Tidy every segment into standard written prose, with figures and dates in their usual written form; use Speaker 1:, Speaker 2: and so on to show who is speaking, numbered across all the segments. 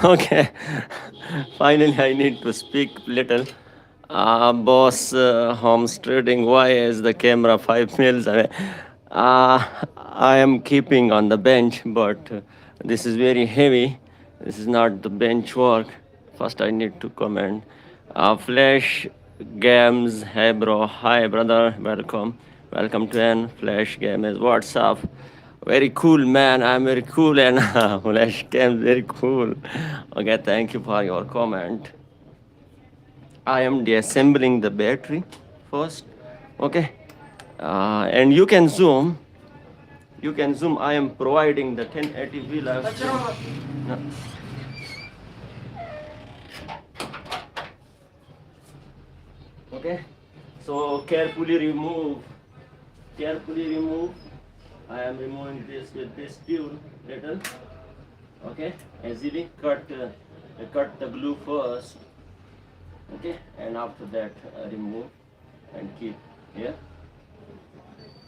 Speaker 1: Okay. Finally, I need to speak little. Boss, home trading. Why is the camera 5 miles away? I am keeping on the bench, but this is very heavy. This is not the bench work. First, I need to comment. Flash games. Hey, bro. Hi, brother. Welcome. Welcome to an Flash game. Is what's up? Very cool, man. I'm very cool, and Flash game very cool. Okay, thank you for your comment. I am deassembling the battery first. Okay, and you can zoom. You can zoom. I am providing the 1080p live stream. No. Okay, so carefully remove. I am removing this with this tool little. Okay, easily cut the glue first. Okay, and after that remove and keep here.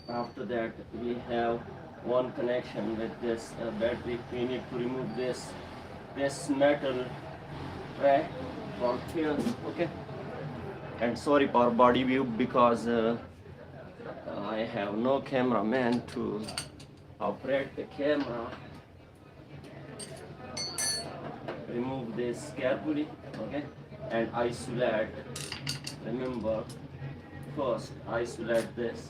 Speaker 1: After that we have one connection with this battery. We need to remove this metal tray from here. Okay, and sorry for body view because I have no cameraman to operate the camera. Remove this carefully. Okay, and isolate. Remember, first isolate this.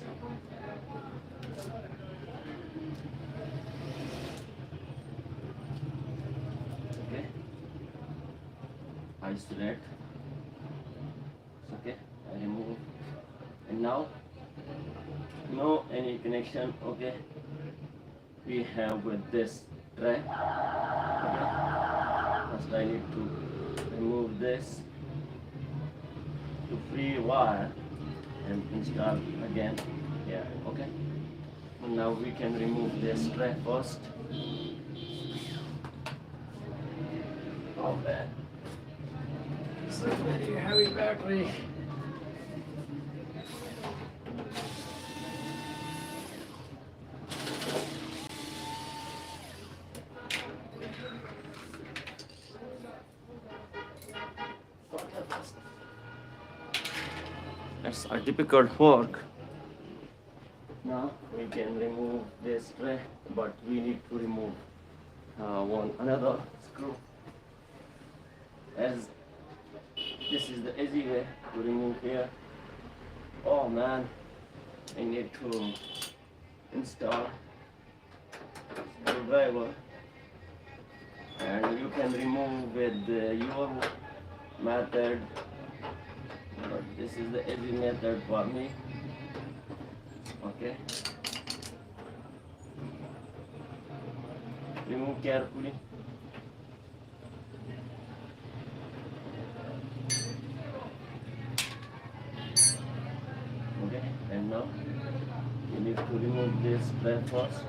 Speaker 1: Okay, isolate. Okay, I remove, and now no any connection. Okay, we have with this tray. Okay, first I need to remove this to free wire and install again. Yeah, okay. Now we can remove this tray first. Oh man, it's a very heavy battery. That's a difficult work. Now we can remove this tray, but we need to remove one another screw. As this is the easy way to remove here. Oh man, I need to install screwdriver, and you can remove with your method, but this is the easy method for me. Okay, remove carefully. Okay, and now you need to remove this tray first.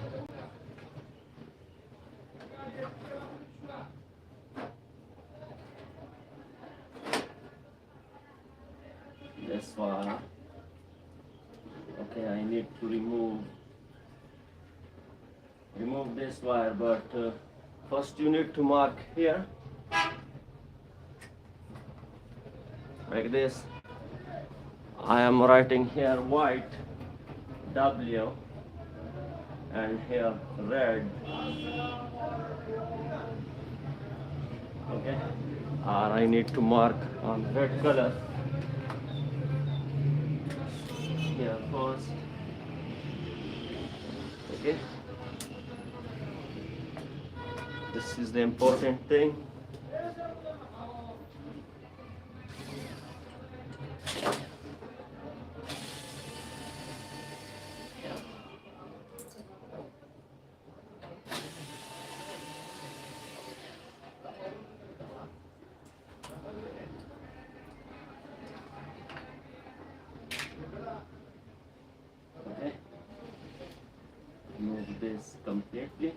Speaker 1: This wire. Okay, I need to remove this wire, but first you need to mark here like this. I am writing here white W and here red. Okay, or I need to mark on red color here first. Okay, this is the important thing. Okay, remove this completely,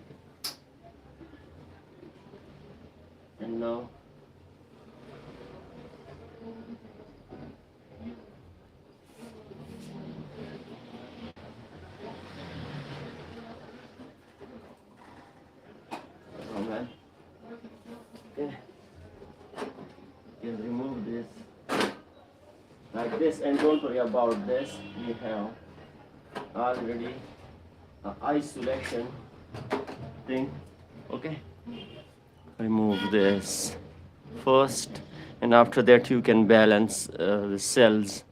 Speaker 1: and now oh man. Okay, like this. And don't worry about this, we have already eye selection thing. Okay, remove this first, and after that you can balance the cells.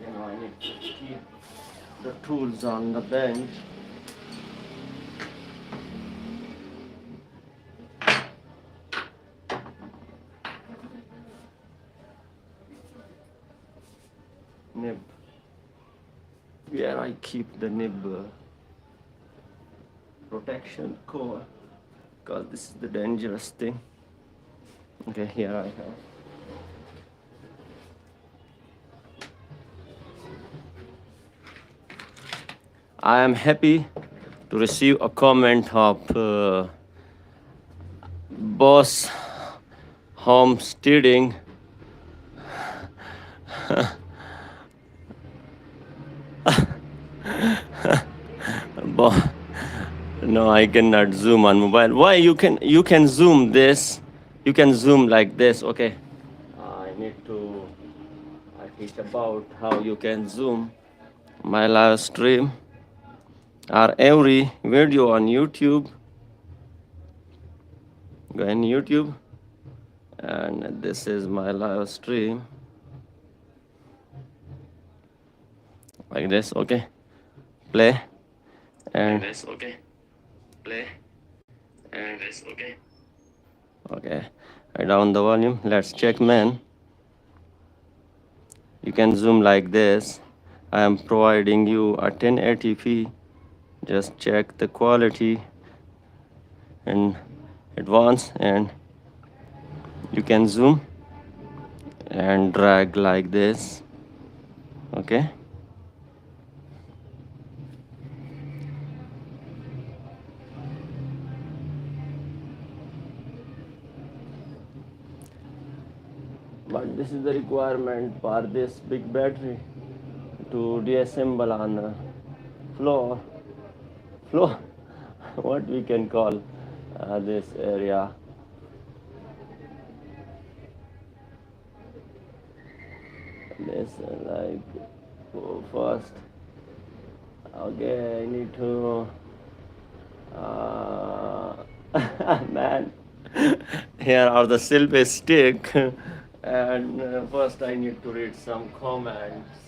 Speaker 1: I need to keep the tools on the bench. Nib, where I keep the nib protection core, because this is the dangerous thing. Okay, here I have. I am happy to receive a comment of boss homesteading. No, I cannot zoom on mobile. Why? You can zoom this. You can zoom like this. Okay. I need to teach about how you can zoom my live stream or every video on YouTube. Go in YouTube, and this is my live stream. Like this. Okay. Play. And this. Okay. Play. And this. Okay. Okay. I down the volume. Let's check, man. You can zoom like this. I am providing you a 1080p. Just check the quality and advance, and you can zoom and drag like this. Okay. But this is the requirement for this big battery to deassemble on the floor, what we can call this area. This like go first. Okay, I need to man, here are the silver stick, and first I need to read some comments.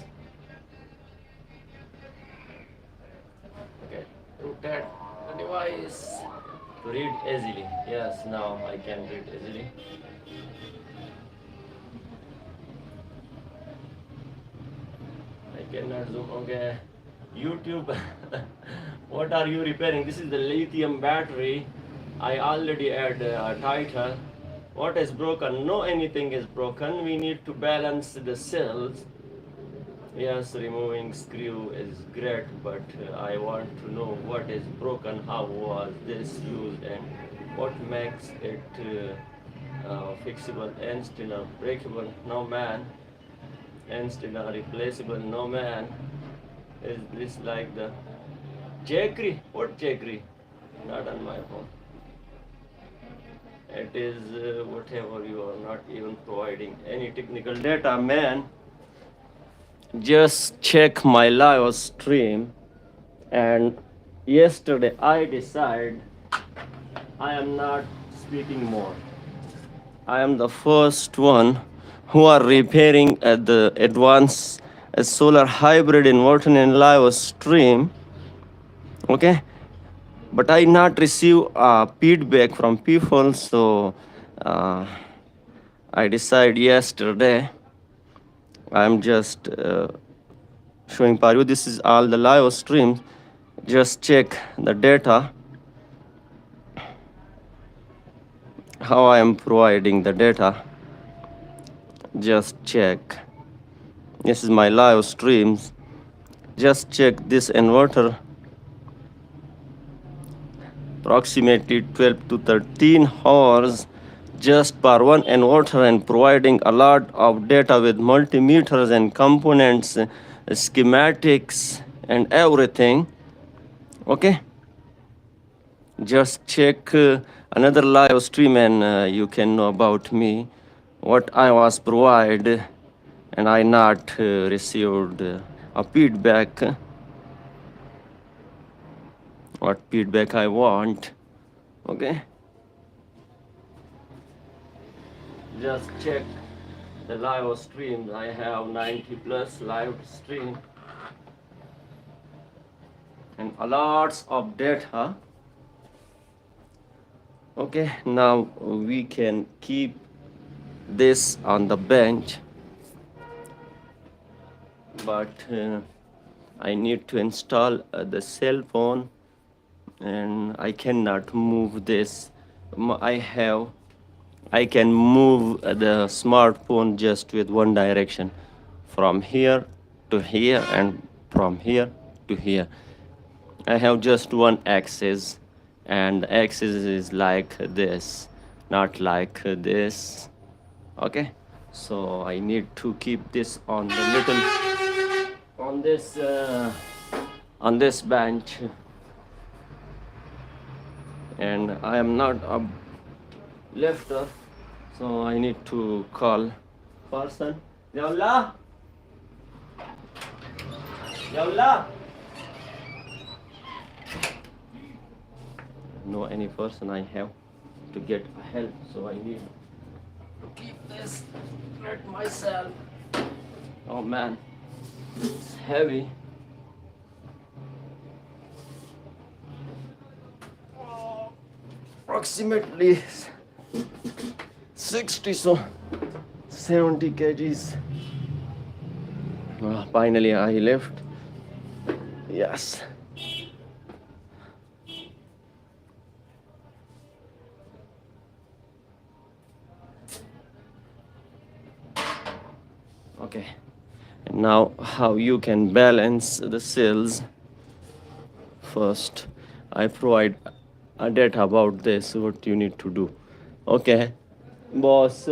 Speaker 1: Okay, rotate the device to read easily. Yes, now I can read easily. I cannot zoom. Okay, YouTube. What are you repairing? This is the lithium battery. I already add a title. What is broken? No, anything is broken. We need to balance the cells. Yes, removing screw is great, but I want to know what is broken, how was this used, and what makes it fixable instead of breakable. No, man. Instead of replaceable. No, man. Is this like the jackery? What jackery? Not on my phone. It is whatever. You are not even providing any technical data, man. Just check my live stream, and yesterday I decided I am not speaking more. I am the first one who are repairing at the advanced solar hybrid inverter in live stream. Okay, but I not receive feedback from people, so I decided yesterday. I'm just showing Paru. This is all the live streams. Just check the data, how I am providing the data. Just check. This is my live streams. Just check this inverter. Approximately 12 to 13 hours just per one inverter, and providing a lot of data with multimeters and components, schematics, and everything. Okay, just check another live stream, and you can know about me what I was provided, and I not received a feedback, what feedback I want. Okay, just check the live stream. I have 90 plus live stream and a lots of data. Okay, now we can keep this on the bench, but I need to install the cell phone, and I cannot move this. I can move the smartphone just with one direction, from here to here and from here to here. I have just one axis, and the axis is like this, not like this. Okay, so I need to keep this on the little, on this bench, and I am not a lifter, so I need to call person. Yalla, yalla. No any person I have to get help, so I need to keep this at myself. Oh man, it's heavy. Approximately 60, so 70 kgs. Finally I left. Yes. Okay, and now how you can balance the cells. First, I provide a data about this, what you need to do. Okay, boss,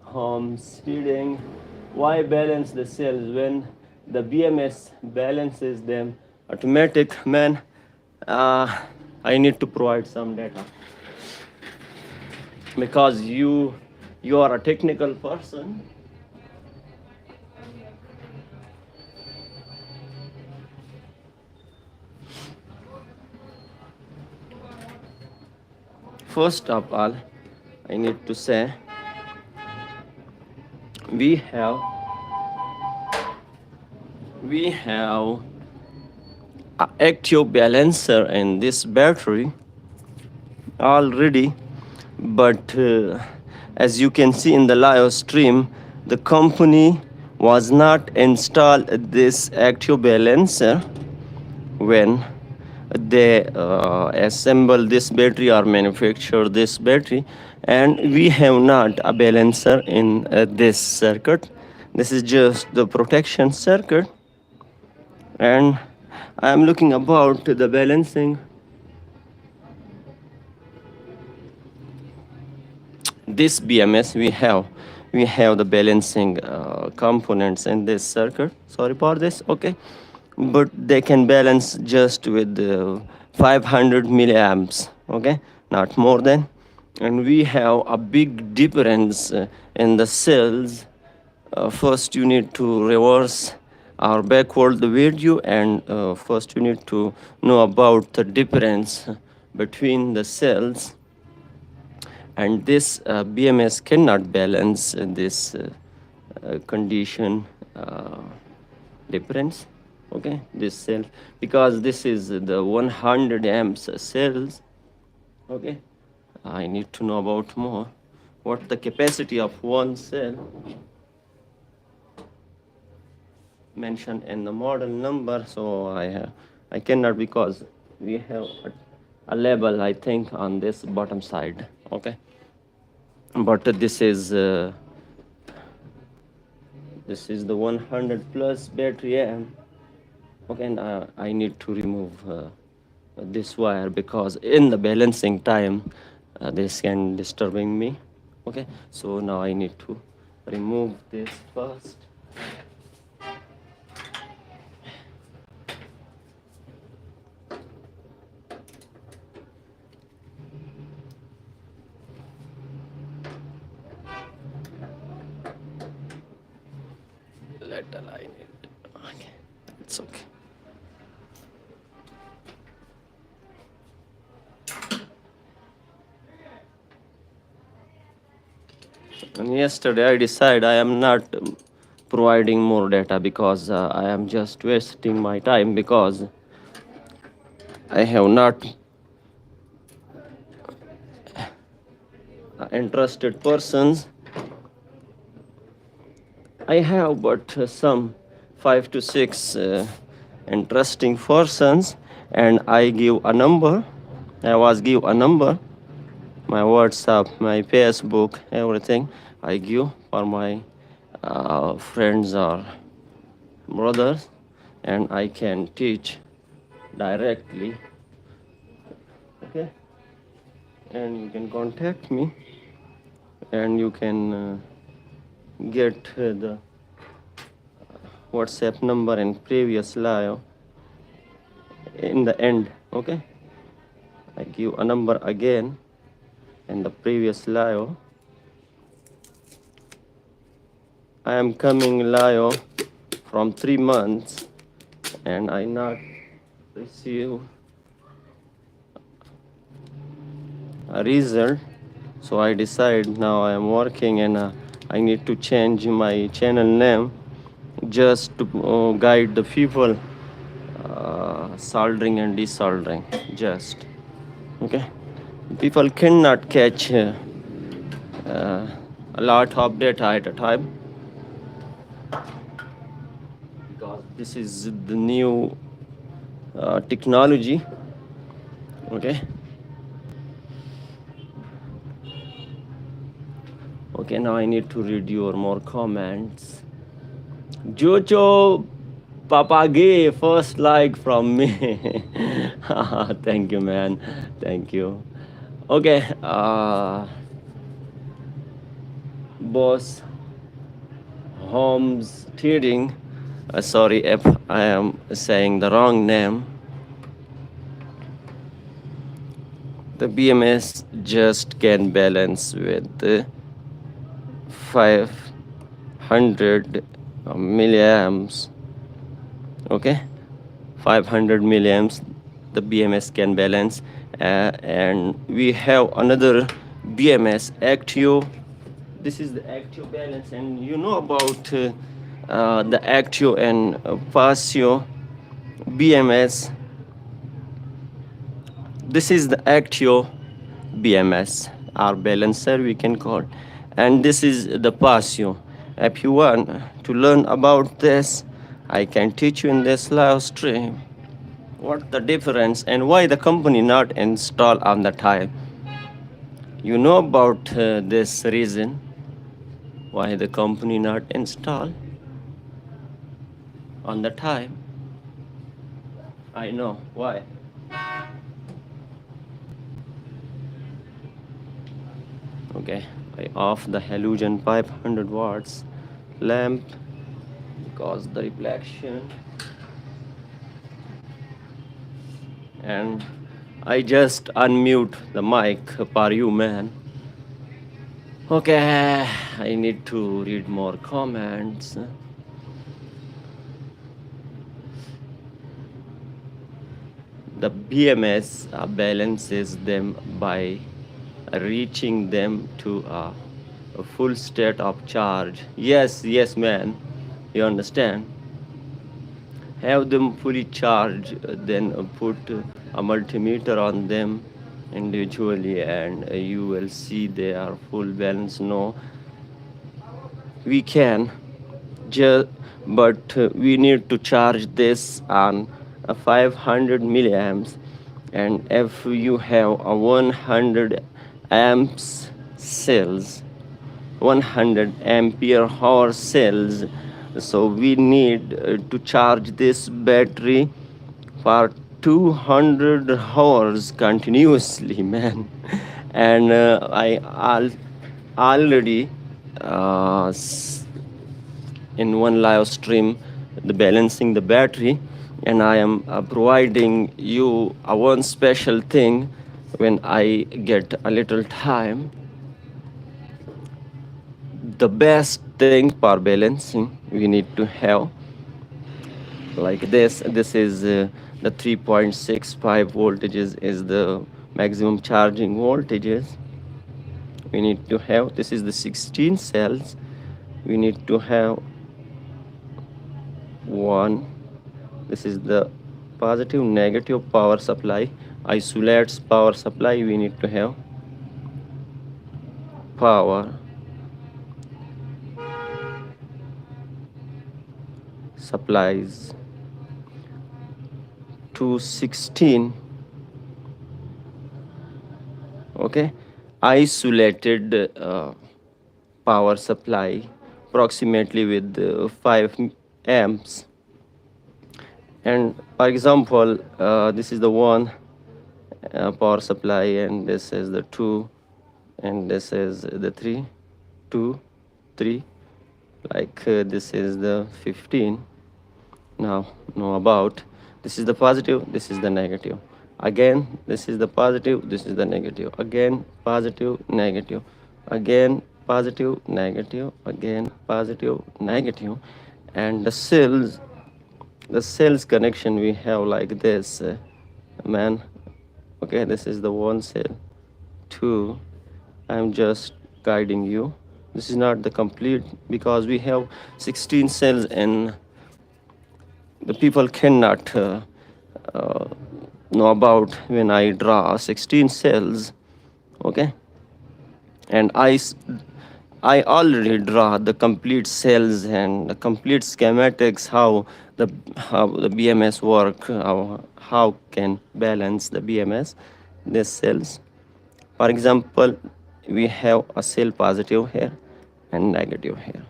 Speaker 1: home speeding. Why balance the cells when the BMS balances them automatic? Man, I need to provide some data because you are a technical person. First of all, I need to say we have an active balancer in this battery already, but as you can see in the live stream, the company was not installed this active balancer when they assemble this battery or manufacture this battery, and we have not a balancer in this circuit. This is just the protection circuit, and I am looking about the balancing. This BMS we have the balancing components in this circuit. Sorry for this. Okay, but they can balance just with 500 milliamps. Okay, not more than. And we have a big difference in the cells. First you need to reverse or backward the video, and first you need to know about the difference between the cells, and this BMS cannot balance this condition difference. Okay, this cell, because this is the 100 amps cells. Okay, I need to know about more what the capacity of one cell mentioned in the model number. So I cannot, because we have a label I think on this bottom side. Okay, but this is the 100 plus battery amp. Okay, and I need to remove this wire, because in the balancing time this can disturbing me. Okay, so now I need to remove this first. little I need. Okay, it's okay. And yesterday I decided I am not providing more data because I am just wasting my time because I have not interested persons. I have but some 5 to 6 interesting persons, and I give a number. I was give a number, my WhatsApp, my Facebook, everything I give for my friends or brothers, and I can teach directly. Okay, and you can contact me, and you can get the WhatsApp number and previous live in the end. Okay, I give a number again in the previous live. I am coming live from 3 months, and I not receive a result. So I decide now I am working, and I need to change my channel name just to guide the people soldering and desoldering. Just okay. People cannot catch a lot of data at a time because this is the new technology. Okay. Okay, now I need to read your more comments. Jojo Papage, first like from me. Thank you, man. Thank you. Okay, boss Holmes Trading. Sorry if I am saying the wrong name. The BMS just can balance with 500 milliamps. Okay, 500 milliamps the BMS can balance, and we have another BMS Actio. This is the Actio balance, and you know about the Actio and Passio BMS. This is the Actio BMS, our balancer we can call, and this is the Passio. If you want to learn about this, I can teach you in this live stream what the difference and why the company not install on the time. You know about this reason why the company not install on the time. I know why. Okay, I off the halogen 500 watts lamp because the reflection, and I just unmute the mic for you, man. Okay, I need to read more comments. The BMS balances them by reaching them to a full state of charge. Yes, man. You understand? Have them fully charged, then put a multimeter on them individually, and you will see they are full balance. No, we can just, but we need to charge this on a 500 milliamps, and if you have a 100 amps cells, 100 ampere hour cells, so we need to charge this battery for 200 hours continuously, man. And already uh, in one live stream the balancing the battery, and I am providing you a one special thing when I get a little time. The best thing for balancing we need to have like this is the 3.65 voltages is the maximum charging voltages we need to have. This is the 16 cells. We need to have one. This is the positive negative power supply. Isolates power supply. We need to have power supplies to 16. Okay, isolated power supply approximately with 5 amps. And for example, this is the one power supply, and this is the two, and this is the three, two, three. Like this is the 15. Now know about this is the positive, this is the negative. Again, this is the positive, this is the negative. Again, positive, negative. Again, positive, negative. Again, positive, negative. And the cells connection we have like this, man. Okay, this is the one cell. Two, I'm just guiding you. This is not the complete because we have 16 cells and the people cannot uh, know about when I draw 16 cells. Okay, and I already draw the complete cells and the complete schematics how the BMS work, how can balance the BMS these cells. For example, we have a cell positive here and negative here.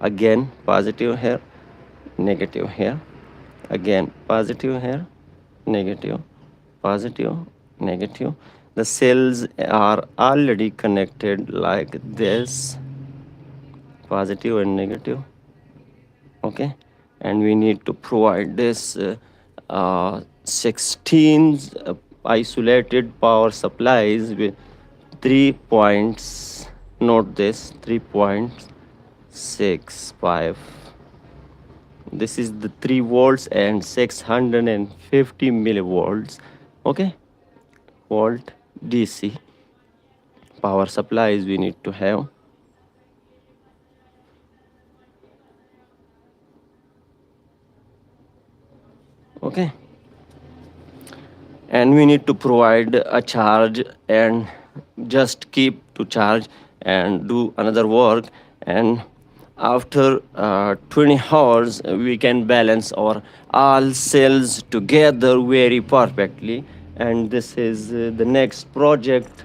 Speaker 1: Again, positive here, negative here. Again, positive here, negative, positive, negative. The cells are already connected like this, positive and negative. Okay, and we need to provide this 16 isolated power supplies with 3 points. Note this, 3.65. This is the 3 volts and 650 millivolts. Okay, volt DC power supplies we need to have. Okay, and we need to provide a charge and just keep to charge and do another work, and after 20 hours we can balance our all cells together very perfectly. And this is the next project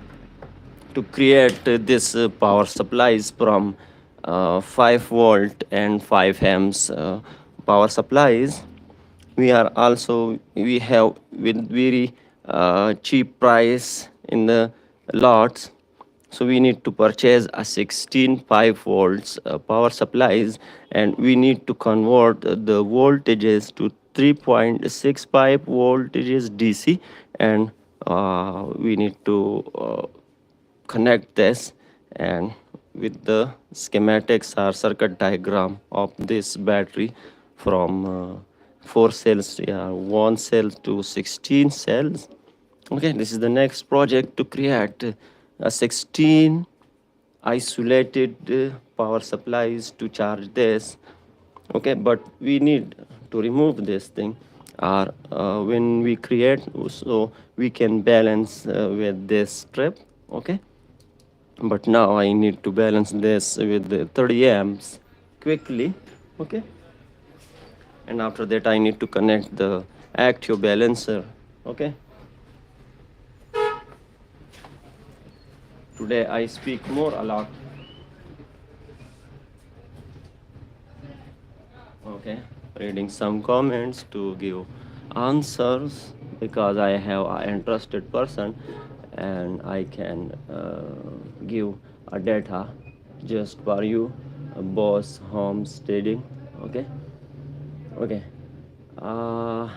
Speaker 1: to create this power supplies from 5 volt and 5 amps power supplies. We are also we have with very cheap price in the lots, so we need to purchase a 16 5 volts power supplies, and we need to convert the voltages to 3.65 voltages DC. And we need to connect this, and with the schematics or circuit diagram of this battery from 4 cells, yeah, 1 cell to 16 cells. Okay, this is the next project to create a 16 isolated power supplies to charge this. Okay, but we need to remove this thing, or when we create, so we can balance with this strip. Okay, but now I need to balance this with the 30 amps quickly. Okay, and after that I need to connect the active balancer. Okay, today I speak more a lot. Okay, reading some comments to give answers because I have an interested person and I can give a data just for you, boss homesteading. Okay, okay, uh,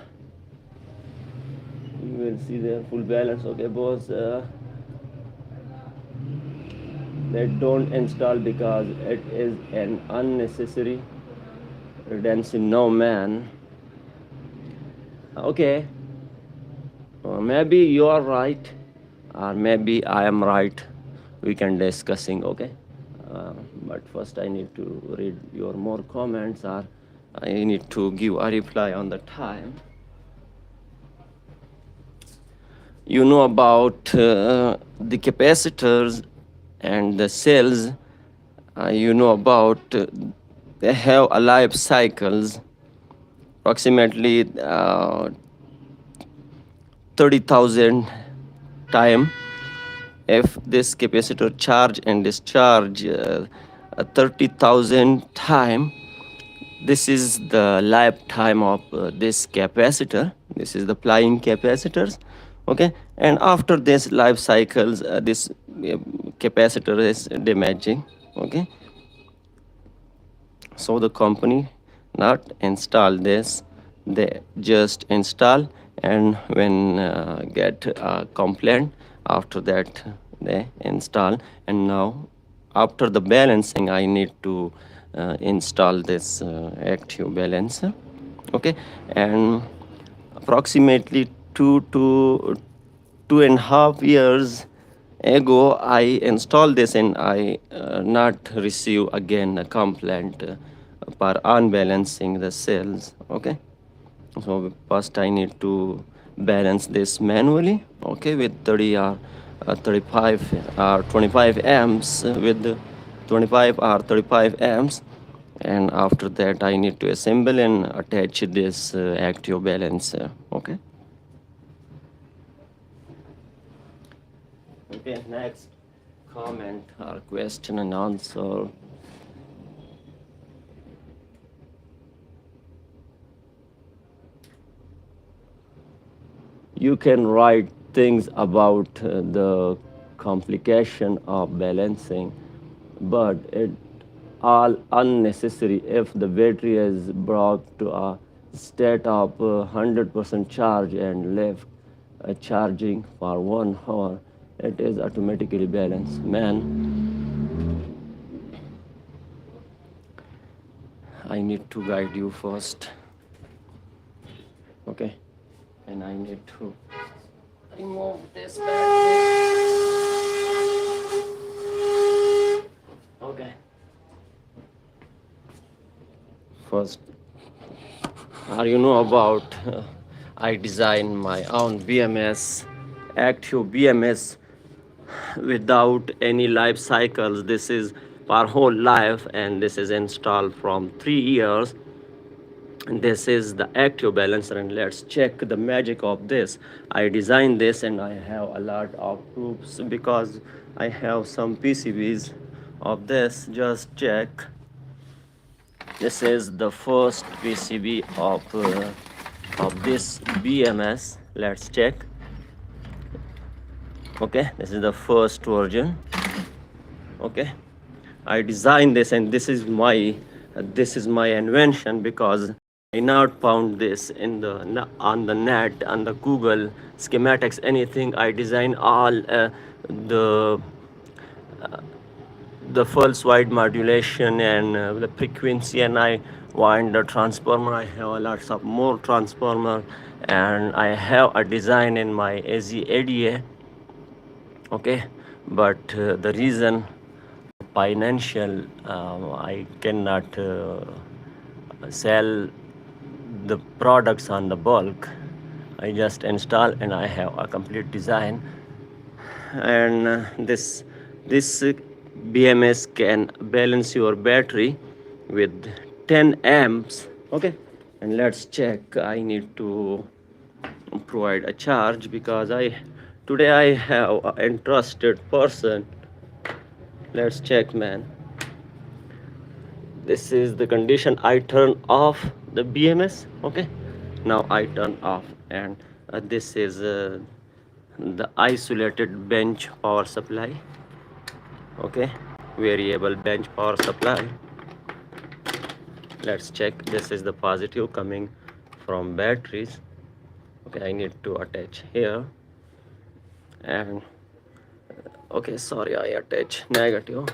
Speaker 1: you will see the full balance. Okay, boss, they don't install because it is an unnecessary. redemption, no man. Okay, maybe you are right, or maybe I am right. We can discussing. Okay, but first I need to read your more comments, or I need to give a reply on the time. You know about the capacitors and the cells. You know about they have a life cycles approximately 30,000 time. If this capacitor charge and discharge 30,000 time, this is the lifetime of this capacitor. This is the flying capacitors. Okay, and after this life cycles, this capacitor is damaging. Okay, so the company not install this, they just install, and when get a complaint, after that they install. And now after the balancing I need to install this active balancer. Okay, and approximately 2 to 2.5 years ago I installed this, and I not receive again a complaint for unbalancing the cells. Okay, so first I need to balance this manually. Okay, with 30 or 35 or 25 amps, with 25 or 35 amps. And after that I need to assemble and attach this active balancer. Okay. Okay, next comment or question and answer. You can write things about the complication of balancing, but it all unnecessary if the battery is brought to a state of 100% charge and left charging for 1 hour, it is automatically balanced. Man, I need to guide you first. Okay, and I need to remove this battery. Okay, first, you know about I designed my own BMS, active BMS, without any life cycles. This is for whole life, and this is installed from 3 years. And this is the active balancer, and let's check the magic of this. I designed this, and I have a lot of proofs because I have some PCBs of this. Just check. This is the first PCB of this BMS. Let's check. Okay, this is the first version. Okay, I designed this, and this is my invention, because I not found this in the on the net, on the Google schematics, anything. I design all the the pulse wide modulation and the frequency, and I wind the transformer. I have a lots of more transformer, and I have a design in my AZADA. Okay, but the reason financial, I cannot sell the products on the bulk. I just install, and I have a complete design. And this BMS can balance your battery with 10 amps. Okay, and let's check. I need to provide a charge, because today I have an interested person. Let's check, man. This is the condition. I turn off the BMS. Okay, now I turn off, and this is the isolated bench power supply. Okay, variable bench power supply. Let's check. This is the positive coming from batteries. Okay, I need to attach here, and okay, sorry, I attach negative.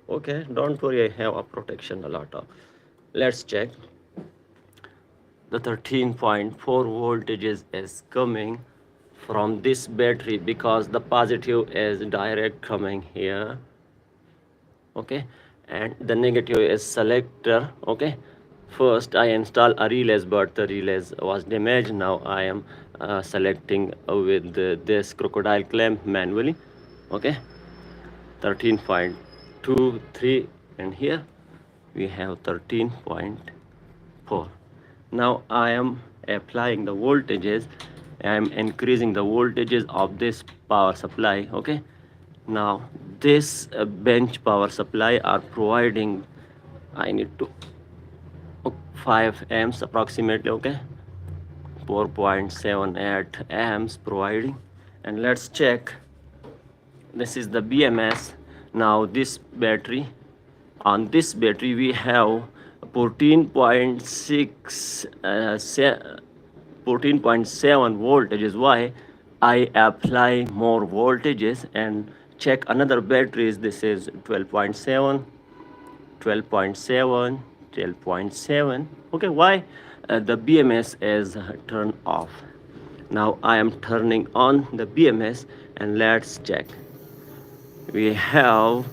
Speaker 1: Okay, don't worry, I have a protection a lot of. Let's check. the 13.4 voltages is coming from this battery because the positive is direct coming here, okay, and the negative is selector, okay. First I install a relays, but the relays was damaged. Now I am selecting with this crocodile clamp manually, okay. 13.23, and here we have 13.4. Now I am applying the voltages. I am increasing the voltages of this power supply, okay. Now this bench power supply are providing, I need to 5 amps approximately, okay, 4.78 amps providing. And let's check, this is the BMS. Now this battery, on this battery we have 14.6 14.7 voltages. Why I apply more voltages and check another batteries? This is 12.7, 12.7, 12.7. Okay, why the BMS is turned off? Now I am turning on the BMS and let's check. We have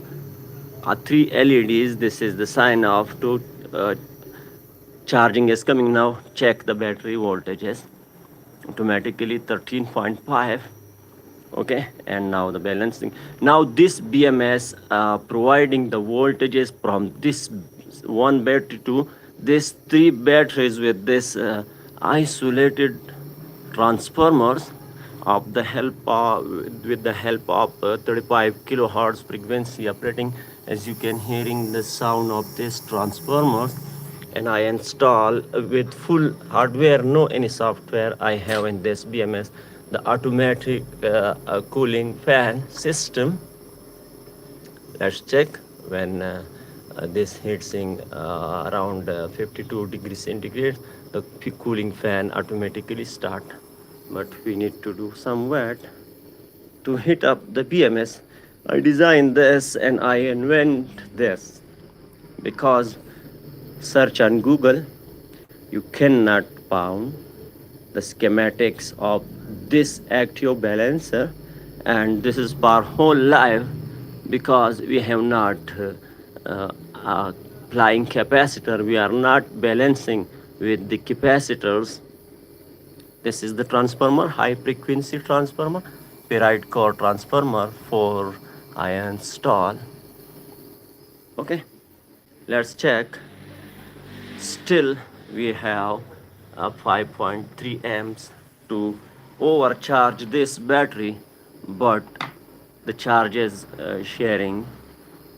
Speaker 1: three LEDs. This is the sign of to charging is coming. Now check the battery voltages, automatically 13.5, okay. And now the balancing. Now this BMS providing the voltages from this one battery to this three batteries with this isolated transformers of the help with the help of 35 kilohertz frequency operating. As you can hearing the sound of this transformers, and I install with full hardware, no any software I have in this BMS, the automatic cooling fan system. Let's check. When this hitting around 52 degrees centigrade, the cooling fan automatically start. But we need to do some work to heat up the BMS. I designed this and I invent this because search on Google, you cannot found the schematics of this active balancer, and this is for whole life because we have not applying capacitor. We are not balancing with the capacitors. This is the transformer, high frequency transformer, ferrite core transformer for I install. Okay, let's check. Still we have 5.3 amps to overcharge this battery, but the charge is sharing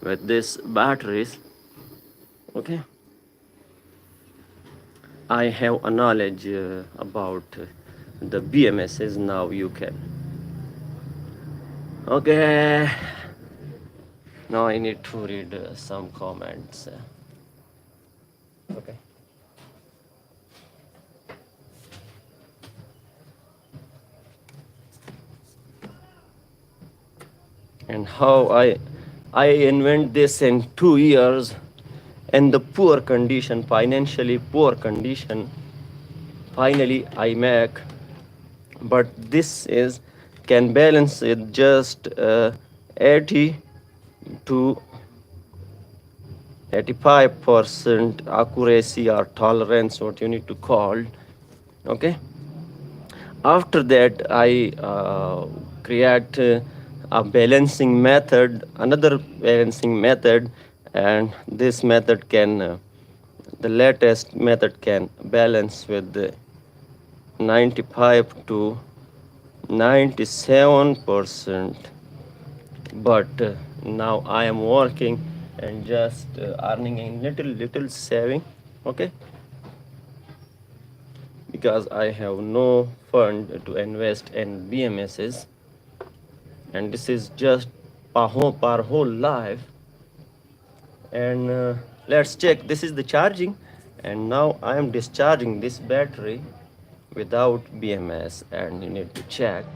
Speaker 1: with this batteries, okay. I have a knowledge about the BMSs. Now you can, okay. Now I need to read some comments, okay. And how I invent this in 2 years in the poor condition, financially poor condition. Finally I make, but this is can balance it just 80 to 85% accuracy or tolerance, what you need to call, okay. After that I create a balancing method, another balancing method, and this method can the latest method can balance with the 95 to 97%. But now I am working and just earning a little saving, okay, because I have no fund to invest in BMSs, and this is just our whole life. And let's check. This is the charging, and now I am discharging this battery without BMS, and you need to check.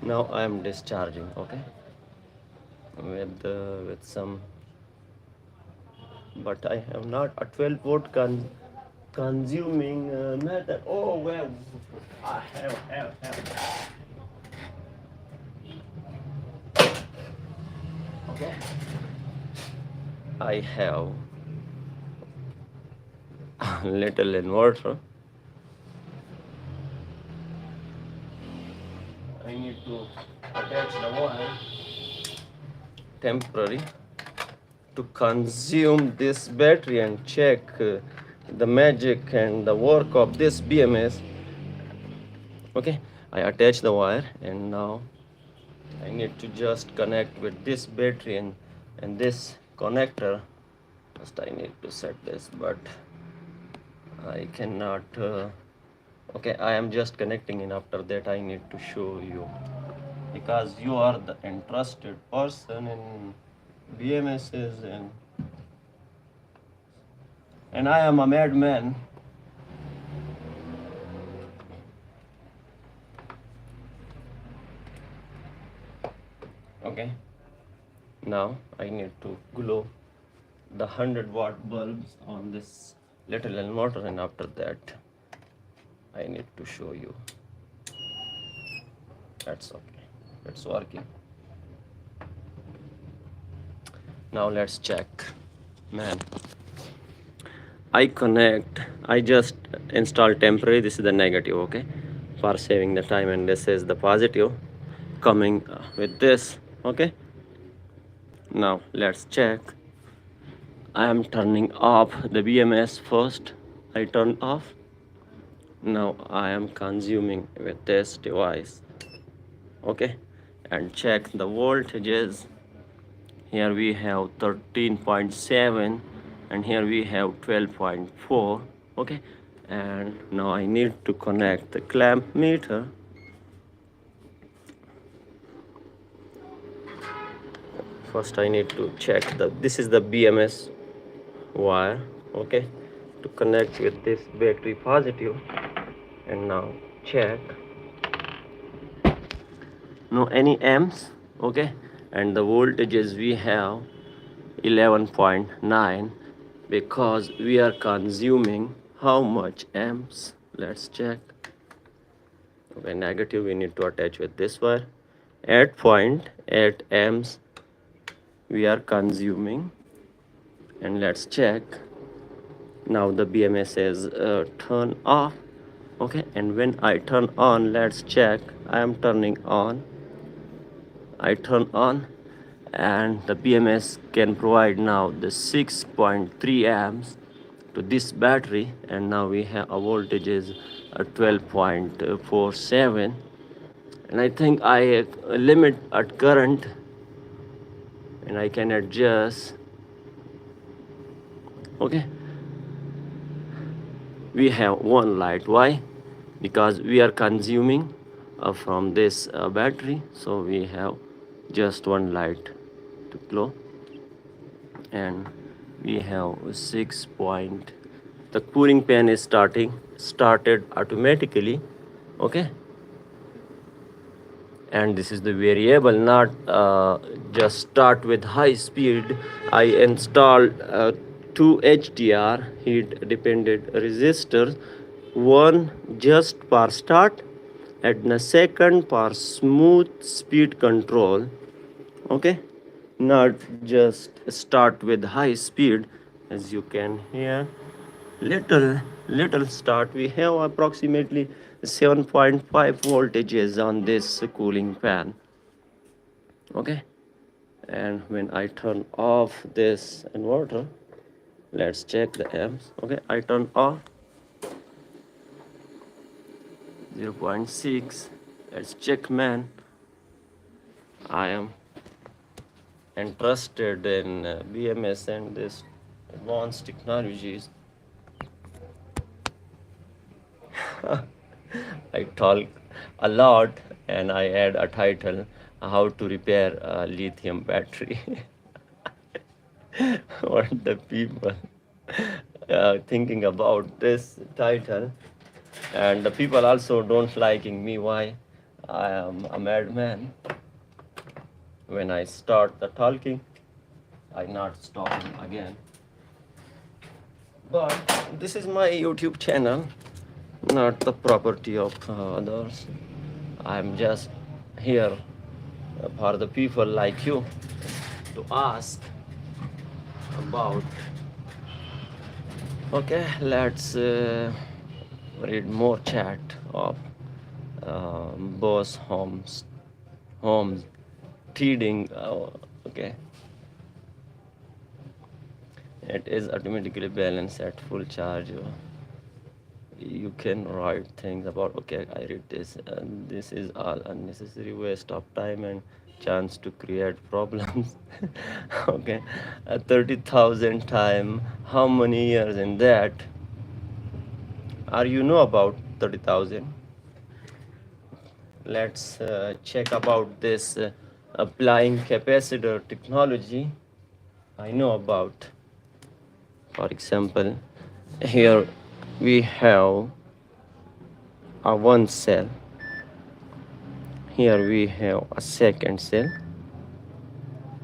Speaker 1: Now I am discharging, okay, with some, but I have not a 12 volt consuming method. Oh well, I have. Okay, I have a little inverter. I need to attach the wire temporary to consume this battery and check the magic and the work of this BMS. Okay, I attach the wire and now I need to just connect with this battery and this connector. First I need to set this, but I cannot. Okay, I am just connecting, and after that I need to show you, because you are the interested person in BMSs, and I am a madman. Okay, now I need to glue the 100-watt bulbs on this little inverter, and after that I need to show you. That's okay, it's working. Now let's check. Man, I just install temporary. This is the negative, okay, for saving the time, and this is the positive coming with this. Okay, now let's check. I am turning off the BMS first. I turn off. Now I am consuming with this device. Okay, and check the voltages. Here we have 13.7 and here we have 12.4. Okay, and now I need to connect the clamp meter. First I need to check this is the BMS wire, okay, to connect with this battery positive, and now check no any amps. Okay, and the voltages we have 11.9 because we are consuming how much amps. Let's check. Okay, negative we need to attach with this wire. 8.8 amps we are consuming, and let's check. Now the BMS is turn off. Okay, and when I turn on, let's check. I am turning on. I turn on, and the BMS can provide now the 6.3 amps to this battery, and now we have a voltage is 12.47, and I think I limit at current, and I can adjust. Okay, we have one light. Why? Because we are consuming from this battery, so we have just one light to glow, and we have 6 point. The cooling fan is started automatically. Okay, and this is the variable, not just start with high speed. I installed two HDR heat dependent resistors, one just for start and the second for smooth speed control. Okay, not just start with high speed. As you can hear, little start. We have approximately 7.5 voltages on this cooling fan. Okay, and when I turn off this inverter, let's check the amps. Okay, I turn off 0.6. Let's check, man. I am interested in BMS and this advanced technologies. I talk a lot and I add a title, how to repair a lithium battery. What the people thinking about this title, and the people also don't liking me. Why? I am a madman. When I start the talking, I not stopping again. But this is my YouTube channel, not the property of others. I'm just here for the people like you to ask about. Okay, let's read more chat of Boss Homes Teeding. Okay, it is automatically balanced at full charge. You can write things about. Okay, I read this, and this is all unnecessary waste of time and chance to create problems. Okay, 30,000 time. How many years in that? Are you know about 30,000? Let's check about this applying capacitor technology. I know about. For example, here we have a one cell. Here we have a second cell.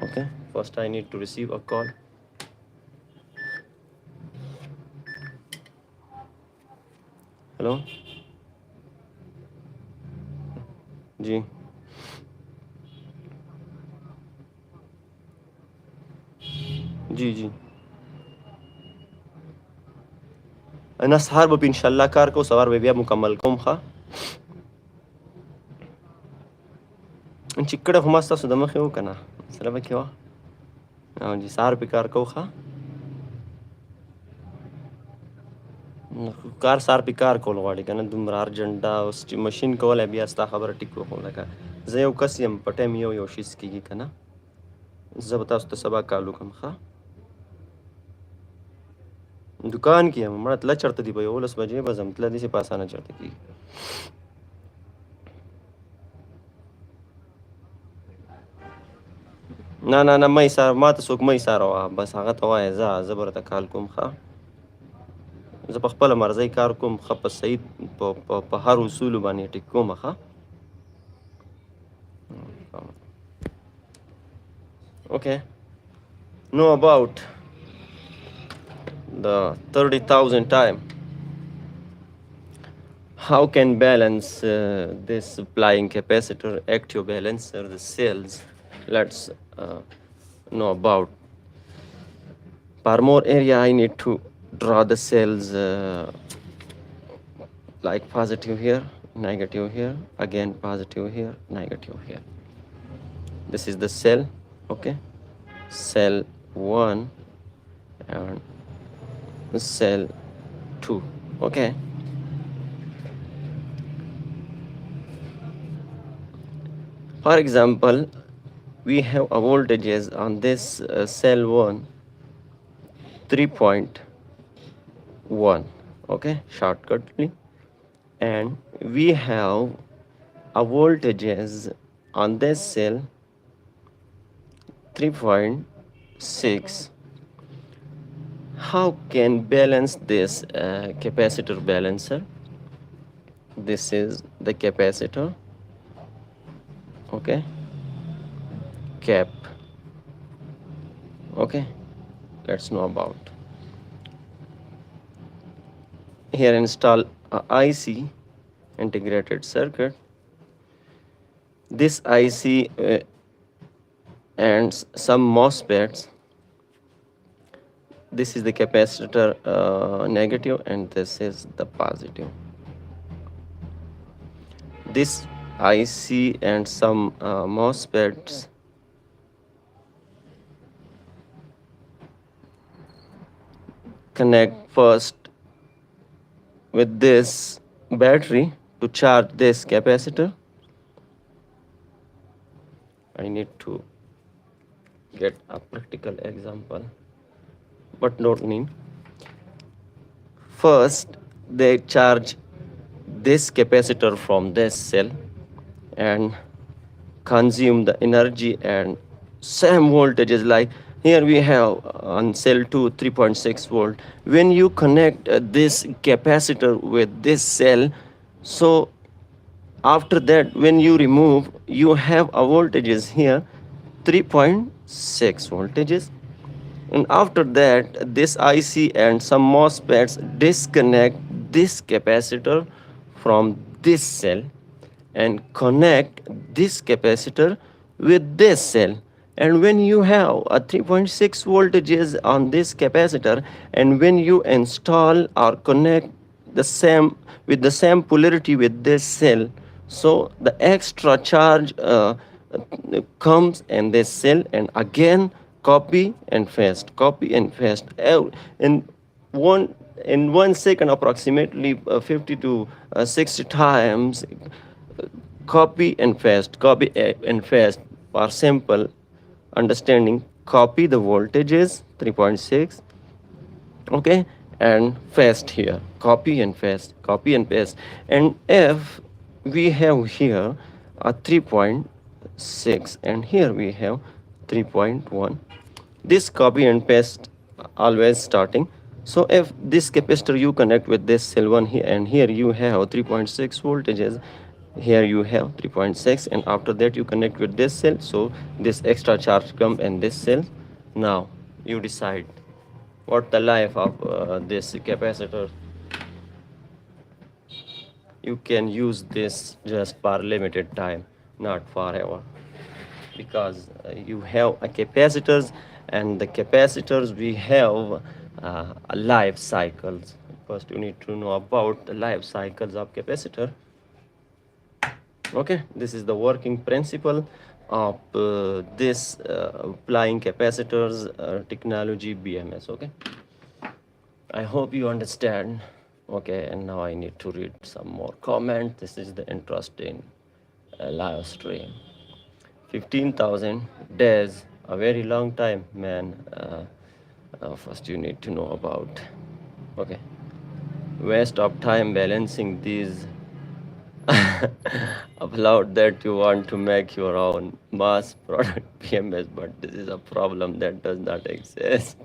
Speaker 1: Okay, first I need to receive a call. Hello ji ji ji أنا سهر بإن شاء الله كاركو سوار بيبيا مكمل خا إن شكرا هما استاسو دمخي وكنا سلام كيوا جي سهر بكاركو خا کار سار په کار کول غواړي کنه دومره ارجنټ دا اوس چې ماشین کولای بیا ستا خبره ټیک وکړم لکه زه یو کس یم په ټایم یو شیز کېږي که نه زه به تاسو ته سبا کال وکړم ښه دکان کې یم مړه تله چېرته دي به 11 بجې به ځم تله داسې په اسانه چېرته کېږي نه مه یې ساره ما ته څوک مه یې ساره وه بس هغه ته وایه زه به راته کال کوم ښه زه په خپله مرضۍ کار کوم ښه په صحیح په هر اصولو باندې ټیک کوم ښه okay know about the 30,000 time how can balance this supplying capacitor active balancer the cells let's know about for more area I need to draw the cells like positive here negative here again positive here negative here this is the cell okay cell 1 and cell 2 okay for example we have a voltages on this cell 1 3.1 okay shortcutly and we have a voltages on this cell 3.6 how can balance this capacitor balancer this is the capacitor okay cap okay let's know about here install a IC integrated circuit this IC and some MOSFETs this is the capacitor negative and this is the positive this IC and some MOSFETs connect first with this battery to charge this capacitor I need to get a practical example but not need first they charge this capacitor from this cell and consume the energy and same voltages like here we have on cell 2 3.6 volt when you connect this capacitor with this cell so after that when you remove you have a voltages here 3.6 voltages And after that, this IC and some MOSFETs disconnect this capacitor from this cell and connect this capacitor with this cell. And when you have a 3.6 voltages on this capacitor, and when you install or connect the same with the same polarity with this cell, so the extra charge comes in this cell, and again copy and paste in one in 1 second, approximately 50 to 60 times. Copy and paste for simple understanding. Copy the voltages 3.6, okay, and paste here. Copy and paste. And if we have here a 3.6 and here we have 3.1, this copy and paste always starting. So if this capacitor you connect with this cell 1 here, and here you have 3.6 voltages, here you have 3.6, and after that you connect with this cell, so this extra charge come in this cell. Now you decide what the life of this capacitor. You can use this just for limited time, not forever, because you have a capacitors, and the capacitors we have a life cycles. First you need to know about the life cycles of capacitor. Okay, this is the working principle of this applying capacitors technology BMS. Okay, I hope you understand. Okay, and now I need to read some more comments. This is the interesting live stream. 15,000 days, a very long time, man. First you need to know about, okay, waste of time balancing these. Upload that you want to make your own mass product PMS, but this is a problem that does not exist.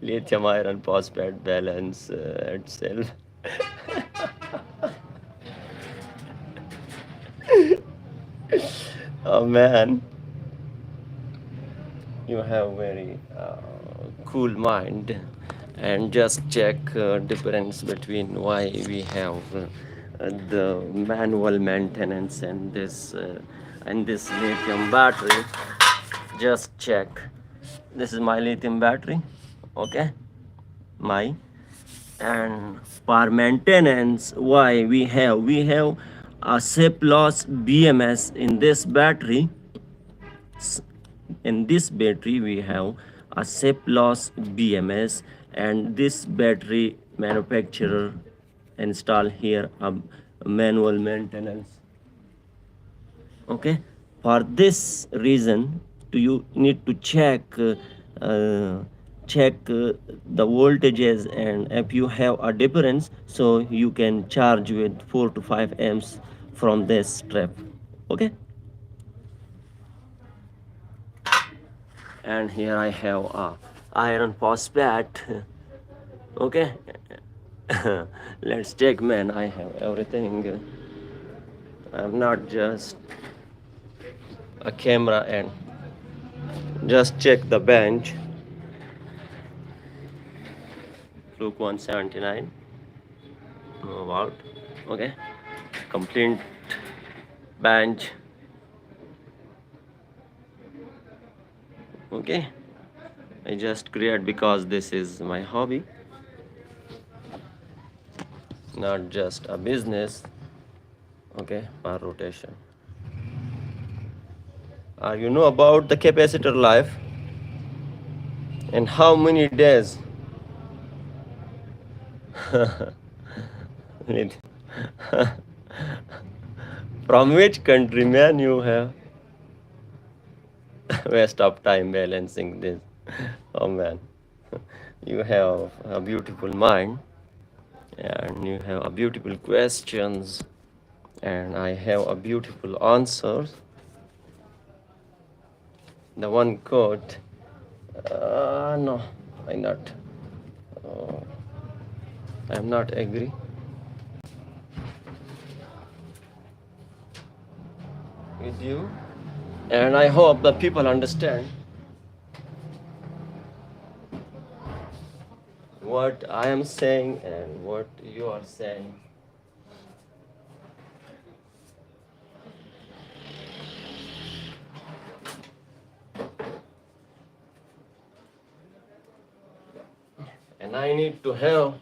Speaker 1: Lithium iron phosphate balance itself. Oh man, you have very cool mind, and just check difference between why we have the manual maintenance and this lithium battery. Just check. This is my lithium battery, okay, my, and for maintenance, why we have a SIP loss BMS in this battery. In this battery we have a SIP loss BMS, and this battery manufacturer install here a manual maintenance. Okay, for this reason, you need to check the voltages, and if you have a difference, so you can charge with 4 to 5 amps from this strap. Okay, and here I have a iron phosphate. Okay, let's check, man. I have everything. I'm not just a camera, and just check the bench. Look, 179 about, okay, complete bench. Okay, I just create because this is my hobby, not just a business. Okay, for rotation. You know about the capacitor life and how many days? From which country, man, you have? Waste of time balancing this. Oh man, you have a beautiful mind, and you have a beautiful questions, and I have a beautiful answers. The one quote, no, I'm not agree with you, and I hope that people understand. what I am saying and what you are saying. And I need to have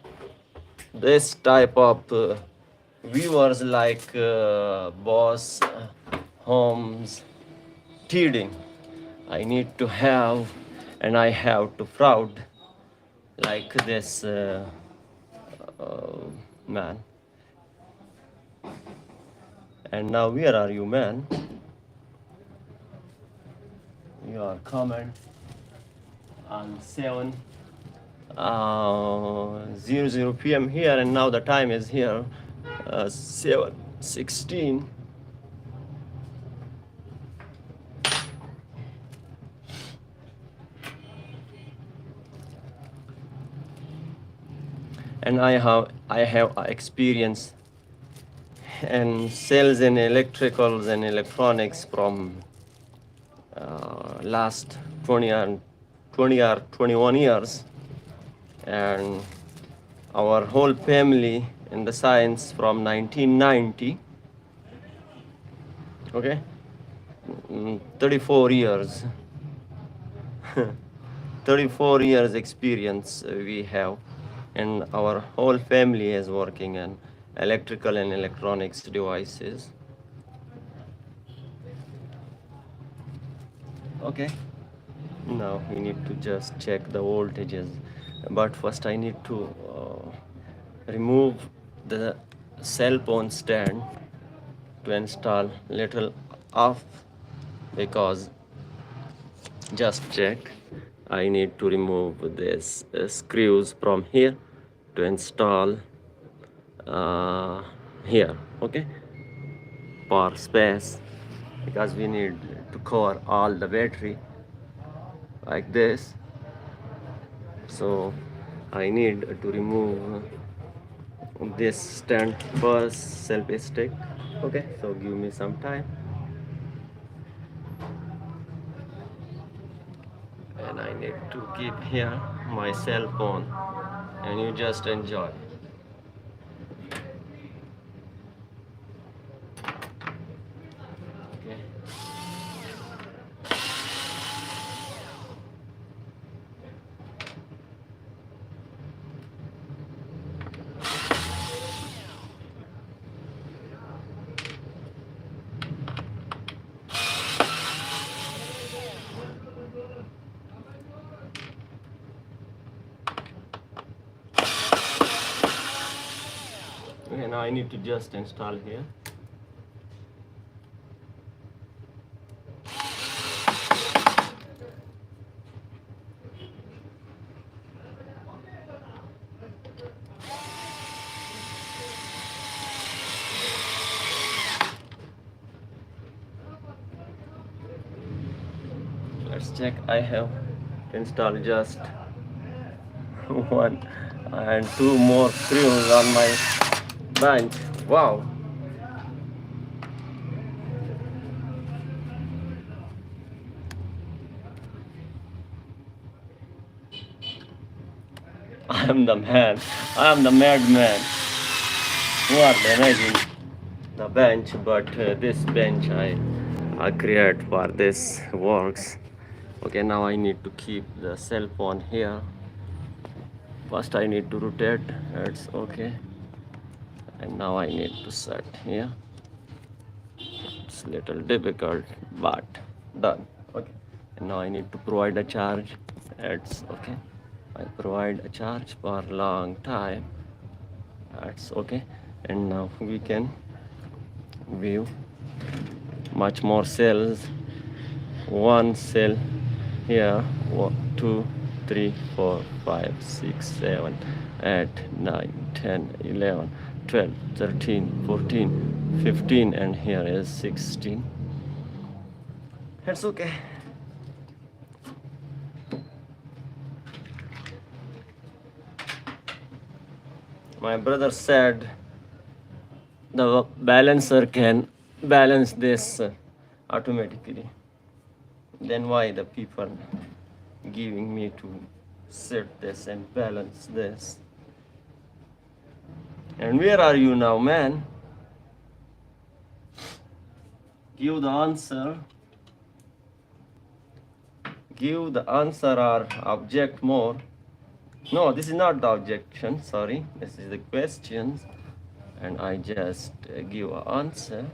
Speaker 1: this type of viewers like Boss Homes Teeding. I need to have, and I have to fraud like this man. And now where are you, man? Your comment on 00 p.m. here, and now the time is here 7:16. And I have experience in sales and electricals and electronics from last 20 or 21 years, and our whole family in the science from 1990. Okay, 34 years 34 years experience we have, and our whole family is working in electrical and electronics devices. Okay, now we need to just check the voltages, but first I need to remove the cell phone stand to install little off, because just check, I need to remove this screws from here to install here. Okay, for space, because we need to cover all the battery like this. So I need to remove this stand first, selfie stick. Okay, so give me some time, and I need to keep here my cell phone, and you just enjoy. Okay. Okay, now I need to just install here. Let's check. I have installed just one and two more screws on my bench. Wow. I am the man. I am the madman who are damaging the bench, but this bench I create for this works. Okay, now I need to keep the cell phone here. First I need to rotate. It's okay. And now I need to set here. It's little difficult, but done. Okay. And now I need to provide a charge. It's okay. I provide a charge for a long time. That's okay. And now we can view much more cells. One cell here. 1, 2, 3, 4, 5, 6, 7, 8, 9, 10, 11, 12, 13, 14, 15, and here is 16. That's okay. My brother said the balancer can balance this automatically. Then why the people giving me to set this and balance this. And where are you now, man? Give the answer. Give the answer or object more. No, this is not the objection, sorry. This is the questions. And I just give an answer.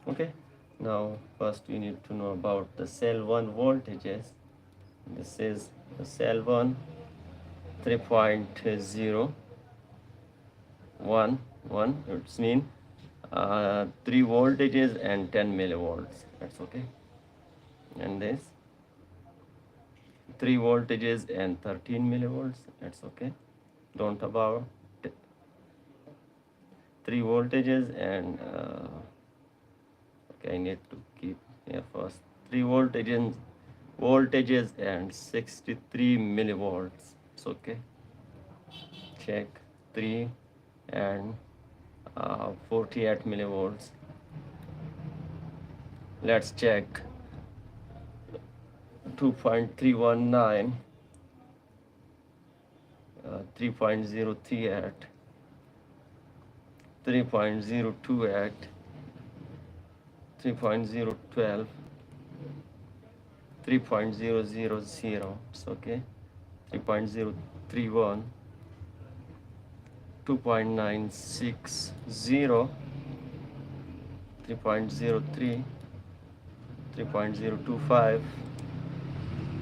Speaker 1: Okay. Now, first we need to know about the cell 1 voltages. This is the cell 1, 3.0. 1 it's mean 3 voltages and 10 millivolts, that's okay. And this 3 voltages and 13 millivolts, that's okay. Don't about 3 voltages and okay, I need to keep here first 3 voltages and 63 millivolts, it's okay. Check 3 and 48 millivolts. Let's check 2.319, 3.03 at 3.02 at 3.012, 3.000, it's okay. 3.031, 2.960, 3.03, 3.025,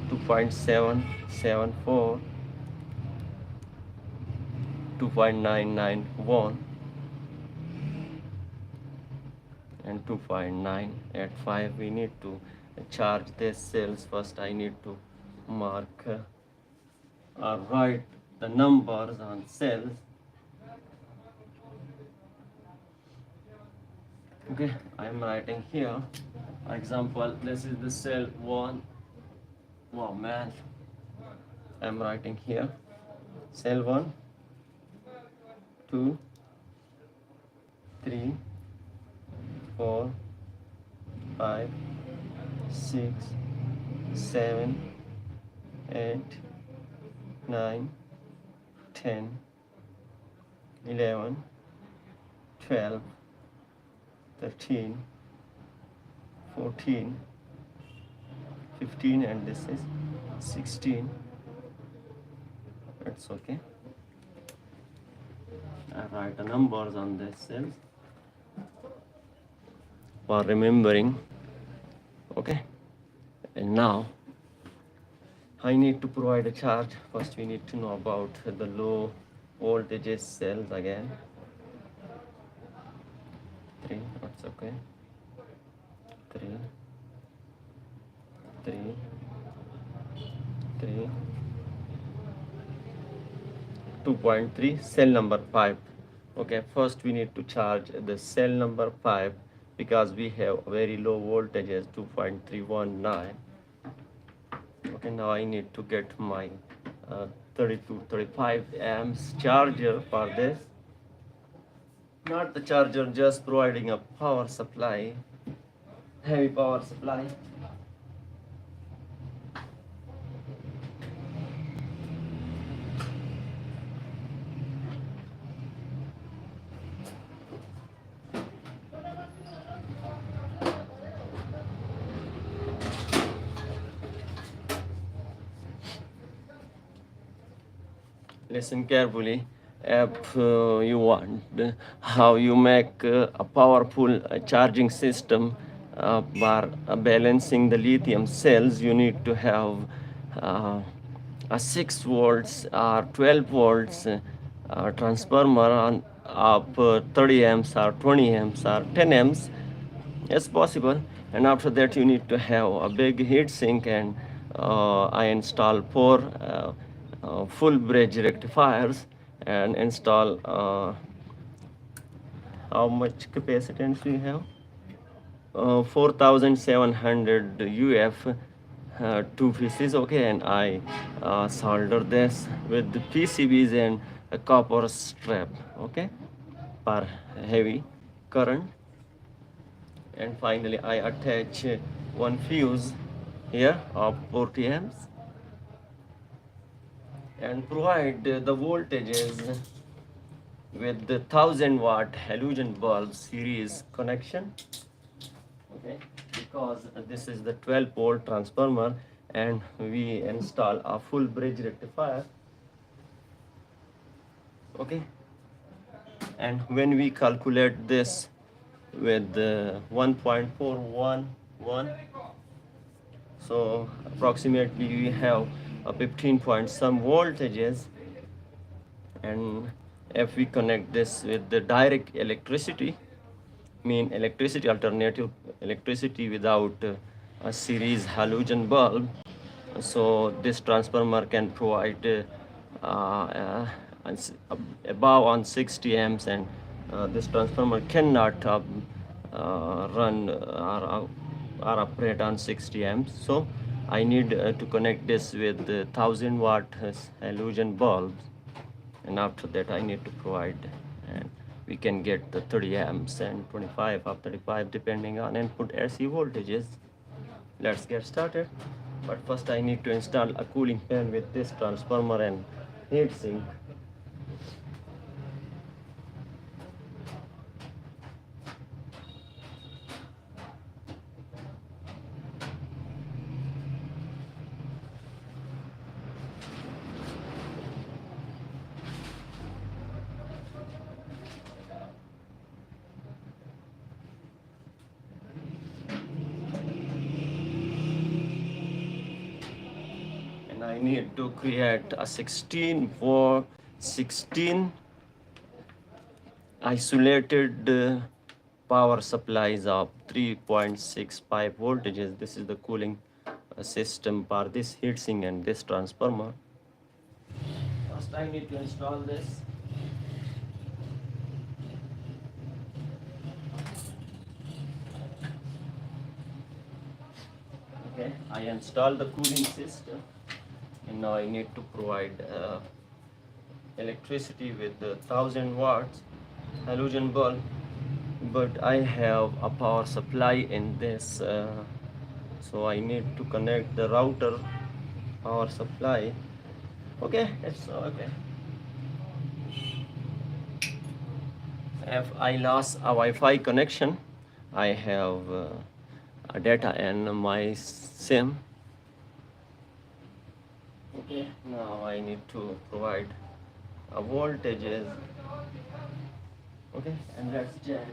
Speaker 1: 2.774, 2.991, and 2.985. We need to charge these cells. First I need to mark or write the numbers on cells. Okay, I am writing here. For example, this is the cell 1. Wow, man. I am writing here. Cell 1, 2, 3, 4, 5, 6, 7, 8, 9, 10, 11, 12, 13, 14, 15, and this is 16. That's okay. I write the numbers on these cells for remembering. Okay. And now I need to provide a charge. First we need to know about the low voltage cells again. 3, that's okay. 3, 3, 3, 2.3, cell number 5. Okay, first we need to charge the cell number 5 because we have very low voltages, 2.319. Okay, now I need to get my 35 amps charger for this. Not the charger, just providing a power supply, heavy power supply. Listen carefully. If you want how you make a powerful charging system for balancing the lithium cells, you need to have a 6 volts or 12 volts transformer on of 30 amps or 20 amps or 10 amps as possible. And after that you need to have a big heat sink, and I install 4 full bridge rectifiers and install how much capacitance we have, 4700 UF, 2 pieces. Okay, and I solder this with the PCBs and a copper strap, okay, for heavy current. And finally I attach one fuse here of 40 amps. and provide the voltages with the 1000 watt halogen bulb series connection. Okay, because this is the 12 volt transformer and we install a full bridge rectifier. Okay, and when we calculate this with 1.411, so approximately we have a 15 point some voltages. And if we connect this with the direct electricity, mean electricity, alternative electricity without a series halogen bulb, so this transformer can provide above on 60 amps, and this transformer cannot run or operate on 60 amps. So I need to connect this with the 1000 watt halogen bulbs, and after that I need to provide, and we can get the 30 amps and 25 or 35 depending on input AC voltages. Let's get started, but first I need to install a cooling fan with this transformer and heatsink. And I need to create a 16 isolated power supplies of 3.65 voltages. This is the cooling system for this heatsink and this transformer. First I need to install this. Okay, I installed the cooling system, and now I need to provide electricity with the 1000 watts halogen bulb, but I have a power supply in this, so I need to connect the router power supply. Okay, it's okay. If I lost a Wi-Fi connection, I have a data in my SIM. Okay, now I need to provide a voltages. Okay, and let's check.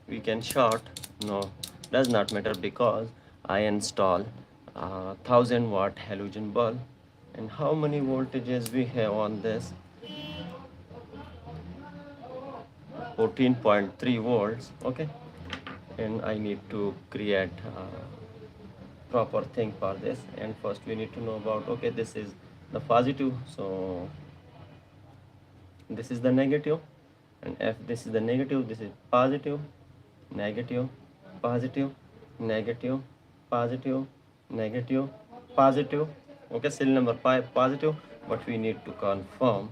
Speaker 1: We can short. No, does not matter because I install 1000 watt halogen bulb. And how many voltages we have on this? 14.3 volts. Okay, and I need to create proper thing for this. And first we need to know about, okay, this is the positive, so this is the negative, and if this is the negative, this is positive, negative, positive, negative, positive, negative, positive. Okay, serial number 5 positive, but we need to confirm.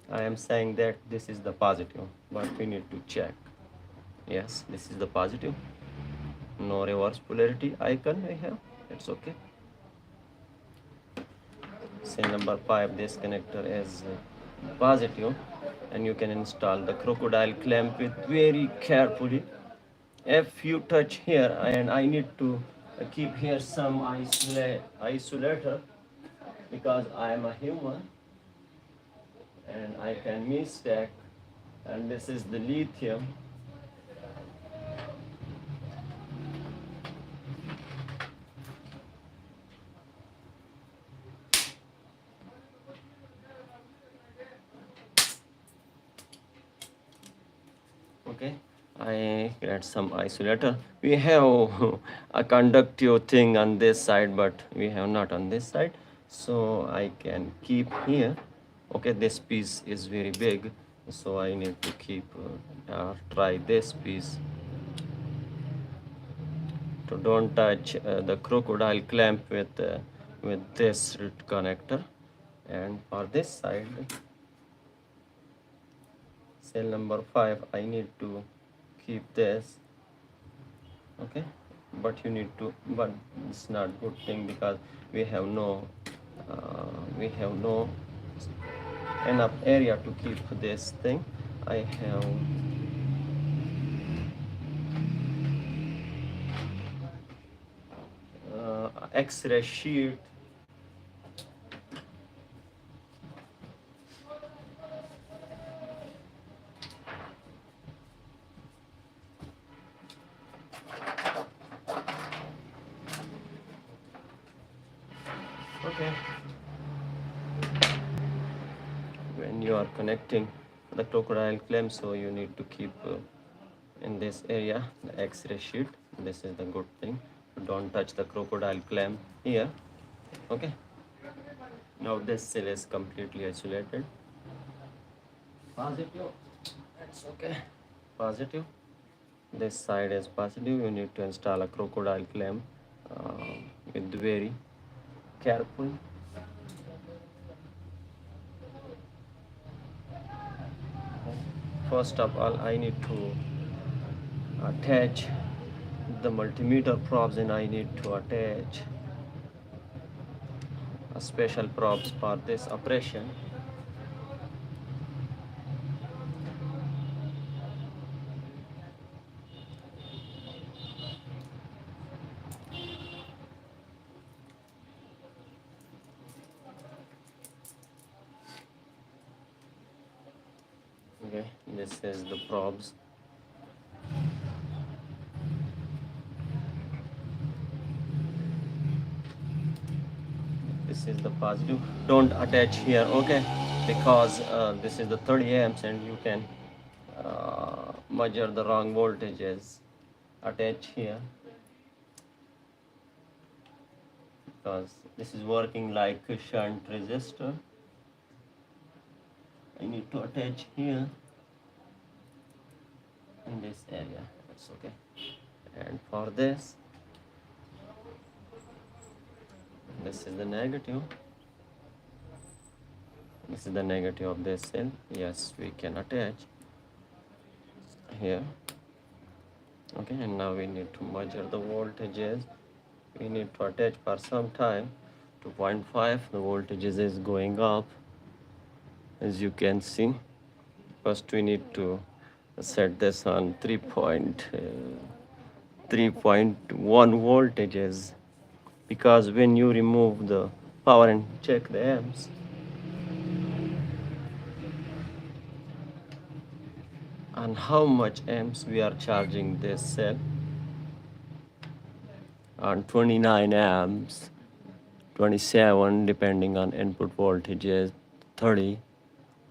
Speaker 1: I am saying that this is the positive, but we need to check. Yes, this is the positive. No reverse polarity icon I have. It's okay. Serial number 5, this connector is positive, and you can install the crocodile clamp with very carefully. If you touch here, and I need to keep here some isolator because I am a human and I can mistake, and this is the lithium. Okay, I get some isolator. We have a conductive thing on this side, but we have not on this side, so I can keep here. Okay, this piece is very big, so I need to keep try this piece. So don't touch the crocodile clamp with this connector. And for this side, cell number 5, I need to keep this. Okay, but you need to, but it's not good thing because we have no We have no enough area to keep this thing. I have X-ray sheet. Okay. When you are connecting the crocodile clamp, so you need to keep in this area the X-ray sheet. This is the good thing. Don't touch the crocodile clamp here. Okay. Now this cell is completely isolated. Positive. That's okay. Positive. This side is positive. You need to install a crocodile clamp with very careful. First of all, I need to attach the multimeter probes, and I need to attach a special probes for this operation. Okay, this is the probes. This is the positive. Don't attach here, okay, because this is the 30 amps and you can measure the wrong voltages. Attach here because this is working like a shunt resistor. I need to attach here in this area. That's okay. And for this is the negative. This is the negative of this cell. Yes, we can attach here. Okay, and now we need to measure the voltages. We need to attach for some time. 2.5, the voltages is going up, as you can see. First we need to set this on 3.1 voltages, because when you remove the power and check the amps, on how much amps we are charging this cell, on 29 amps, 27 depending on input voltages, 30.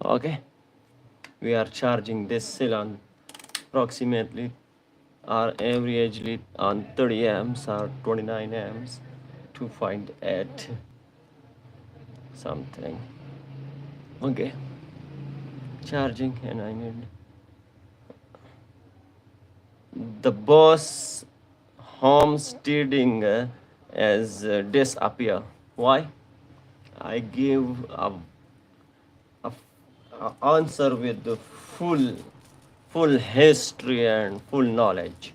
Speaker 1: Okay, we are charging this cell on approximately or averagely on 30 amps or 29 amps, 2.8 something. Okay, charging, and I need the boss home steering as disappear. Why? I give a answer with the full history and full knowledge.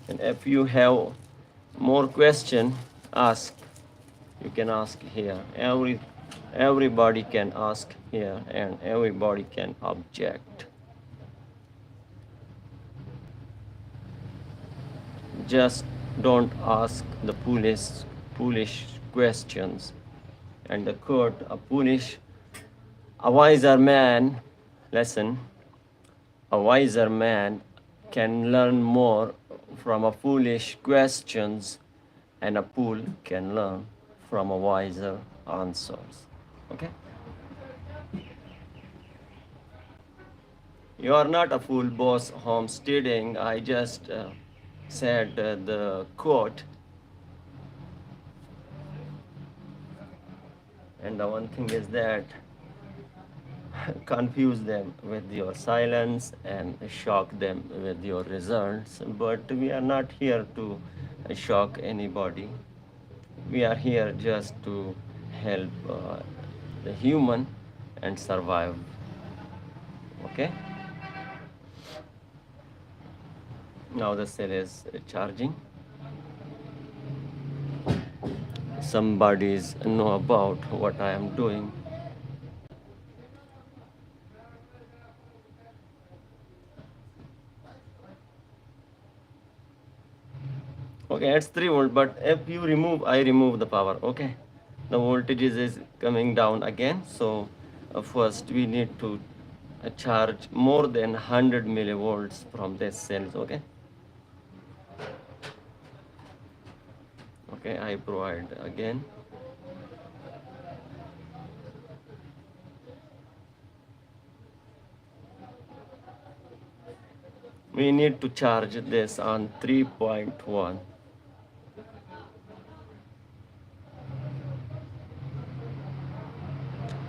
Speaker 1: And if you have more question, ask. You can ask here. Everybody can ask here, and everybody can object. Just don't ask the foolish questions. And the quote, a wiser man, listen, a wiser man can learn more from a foolish questions, and a fool can learn from a wiser answers. Okay? You are not a fool, boss homesteading. I just said the quote. And the one thing is that confuse them with your silence and shock them with your results. But we are not here to shock anybody. We are here just to help the human and survive. Okay? Now the cell is charging. somebody's know about what I am doing. Okay, it's 3 volt, but if you remove, I remove the power. Okay, the voltage is coming down again. So first we need to charge more than 100 millivolts from this cells. Okay. Okay, I provide again. We need to charge this on 3.1.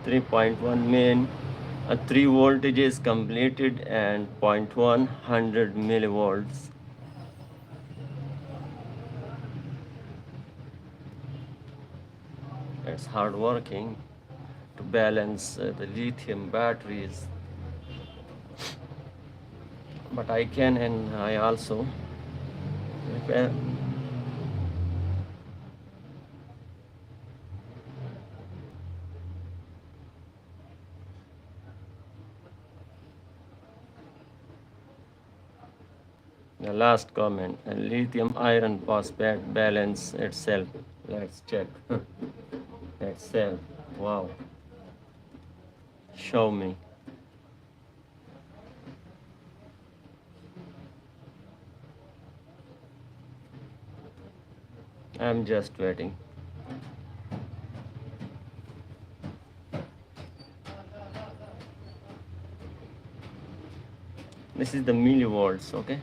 Speaker 1: 3.1 mean 3 voltage is completed and 0.1 100 millivolts. It's hard working to balance the lithium batteries, but I can, and I also repair. The last comment, lithium iron phosphate balance itself. Let's check. Itself. Wow. Show me. I'm just waiting. This is the millivolts, okay?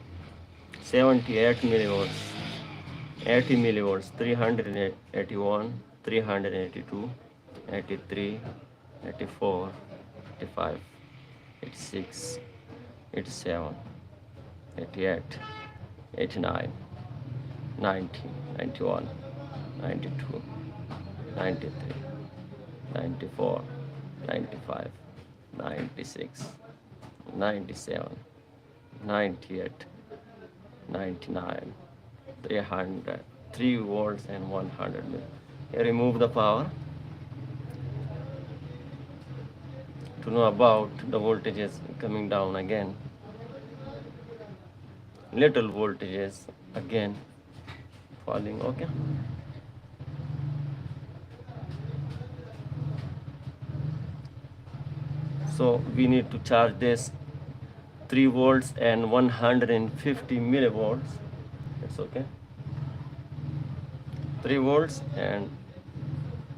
Speaker 1: 78 millivolts, 80 millivolts, 381, 382, 83, 84, 85, 86, 87, 88, 89, 90, 91, 92, 93, 94, 95, 96, 97, 98, 99, 300, 3 volts and 100 millivolts. Remove the power to know about the voltages coming down again. Little voltages again falling, okay? So we need to charge this 3 volts and 150 millivolts. It's okay. 3 volts and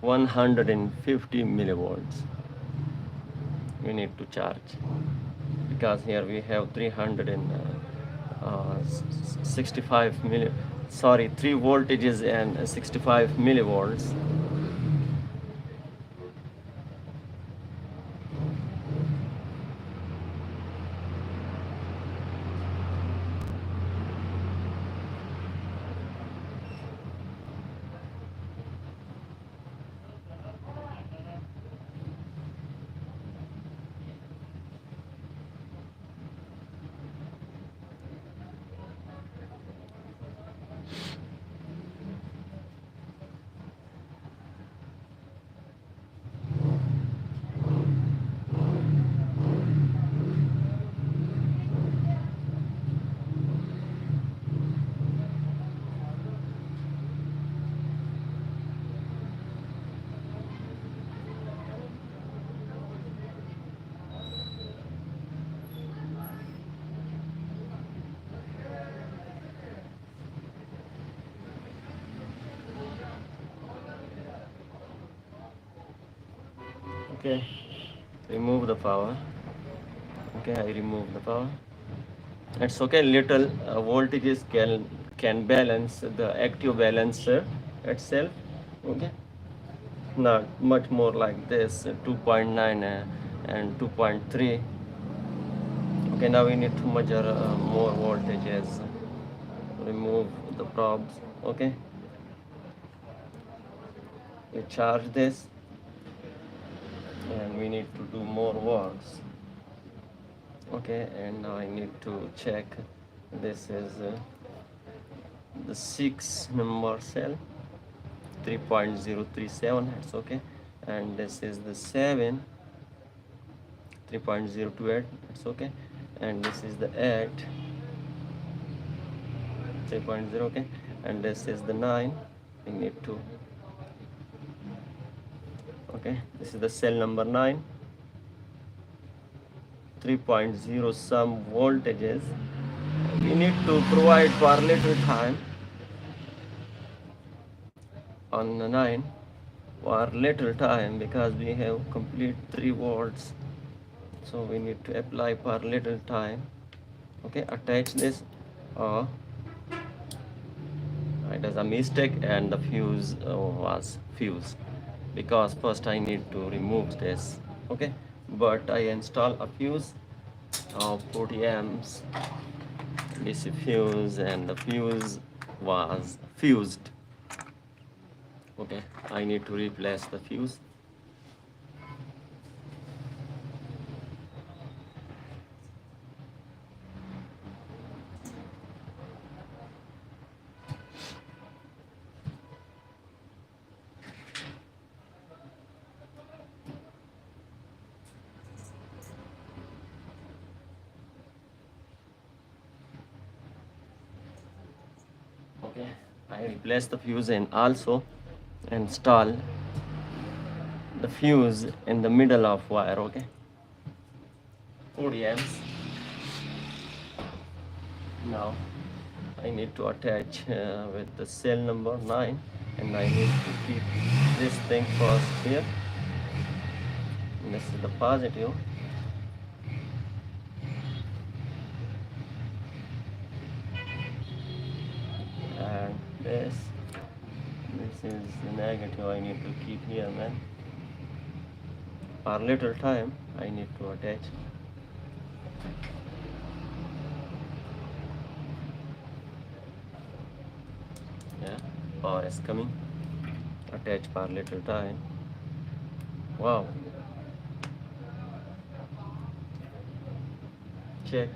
Speaker 1: 150 millivolts. We need to charge because here we have 365 milli. Sorry, 3 voltages and 65 millivolts. Okay, remove the power. Okay, I remove the power. It's okay. Little voltages can balance the active balancer itself. Okay, not much more like this 2.9 and 2.3. Okay, now we need to measure more voltages. Remove the probes. Okay, we charge this and we need to do more works. Okay, and now I need to check. This is the 6 number cell, 3.037, it's okay. And this is the 7, 3.028, it's okay. And this is the 8, 3.0, okay. And this is the 9, we need to, okay, this is the cell number 9, 3.0 some voltages. We need to provide for little time on the 9 for little time, because we have complete 3 volts, so we need to apply for little time. Okay, attach this. It is a mistake, and the fuse was fused, because first I need to remove this. Okay, but I install a fuse of 40 amps DC fuse, and the fuse was fused. Okay, I need to replace the fuse. Okay, I replace the fuse and also install the fuse in the middle of wire. Okay, 40 amps. Now I need to attach with the cell number 9, and I need to keep this thing first here. And this is the positive, and this is the negative. I need to keep here, man. For little time I need to attach. Yeah, power is coming. Attach for little time. Wow. Check.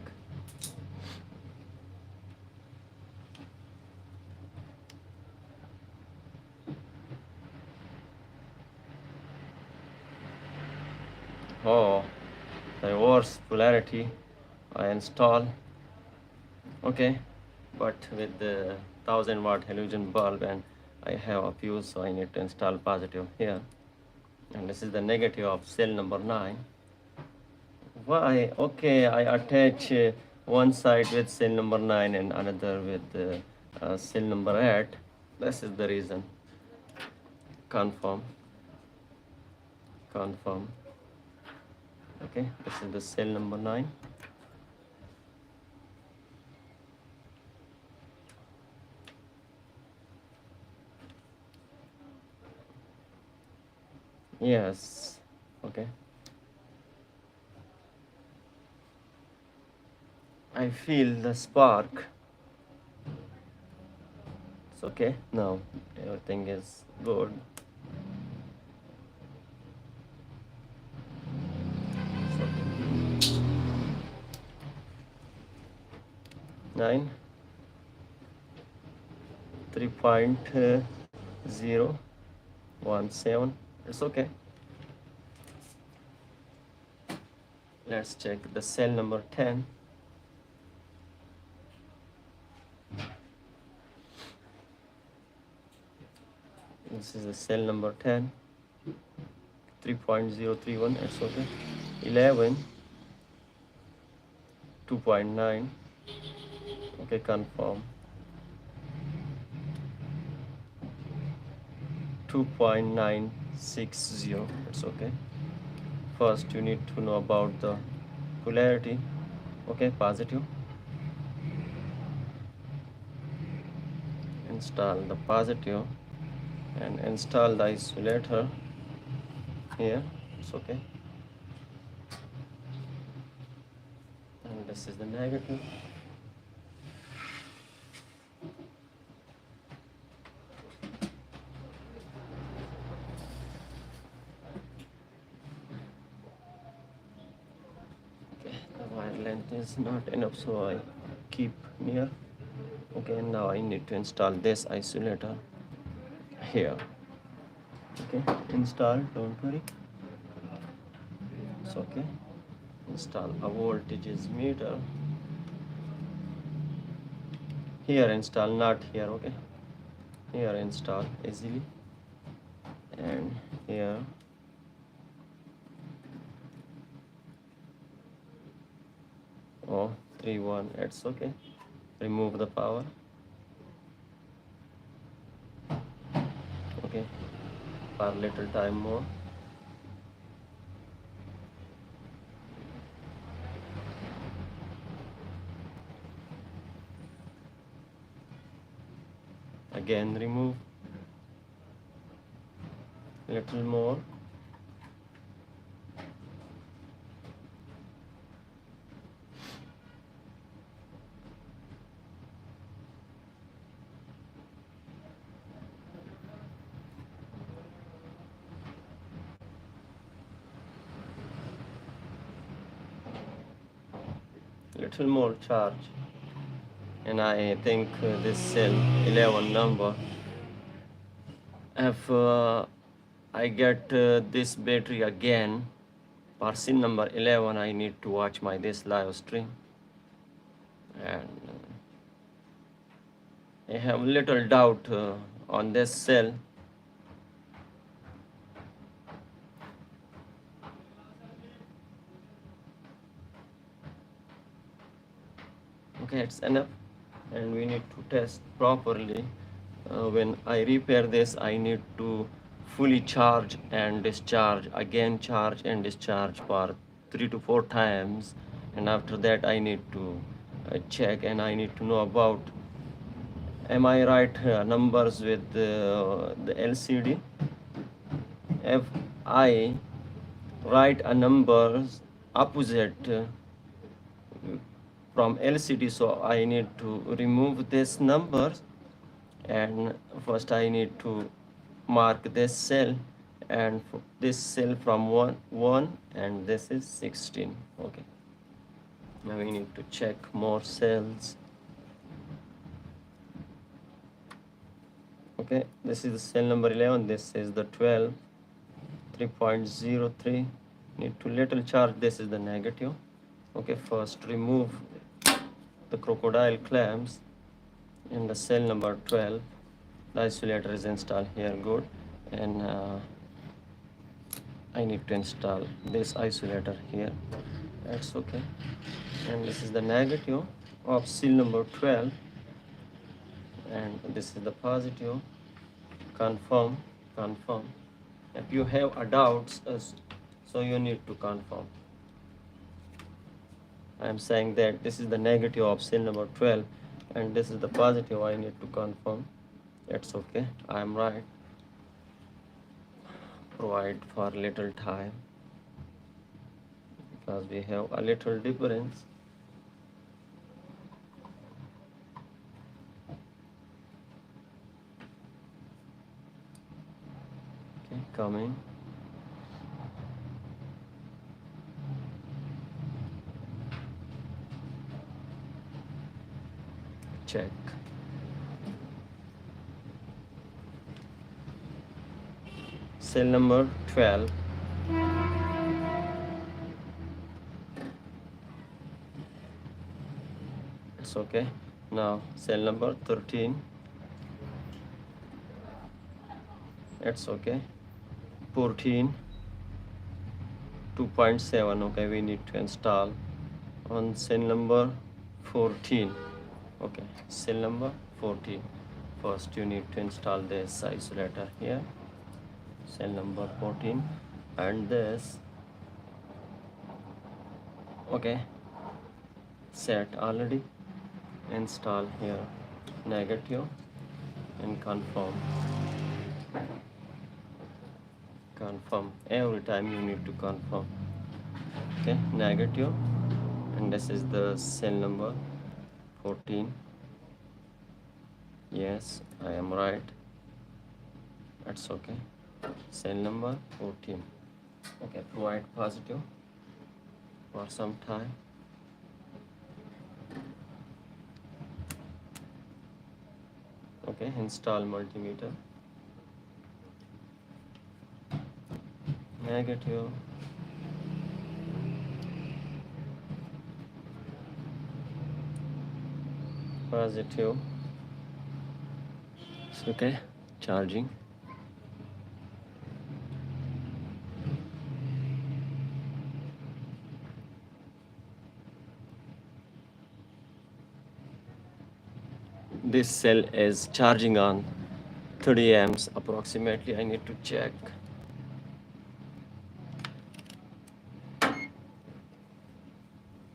Speaker 1: Oh, reverse polarity I install. Okay, but with the 1000-watt halogen bulb, and I have a fuse, so I need to install positive here. And this is the negative of cell number 9. Why? Okay, I attach one side with cell number 9 and another with cell number 8. This is the reason. Confirm. Confirm. Okay, this is the cell number 9. Yes. Okay. I feel the spark. It's okay. Now everything is good. So, 9, 3.017. It's okay. Let's check the cell number 10. This is the cell number 10. 3.031. It's okay. 11. 2.9. Okay, confirm. 2.960. It's okay. First, you need to know about the polarity. Okay, positive. Install the positive and install the isolator here. It's okay. And this is the negative. Length is not enough, so I keep near. Okay, now I need to install this isolator here. Okay, install, don't worry, it's okay. Install a voltages meter. Here install, not here, okay. Here install easily, and here oh 3 1, it's okay. Remove the power. Okay, for little time more. Again remove, little more. Little more charge, and I think this cell 11 number, if I get this battery again for sin number 11, I need to watch my this live stream, and I have little doubt on this cell. Okay, it's enough, and we need to test properly. When I repair this, I need to fully charge and discharge, again charge and discharge for 3 to 4 times, and after that I need to check, and I need to know about, am I right numbers with the LCD. If I write a numbers opposite from LCD, so I need to remove this numbers, and first I need to mark this cell, and this cell from 1 and this is 16. Okay, now we need to check more cells. Okay, this is the cell number 11, this is the 12, 3.03. Need to little charge, this is the negative. Okay, first remove the crocodile clamps in the cell number 12. The isolator is installed here, good. And I need to install this isolator here, that's okay. And this is the negative of cell number 12, and this is the positive. Confirm, confirm. If you have a doubts, so you need to confirm. I am saying that this is the negative of cell number 12, and this is the positive. I need to confirm. That's okay, I am right. Provide for little time, because we have a little difference. Okay, coming. Check. Cell number 12. It's okay. Now cell number 13. It's okay. 14. 2.7. Okay, we need to install on cell number 14. Okay, cell number 14. First you need to install this isolator here, cell number 14, and this. Okay, set already. Install here negative and confirm. Confirm, every time you need to confirm. Okay, negative, and this is the cell number 14. Yes, I am right, that's okay. Cell number 14. Okay, provide positive for some time. Okay, install multimeter. negative, positive. It's okay, charging. This cell is charging on 30 amps approximately. I need to check.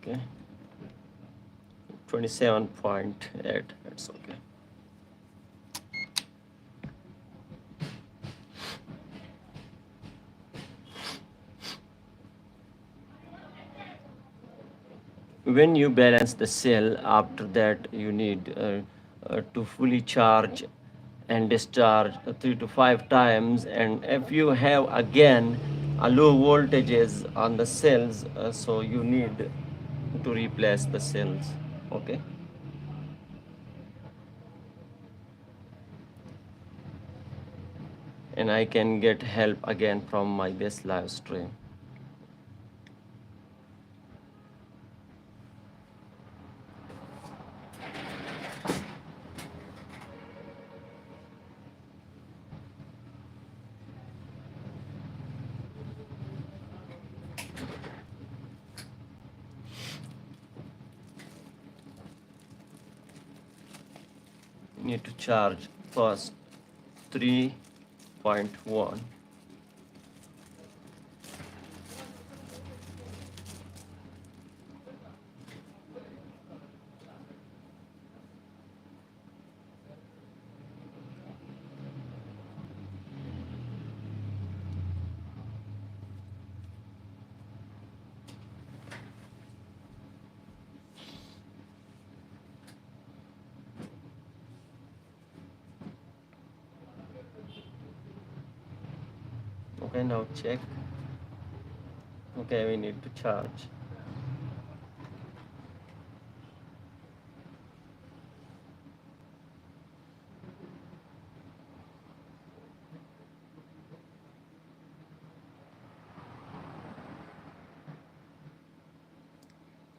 Speaker 1: Okay, 27.8. That's okay. When you balance the cell, after that you need to fully charge and discharge 3 to 5 times. And if you have again a low voltages on the cells, so you need to replace the cells. Okay, and I can get help again from my this live stream. Need to charge first 3.1. Okay, now check. Okay, we need to charge.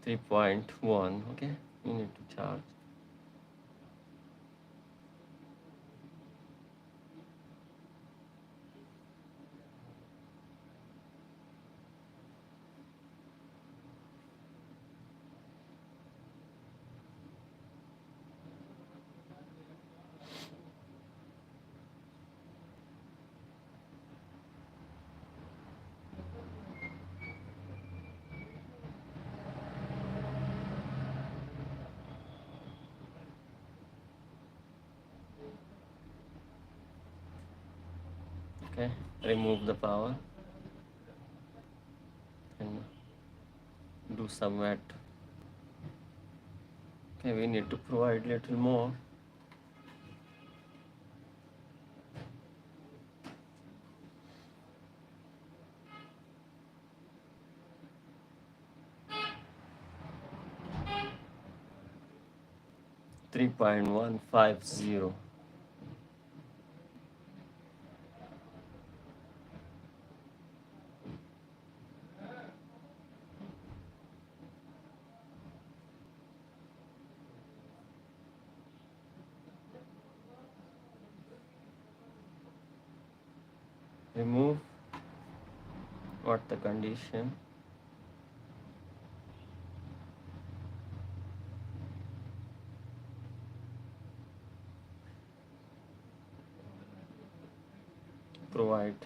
Speaker 1: 3.1. Okay, we need to charge. Okay, remove the power and do some wet. Okay, we need to provide little more. $3.150. Remove. What the condition? Provide.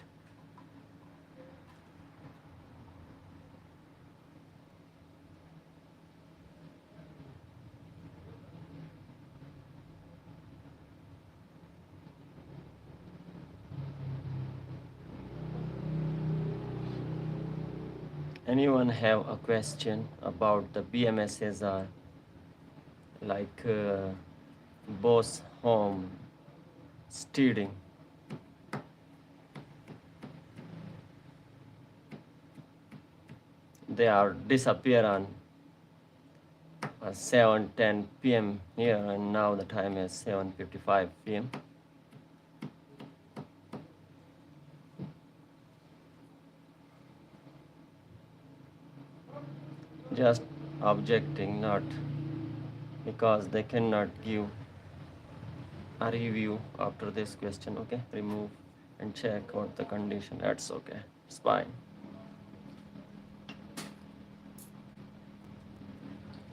Speaker 1: Anyone have a question about the BMSSR, like Boss Home steering? They are disappear on 7:10 p.m. here, and now the time is 7:55 p.m. just objecting, not because they cannot give a review after this question. Okay, remove and check what the condition. That's okay, it's fine.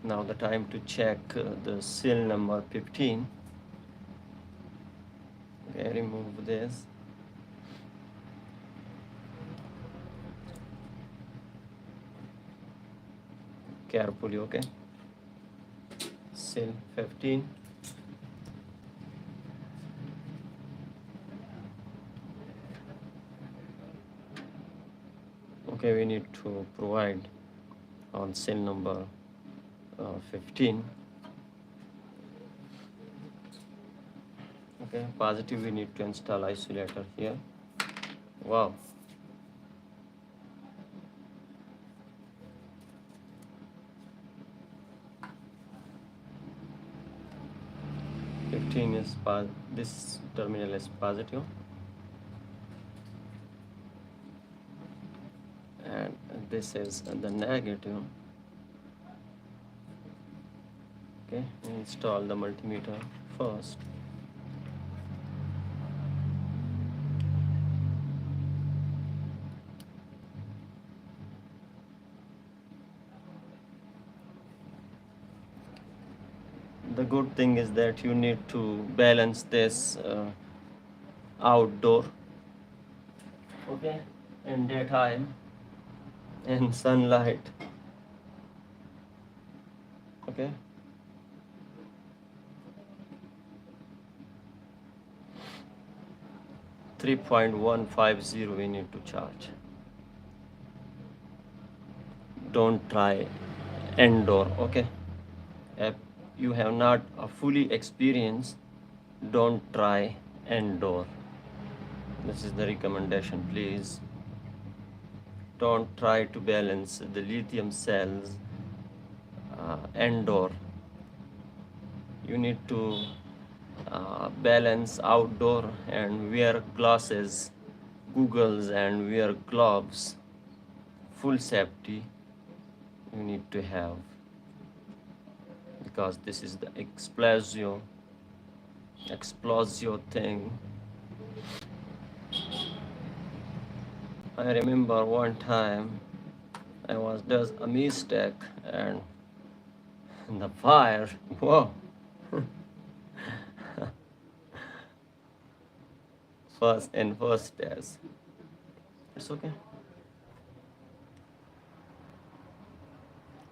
Speaker 1: Now the time to check the cell number 15. Okay, remove this. Carefully, okay. Cell 15. Okay, we need to provide on cell number 15. Okay, positive, we need to install isolator here. Wow. Is this terminal is positive, and this is the negative. Okay, install the multimeter first. The good thing is that you need to balance this outdoor, okay, in daytime, in sunlight, okay. $3.150 we need to charge. Don't try indoor, okay. If you have not a fully experience, don't try indoor. This is the recommendation, please. Don't try to balance the lithium cells indoor. You need to balance outdoor and wear glasses, goggles, and wear gloves. Full safety you need to have, because this is the explosio thing. I remember one time I was does a mistake and the fire, whoa. first days. It's okay.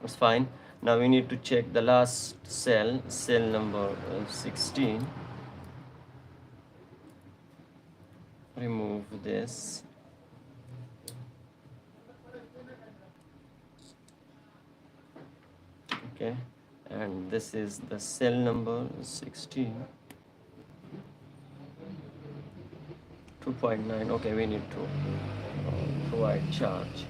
Speaker 1: It's fine. Now we need to check the last cell number 16. Remove this. Okay, and this is the cell number 16. 2.9. Okay, we need to provide charge.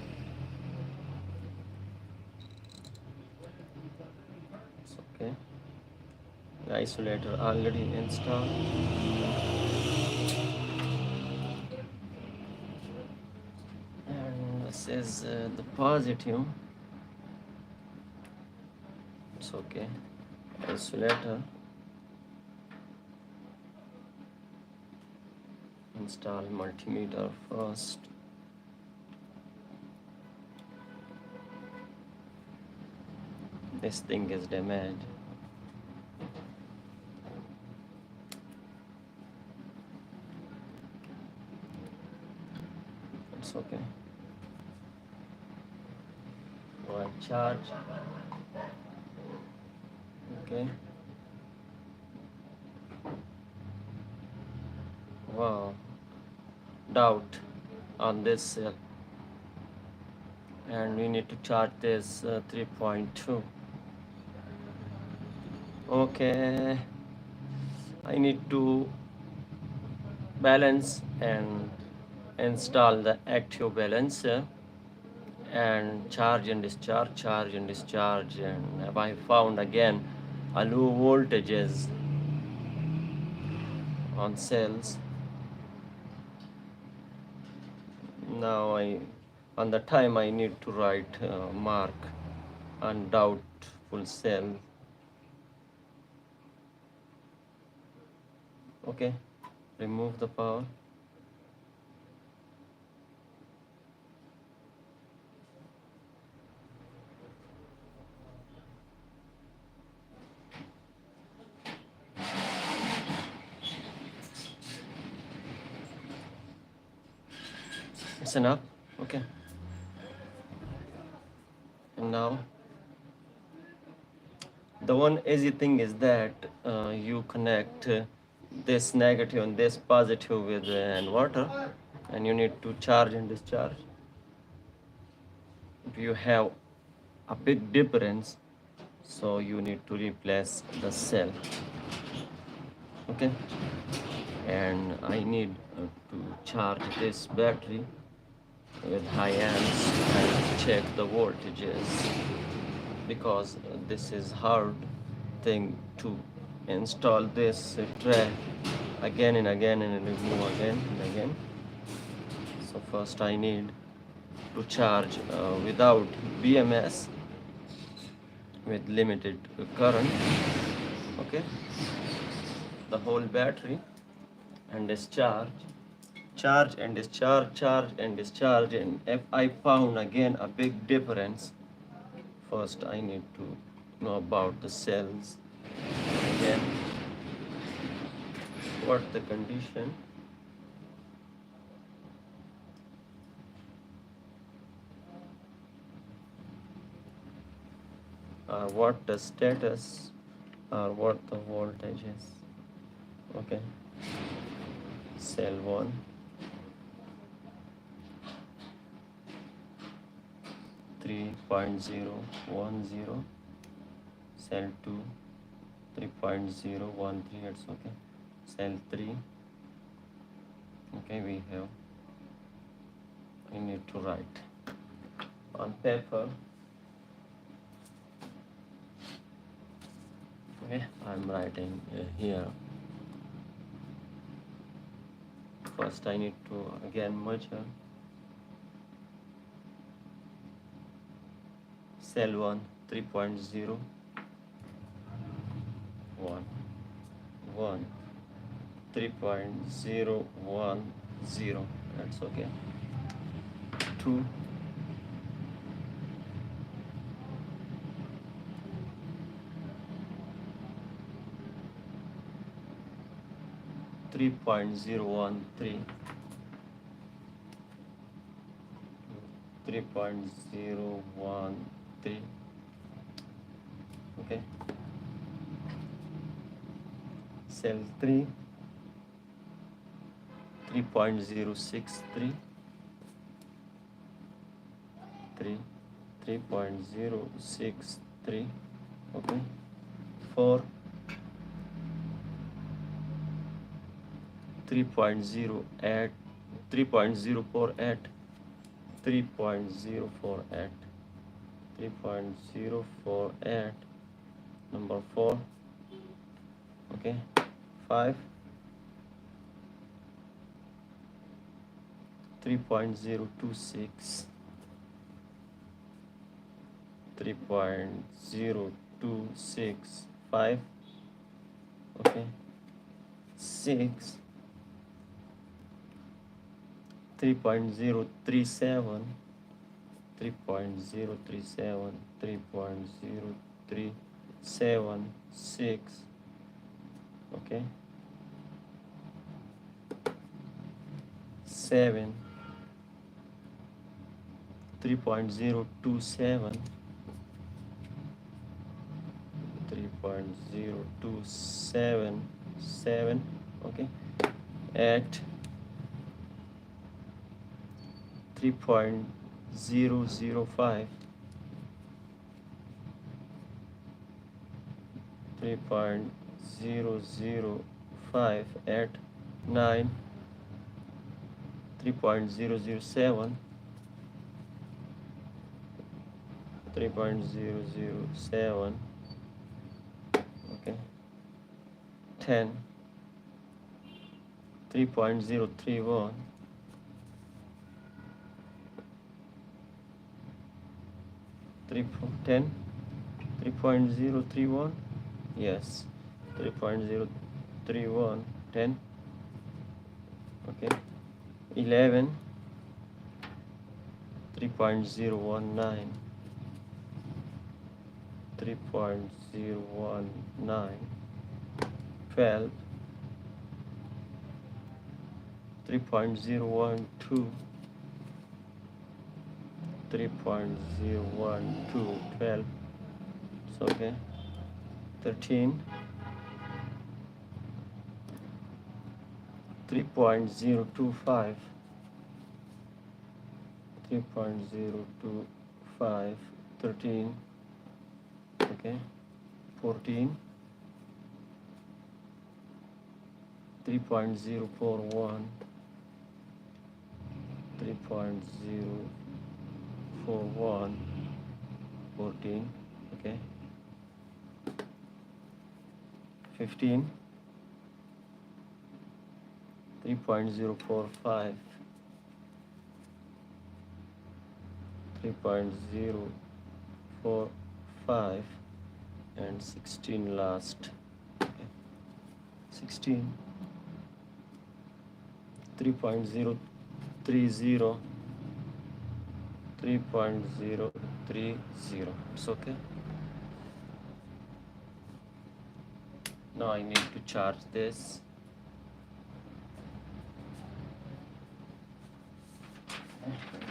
Speaker 1: It's okay. The isolator already installed. And this is the positive. It's okay. Isolator. Install multimeter first. This thing is damaged. It's okay. One charge. Okay. Wow. Doubt on this cell. And we need to charge this 3.2. Okay. I need to balance and install the active balancer and charge and discharge, and I found again a low voltages on cells. Now on the time I need to write mark undoubtful cell. Okay, remove the power. It's enough. Okay, and now the one easy thing is that you connect this negative and this positive with the inverter, and you need to charge and discharge. If you have a big difference, so you need to replace the cell. Okay, and I need to charge this battery with high amps and check the voltages, because this is hard thing to install this tray again and again and remove again and again. So first I need to charge without BMS with limited current, okay, the whole battery, and discharge, charge and discharge, charge and discharge. And if I found again a big difference, first I need to know about the cells again, what the condition, what the status, or what the voltage is. Okay, cell 1, three 3.010, cell 2, 3.013, it's okay, cell 3. Okay, we have, I need to write on paper. Okay, I'm writing here. First I need to again measure cell 1, 3.0, 1, 3.010, that's okay. 2, 3.013, 3.013, okay. Cell 3, 3.063, 3.063, okay. 4, 3.08, 3.048, 3.048, 3.048, number 4, okay. 5, 3.026, 3.026, 5, okay. 6, 3.037, 3.037, 3.037, 6, okay. 7, 3.027, 3.027, 7, okay. 8, 3.005, 3.005, at 9, 3.007, 3.007, okay. 10, 3.031, 10, 3.031, yes, 3.031, 10, okay, 11, 3.019, 3.019, 12, 3.012, 3.012, 12, it's okay, 13, 3.025, 3.025, 13, okay, 14, 3.041, 3.041, 14, okay, 15, 3.045, 3.045, and 16 last, okay. 16, 3.030, 3.030, it's okay. Now I need to charge this.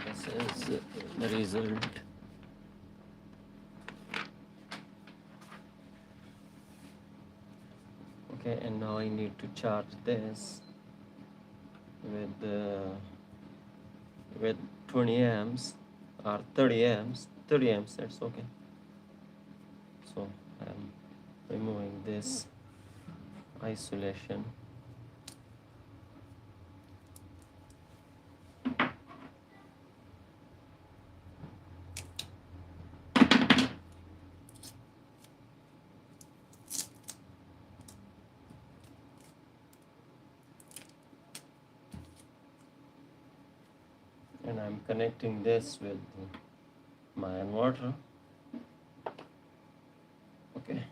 Speaker 1: This is the result. Okay, and now I need to charge this with 20 amps or 30 amps. 30 amps, that's okay. So I'm removing this isolation. And I'm connecting this with my inverter. Okay.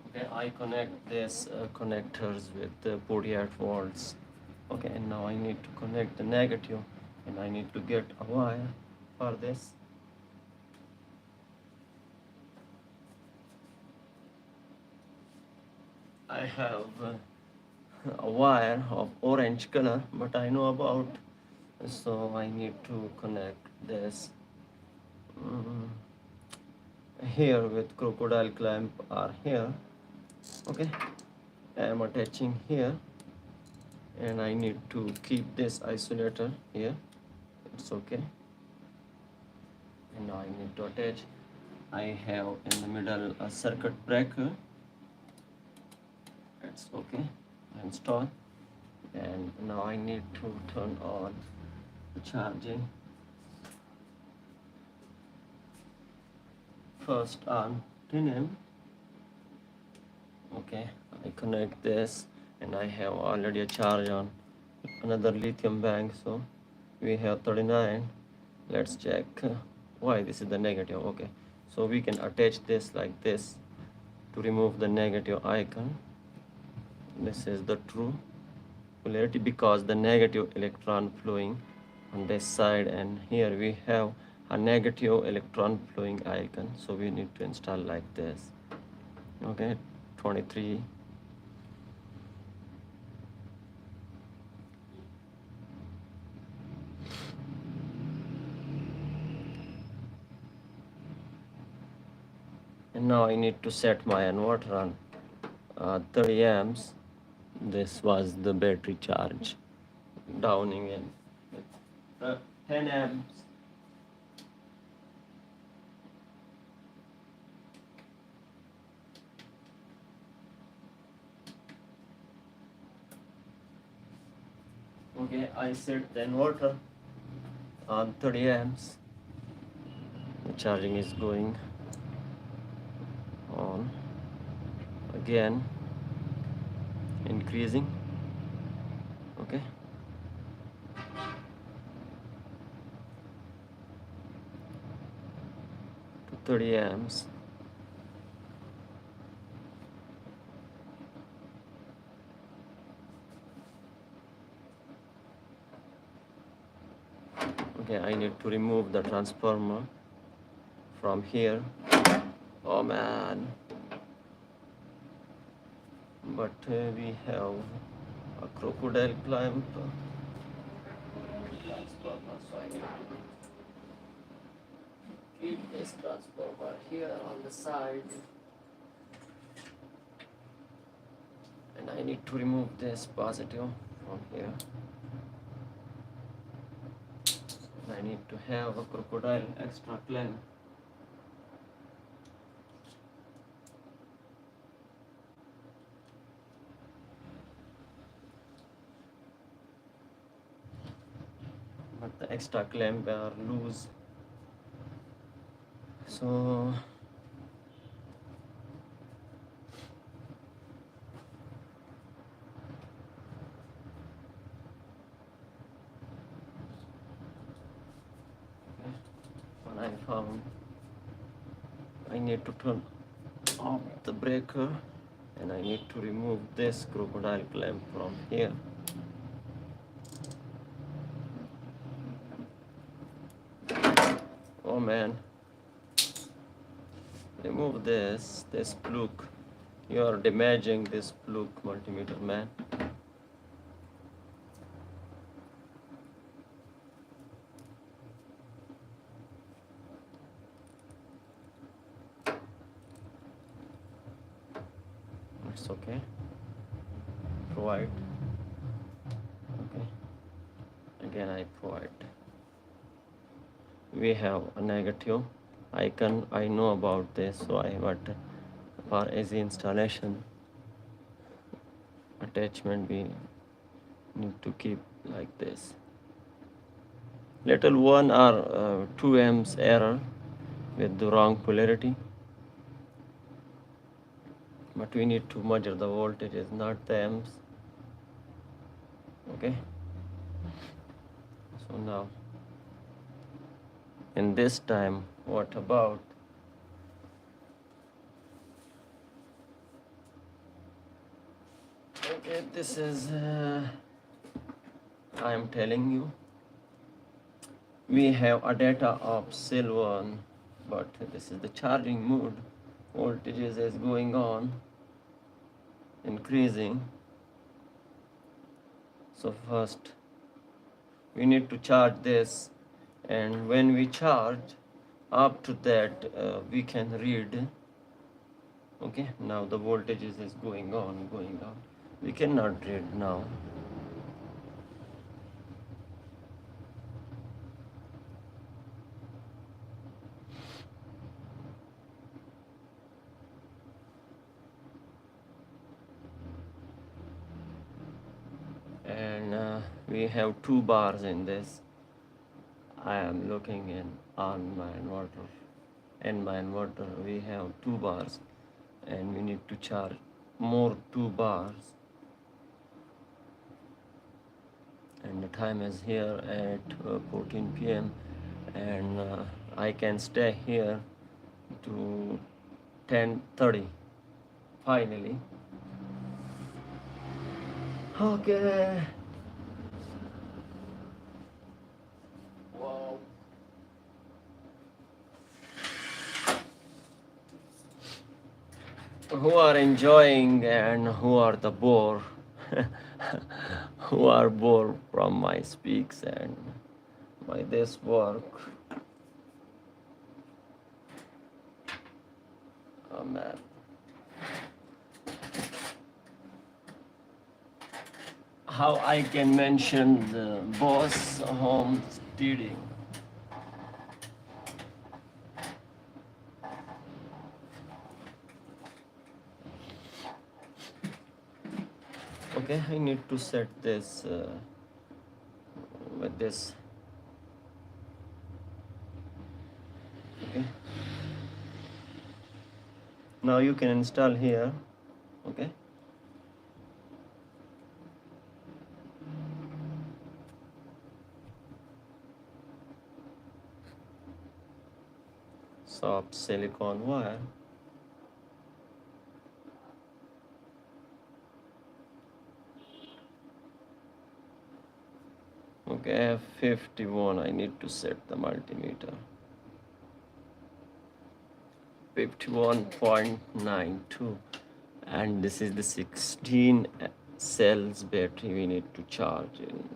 Speaker 1: Okay, I connect this connectors with the 48 volts. Okay, and now I need to connect the negative, and I need to get a wire for this. I have a wire of orange color, but I know about, so I need to connect this here with crocodile clamp or here. Okay, I am attaching here, and I need to keep this isolator here. It's okay. And now I need to attach. I have in the middle a circuit breaker. It's okay. Install. And now I need to turn on the charging. First on 10 amp. Okay, I connect this, and I have already a charge on another lithium bank, so we have 39. Let's check why this is the negative. Okay, so we can attach this like this to remove the negative icon. This is the true polarity because the negative electron flowing on this side, and here we have a negative electron flowing icon, so we need to install like this. Okay, 23. And now I need to set my inverter on 30 amps. This was the battery charge downing in 10 amps. Okay, I set the inverter on 30 amps. The charging is going on again, increasing. Okay, 30 amps. Okay, I need to remove the transformer from here. Oh man, but we have a crocodile clamp. Transformer, so I need to keep this transformer here on the side, and I need to remove this positive from here. I need to have a crocodile extra clamp. But the extra clamp are loose, so when I found, I need to turn off the breaker, and I need to remove this crocodile clamp from here. Oh man, remove this plug. You are damaging this plug multimeter, man. It's okay. Provide. Okay. Again, I provide. We have a negative icon. I know about this, so but for easy installation attachment, we need to keep like this. Little 1 or 2 amps error with the wrong polarity, but we need to measure the voltages, not the amps. Okay, so now in this time, what about okay, this is I am telling you, we have a data of cell 1, but this is the charging mode. Voltages is going on increasing. So first we need to charge this, and when we charge up to that, we can read. Okay, now the voltages is going on. We cannot read now. And we have 2 bars in this. I am looking on my inverter. In my inverter we have 2 bars, and we need to charge more 2 bars, and the time is here at 14 p.m. and I can stay here to 10:30 finally. Okay. Wow. Who are enjoying and who are the bore? Who are bored from my speaks and by this work? Oh man. How I can mention the boss home steering. Okay, I need to set this with this. Okay. Now you can install here. Okay. soft silicone wire. Okay, F51, I need to set the multimeter. 51.92, and this is the 16 cells battery we need to charge in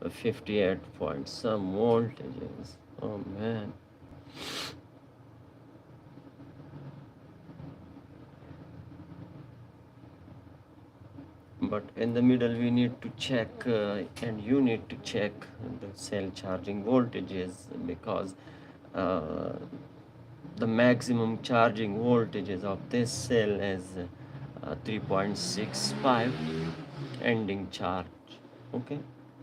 Speaker 1: 58 point some voltages. Oh man. But in the middle we need to check and you need to check the cell charging voltages, because uh, the maximum charging voltages of this cell is 3.65 ending charge. Okay,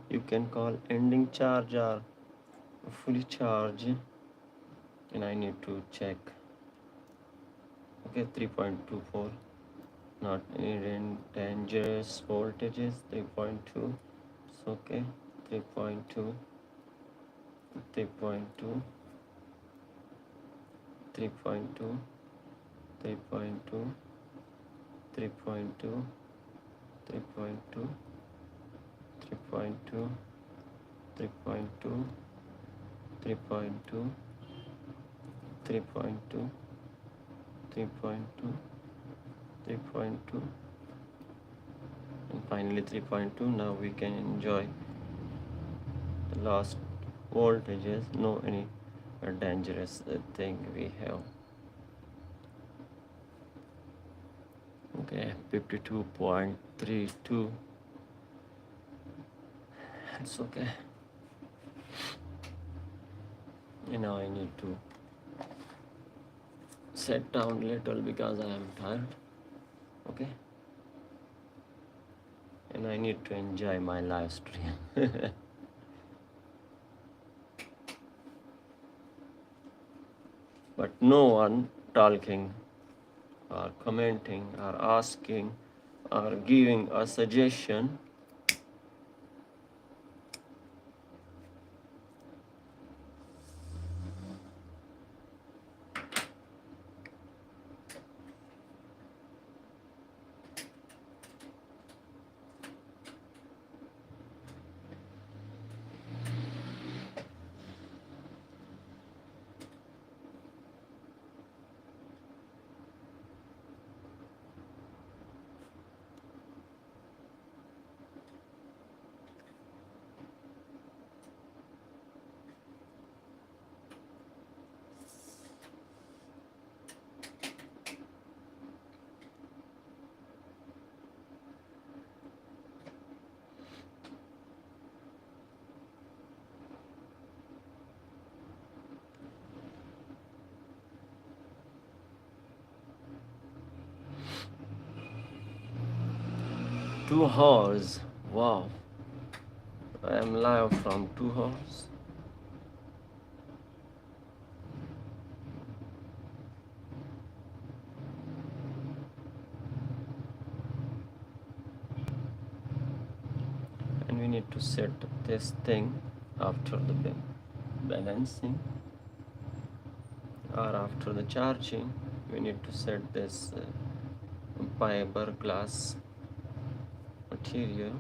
Speaker 1: you can call ending charge or fully charged, and I need to check. Okay, 3.24, not any dangerous voltages. 3.2, it's okay. 3.2, 3.2, 3.2, 3.2, 3.2, 3.2, 3.2, 3.2, 3.2, 3.2, 3.2, 3.2, and finally 3.2. Now we can enjoy the last voltages. No any dangerous thing we have. Okay, 52.32. It's okay. You know, I need to sit down little because I am tired. Okay, and I need to enjoy my live stream. But no one talking or commenting or asking or giving a suggestion. Two hours. Wow. I am live from 2 hours. And we need to set this thing after the balancing or after the charging. We need to set this fiberglass material.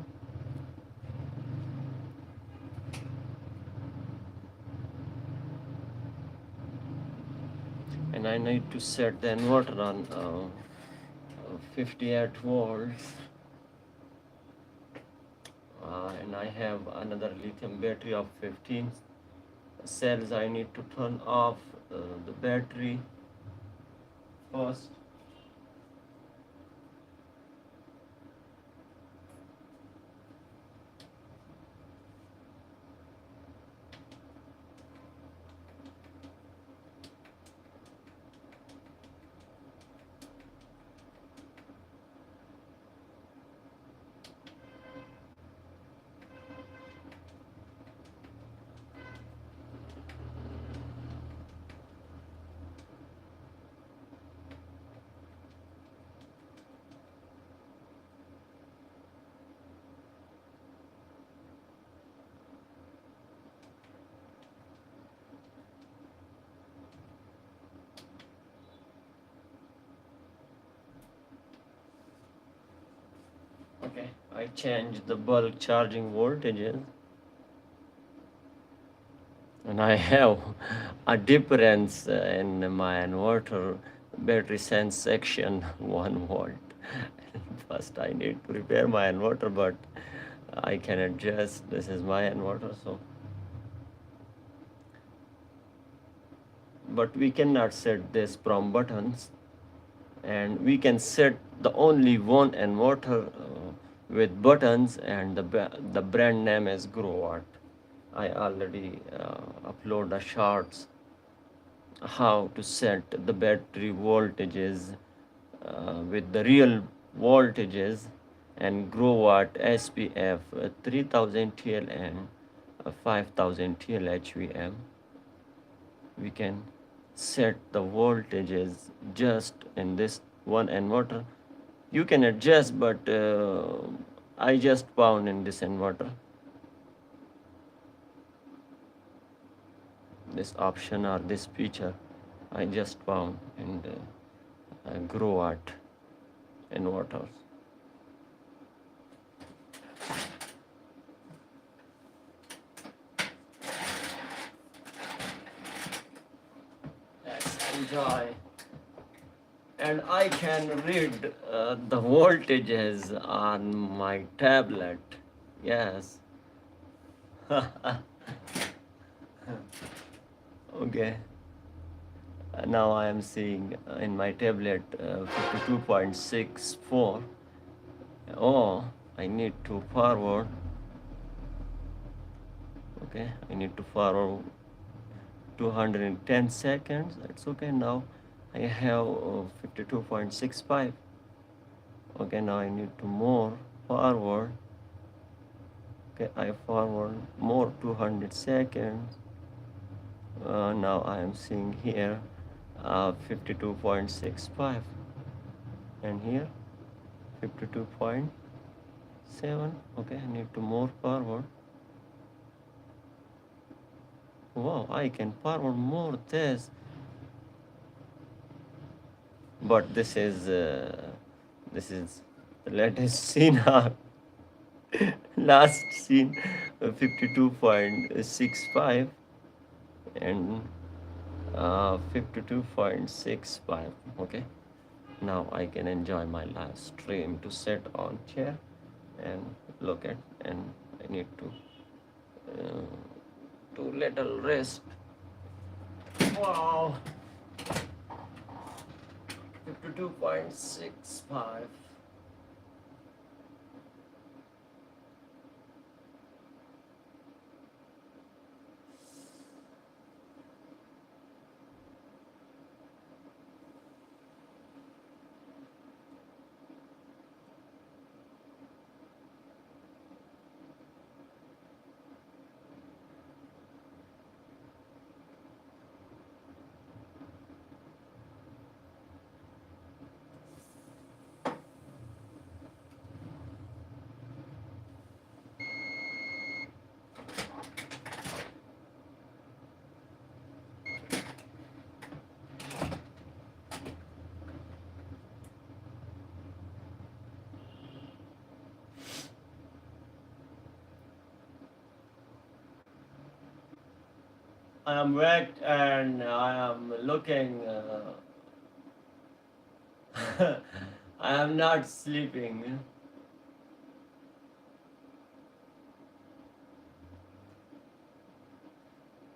Speaker 1: And I need to set the inverter on 58 volts. And I have another lithium battery of 15 cells. I need to turn off the battery first. Okay, I changed the bulk charging voltages, and I have a difference in my inverter battery sense section 1 volt. First I need to repair my inverter, but I can adjust. This is my inverter, so but we cannot set this from buttons, and we can set the only one inverter with buttons, and the brand name is Growart. I already upload the shorts how to set the battery voltages with the real voltages and Growart SPF 3000 TL and 5000 TL HVM. We can set the voltages just in this one inverter. You can adjust, but I just found in this inverter this option or this feature. I just found in the Growart inverters. Let's enjoy. And I can read the voltages on my tablet. Yes. Okay. Now I am seeing in my tablet 52.64. Oh, I need to forward. Okay, I need to forward 210 seconds. That's okay. Now I have 52.65. Okay, now I need to more forward. Okay, I forward more 200 seconds. Now I am seeing here 52.65, and here 52.7. Okay, I need to more forward. Wow, I can forward more this, but this is the latest scene. Last scene 52.65 and 52.65. Okay, now I can enjoy my live stream to sit on chair and look at, and I need to do little rest. Wow, 52.65. I am wet and I am looking. I am not sleeping.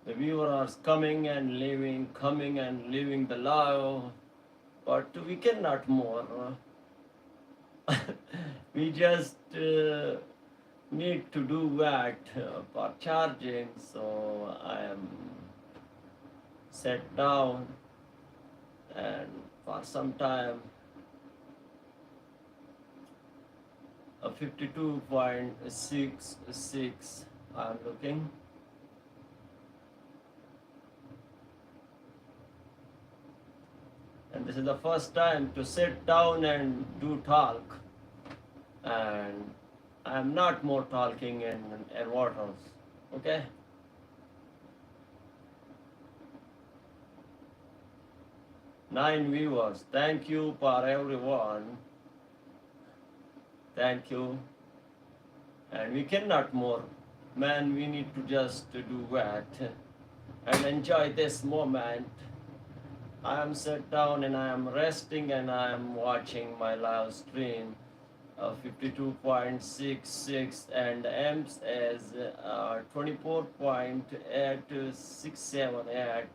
Speaker 1: The viewers coming and leaving the live, but we cannot more. We just need to do that for charging, so I am set down and for some time 52.66 I'm looking. And this is the first time to sit down and do talk, and I'm not more talking in inverters. Okay, 9 viewers. Thank you for everyone. Thank you. And we cannot more. Man, we need to just do what and enjoy this moment. I am sat down and I am resting and I am watching my live stream. 52.66 and amps as 24.867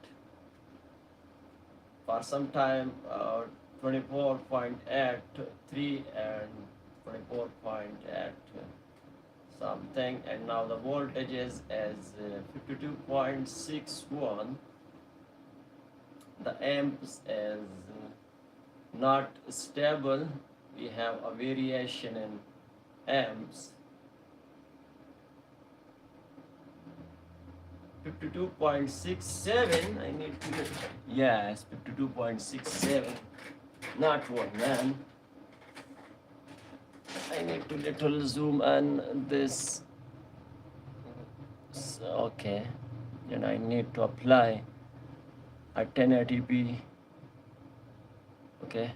Speaker 1: for some time 24.83 and 24.8 something, and now the voltage is as 52.61. The amps is not stable. We have a variation in amps. 52.67. I need to get, yes, 52.67. Not one, man. I need to little zoom on this. Okay, and I need to apply a 1080p. Okay,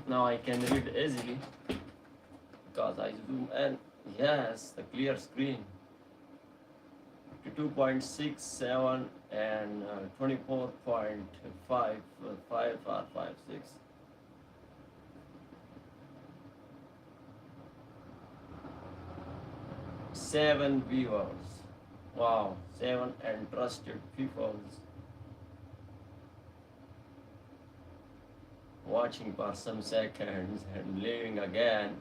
Speaker 1: now I can read easily because I zoom in. Yes, the clear screen. 2.67 and 24.55 or 56. Seven viewers. Wow, 7 and trusted people watching for some seconds and leaving again,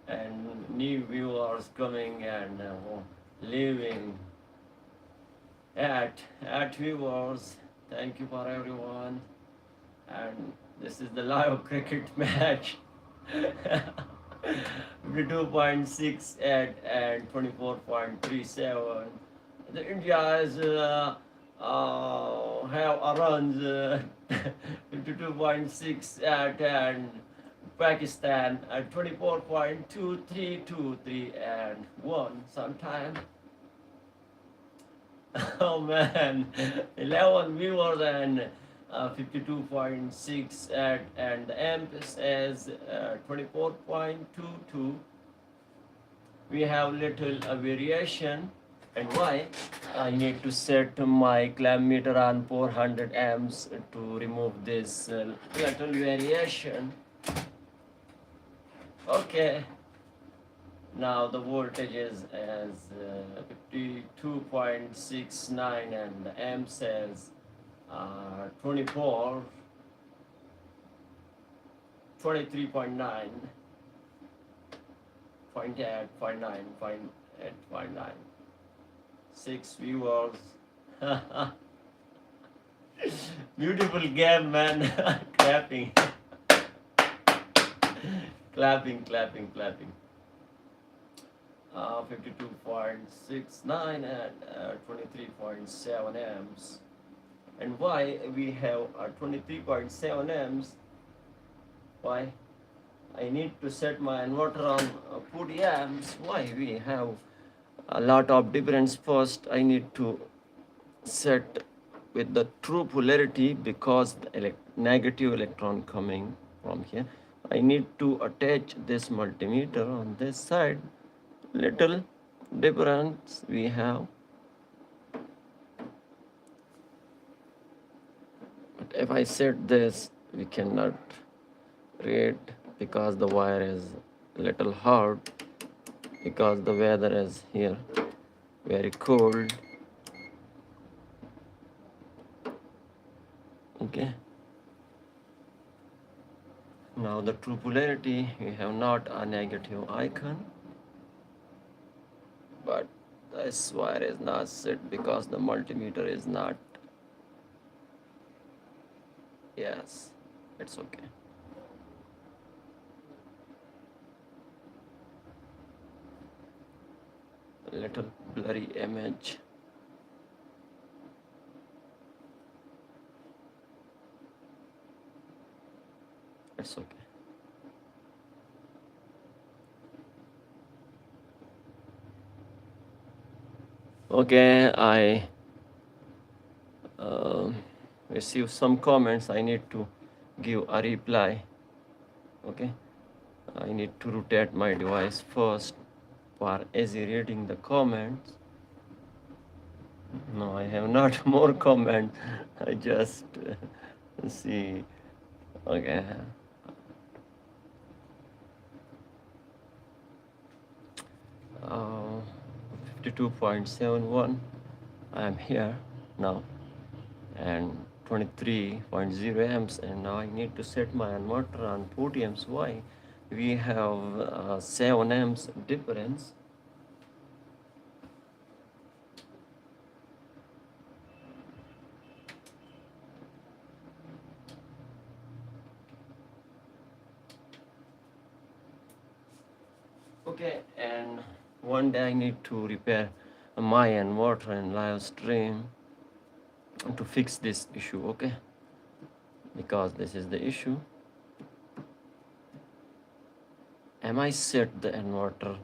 Speaker 1: and new viewers coming and leaving. At viewers, thank you for everyone. And this is the live cricket match. 52.68 and 24.37. The India is have around 52.68 and Pakistan at 24.2323 and 1 sometime. Oh man, 11 viewers and 52.6 and the amp says 24.22. We have little variation, and why? I need to set my clamp meter on 400 amps to remove this little variation. Okay. Now the voltage is as 52.69 and the amp says 23.9. 0.8, 6 viewers. Beautiful game, man. Clapping. Clapping. 52.69 and 23.7 amps. And why we have 23.7 amps? Why? I need to set my inverter on 40 amps. Why? We have a lot of difference. First, I need to set with the true polarity because the negative electron coming from here. I need to attach this multimeter on this side. Little difference we have. But if I set this, we cannot read because the wire is little hard, because the weather is here very cold. Okay. Now the true polarity, we have not a negative icon, but this wire is not set because the multimeter is not. Yes, it's okay. A little blurry image. It's okay. Okay, I received some comments. I need to give a reply. Okay, I need to rotate my device first for easy reading the comments. No, I have not more comment. I just see. Okay. Uh, 52.71. I am here now, and 23.0 amps, and now I need to set my inverter on 40 amps. Why? We have 7 amps difference. Okay, and one day I need to repair my inverter and live stream to fix this issue. Okay, because this is the issue. Am I set the inverter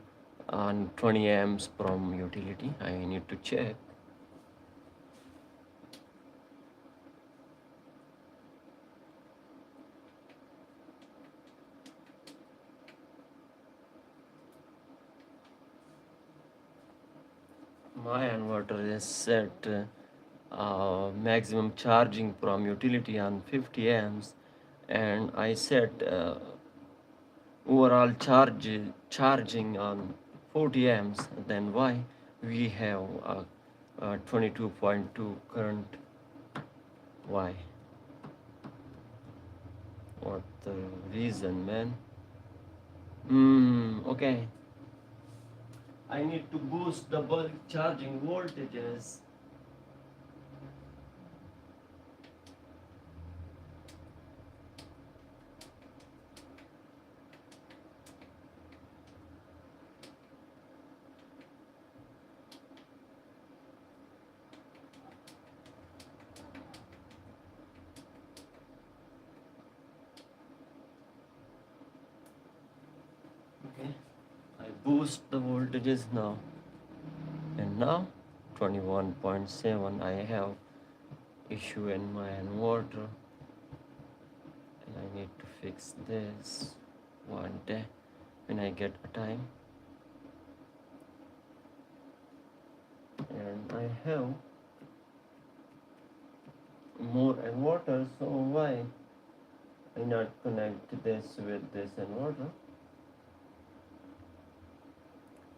Speaker 1: on 20 amps from utility? I need to check. My inverter is set maximum charging from utility on 50 amps, and I set overall charging on 40 amps. Then why we have 22.2 current? Why? What the reason, man? Okay. I need to boost the bulk charging voltages. Okay, I boost the voltages now, and now 21.7. I have issue in my inverter, and I need to fix this one day when I get a time. And I have more inverters, so why I not connect this with this inverter?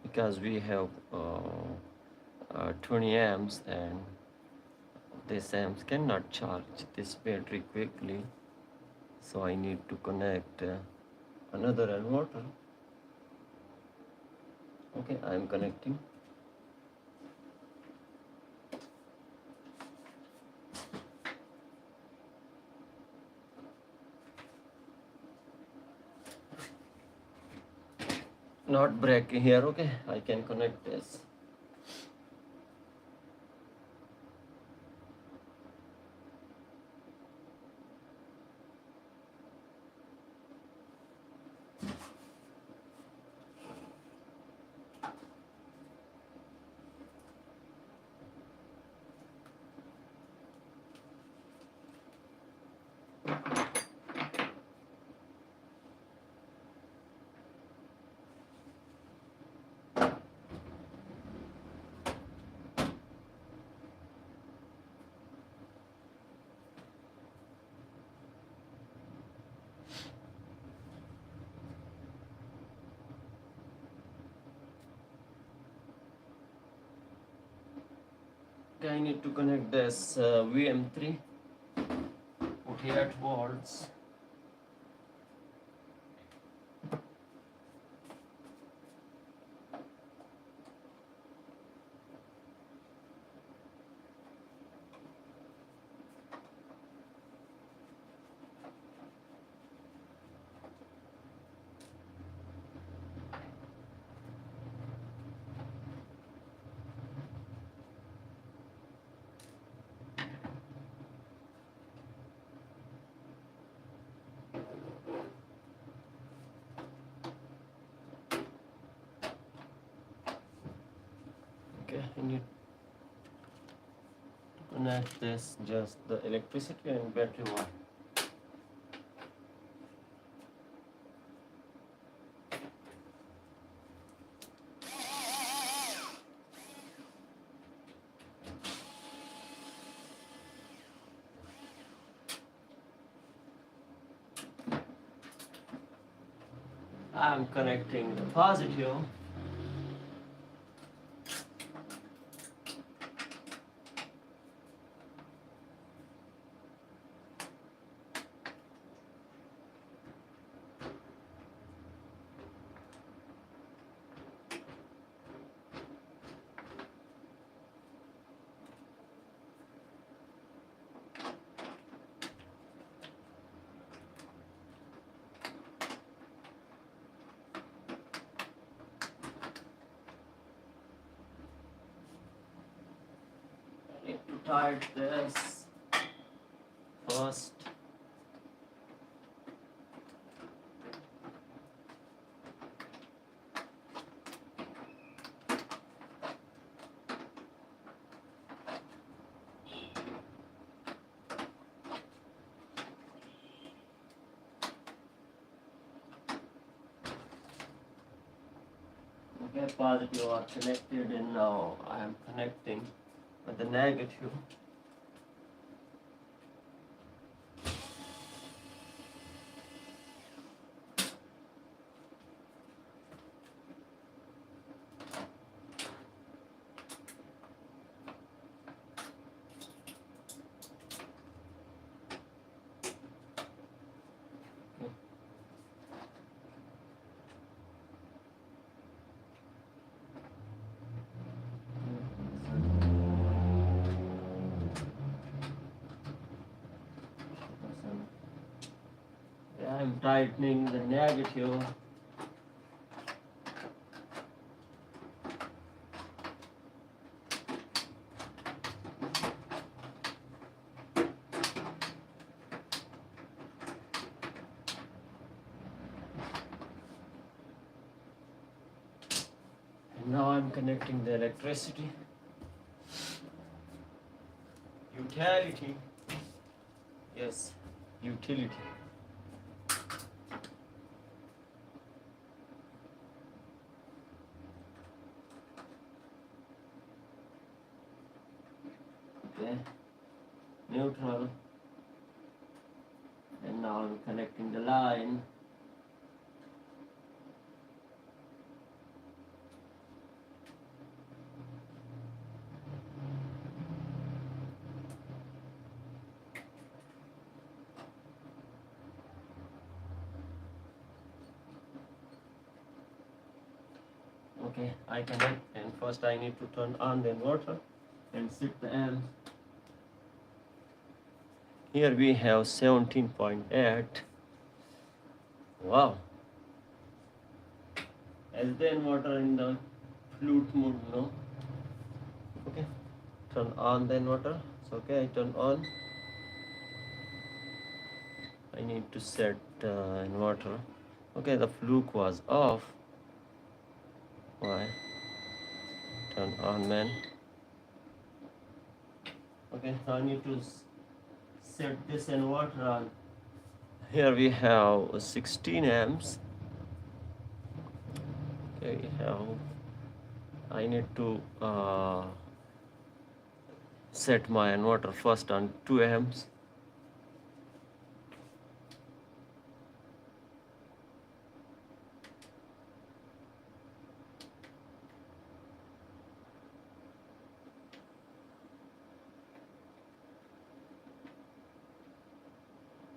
Speaker 1: Because we have 20 amps, and this amps cannot charge this battery quickly, so I need to connect another inverter. Okay, I am connecting. Not breaking here. Okay, I can connect this. Okay, I need to connect this VM3 48 volts. Okay, I need to connect this, just the electricity and battery one. I'm connecting the positive. I need to tighten this first. Okay, positive are connected, and now I am connecting with the negative. Yeah, I'm tightening the negative. And now I'm connecting the electricity. Utility. Yes, utility. Okay, neutral. And now I'm connecting the line. Okay, I connect, and first I need to turn on the inverter and set the amp. Here we have 17.8. Wow. As the inverter in the flute mode, no? Okay, turn on the inverter. It's okay, I turn on. I need to set inverter. Okay, the fluke was off. Why? Turn on, man. Okay, now I need to set this inverter on. Here we have 16 amps. Okay, we have. I need to set my inverter first on 2 amps.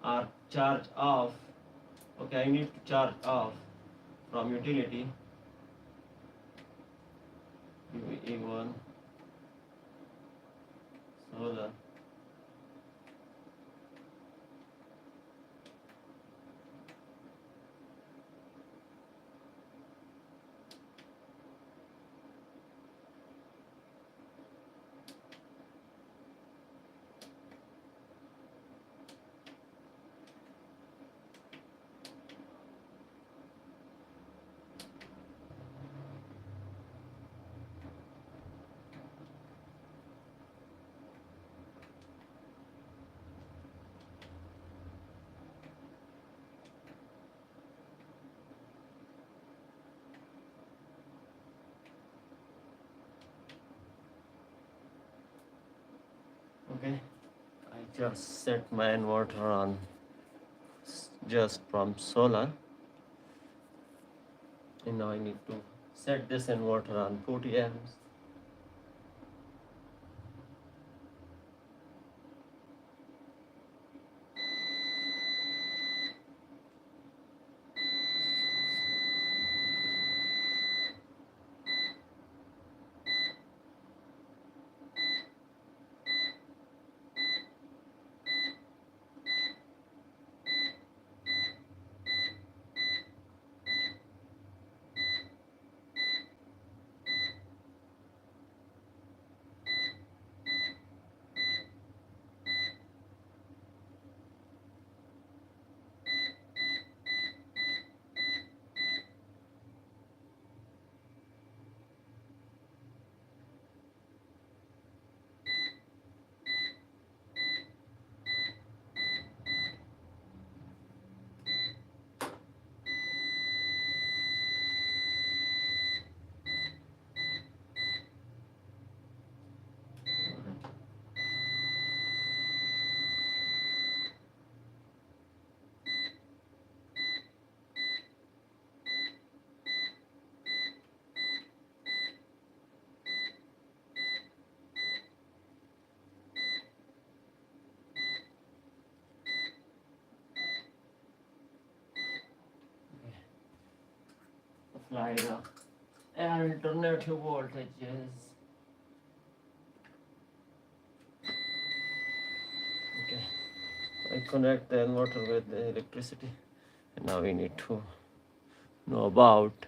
Speaker 1: Or charge off. Okay, I need to charge off from utility. E1 solar. Okay, I just set my inverter on just from solar. And now I need to set this inverter on 40 amps. Apply the alternative voltages. Okay, I connect the inverter with the electricity. And now we need to know about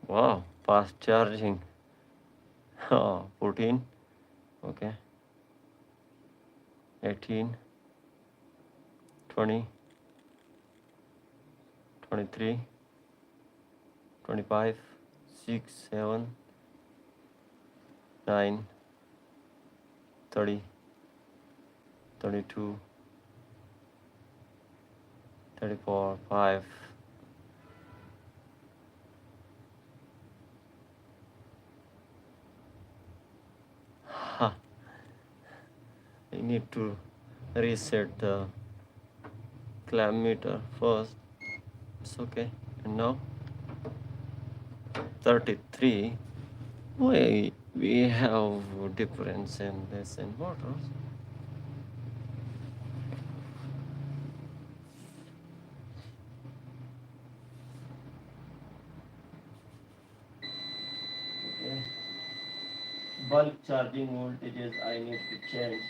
Speaker 1: wow, fast charging. 14, okay, 18, 20, 23, 25, 6, 7, 9, 30, 32, 34, 5. Ha. I need to reset the clamp meter first. It's okay. And now 33. Why we have difference in this inverters? Okay. Bulk charging voltages I need to change.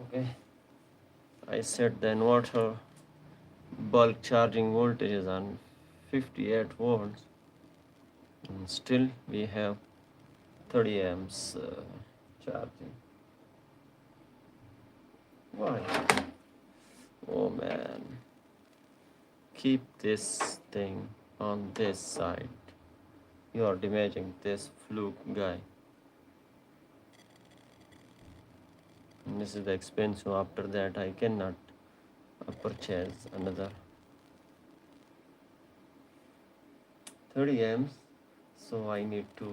Speaker 1: Okay. I set the inverter bulk charging voltages on 58 volts, and still we have 30 amps charging. Why? Oh man. Keep this thing on this side. You are damaging this fluke guy. And this is the expensive. After that, I cannot purchase another 30 amps. So I need to.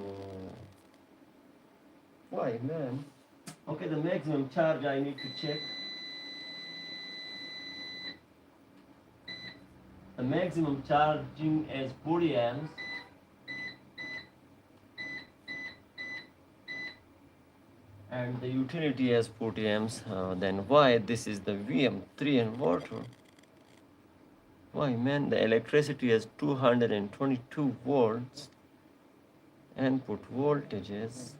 Speaker 1: Why, man? Okay, the maximum charge I need to check. The maximum charging is 40 amps. And the utility has 40 amps. Then why this is the VM3 inverter? Why, man, the electricity has 222 volts. Input voltages.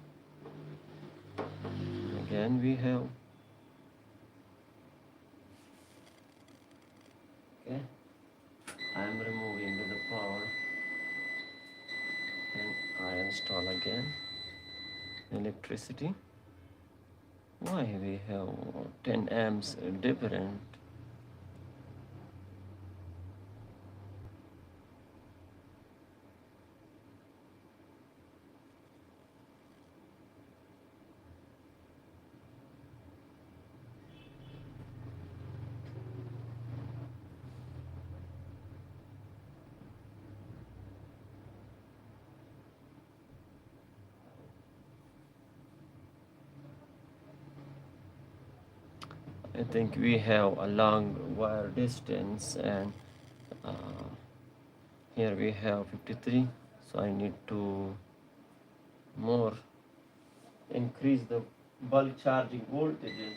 Speaker 1: Again, we have. Okay. I am removing the power. And I install again. Electricity. Why we have 10 amps different? I think we have a long wire distance, and uh, here we have 53, so I need to more increase the bulk charging voltages.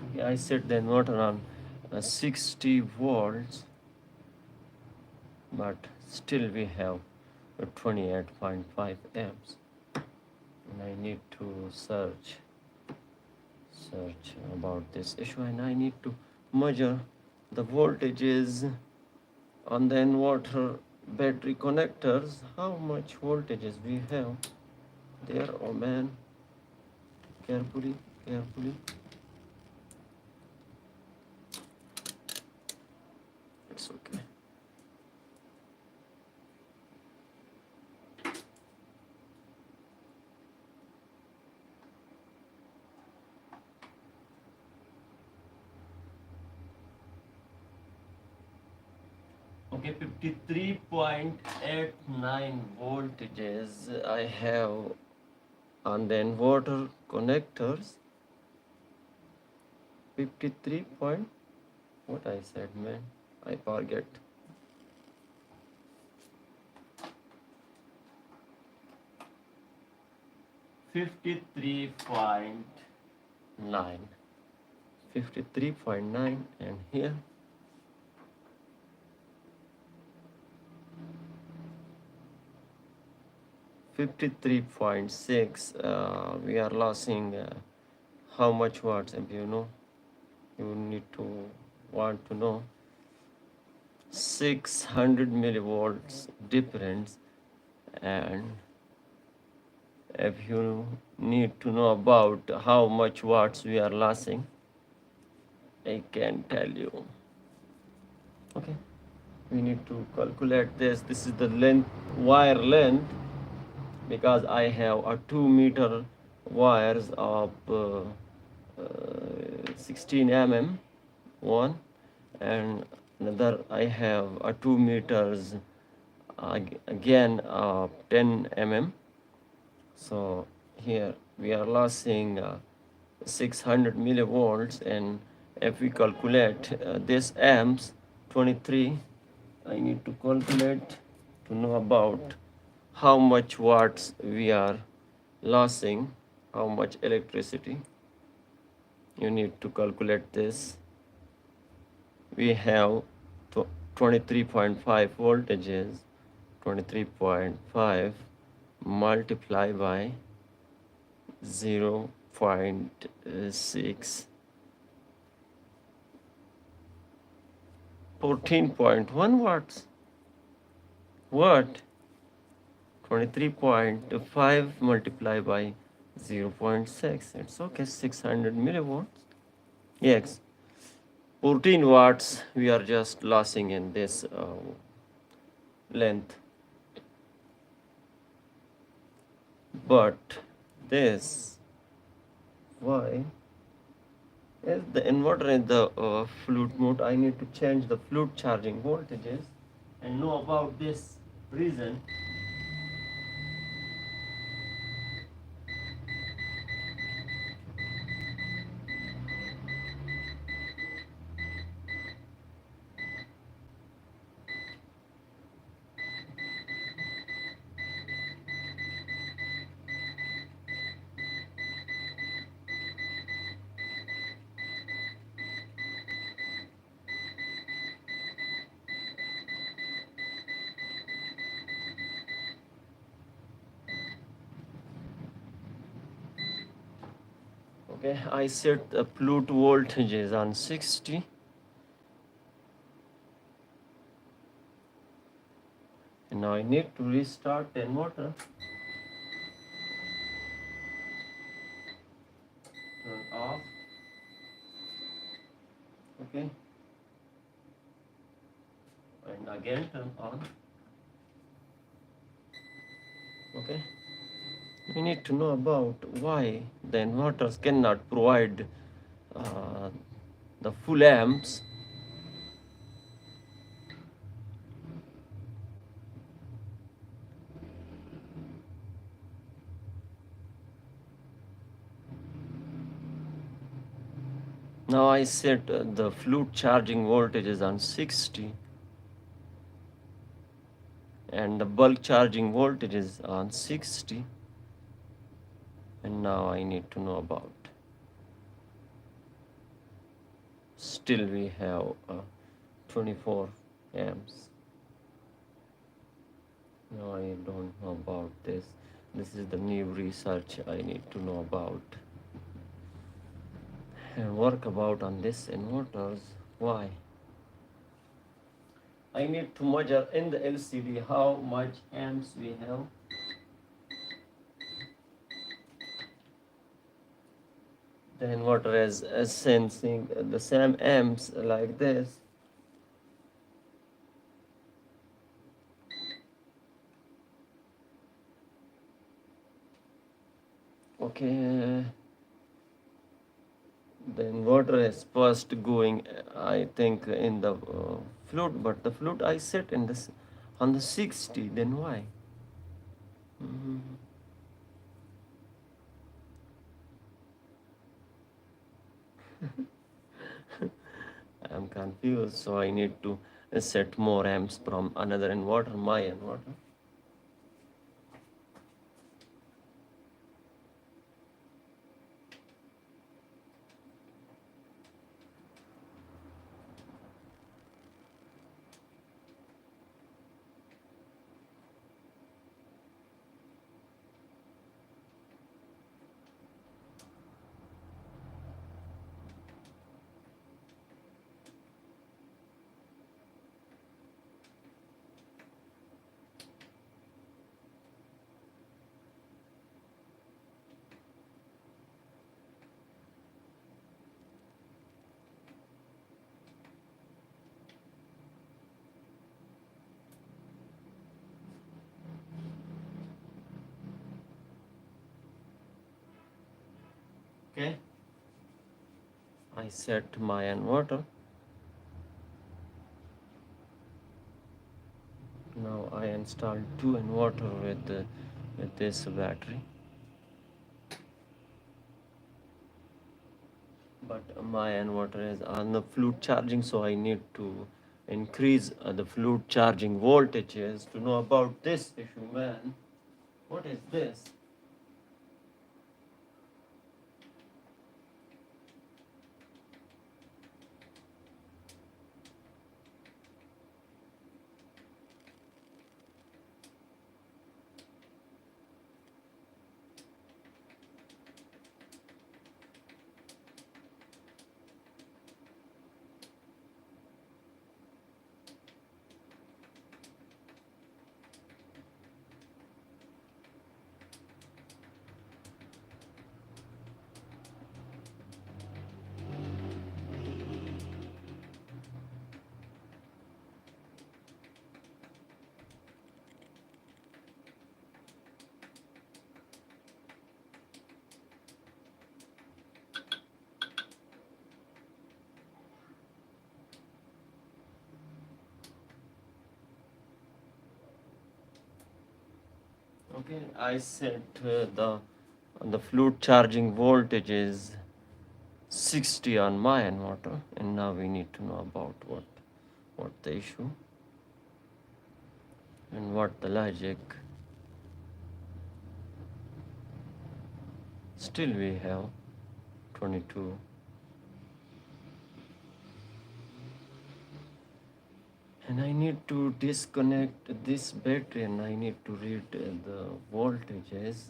Speaker 1: Okay, I set the inverter on 60 volts, but still we have 28.5 amps, and I need to search about this issue, and I need to measure the voltages on the inverter battery connectors, how much voltages we have there. Oh man, carefully, it's okay. Okay, 53.89 voltages I have on the inverter connectors. 53 point, what I said, man, I forget. 53.9, 53.9, and here 53.6. We are losing how much watts, if you know, you need to want to know. 600 millivolts difference, and if you need to know about how much watts we are losing, I can tell you. Okay, we need to calculate this. This is the length, wire length, because I have a 2-meter wires of 16 mm one, and another I have a 2 meters again 10 mm. So here we are losing 600 millivolts, and if we calculate this amps 23, I need to calculate to know about how much watts we are losing, how much electricity. You need to calculate this. We have 23.5 voltages. 23.5 multiplied by 0.6, 14.1 watts. What? 23.5 multiplied by 0.6. It's okay, 600 millivolts. Yes, 14 watts we are just losing in this length. But this, why? Is the inverter in the flute mode, I need to change the flute charging voltages and know about this reason. Okay, I set the flute voltages on 60. And now I need to restart the inverter. Turn off. Okay. And again turn on. Okay, we need to know about why the inverters cannot provide uh, the full amps. Now I set the flute charging voltage is on 60 and the bulk charging voltage is on 60, and now I need to know about, still we have 24 amps. No, I don't know about this. This is the new research I need to know about and work about on this inverters. Why? I need to measure in the LCD how much amps we have. The inverter is sensing the same amps like this. Okay, the inverter is first going, I think, in the flute, but the flute I set in this on the 60. Then why? Mhm. I'm confused, so I need to set more amps from another inverter, my inverter. Okay, I set my inverter. Now I installed two inverter with this battery. But my inverter is on the flute charging, so I need to increase the flute charging voltages to know about this issue, man. What is this? Okay, I set the flute charging voltage is 60 on my inverter, and now we need to know about what the issue and what the logic. Still we have 22. And I need to disconnect this battery and I need to read the voltages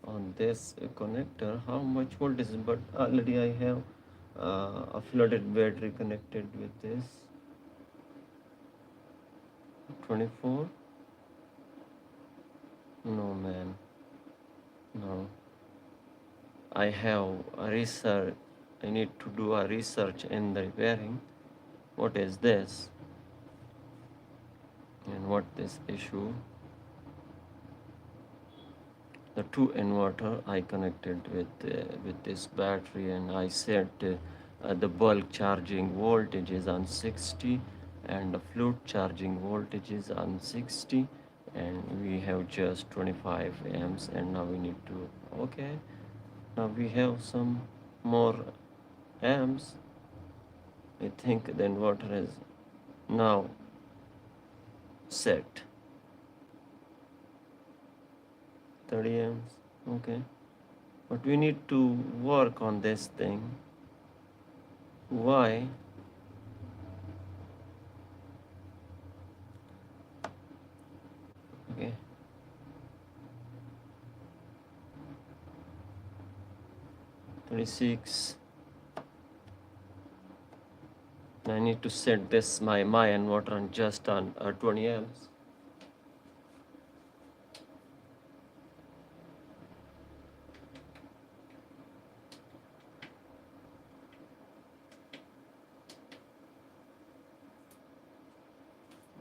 Speaker 1: on this connector, how much voltage, but already I have a flooded battery connected with this. 24. No, man, no. I have a research, I need to do a research in the repairing. What is this and what this issue? the two inverter I connected with this battery, and I set the bulk charging voltage is on 60 and the float charging voltage is on 60, and we have just 25 amps. And now we need to, okay, now we have some more amps. I think the inverter is now set 30 amps. Okay, but we need to work on this thing. Why? Okay, 26. I need to set this my inverter on just on 20 amps.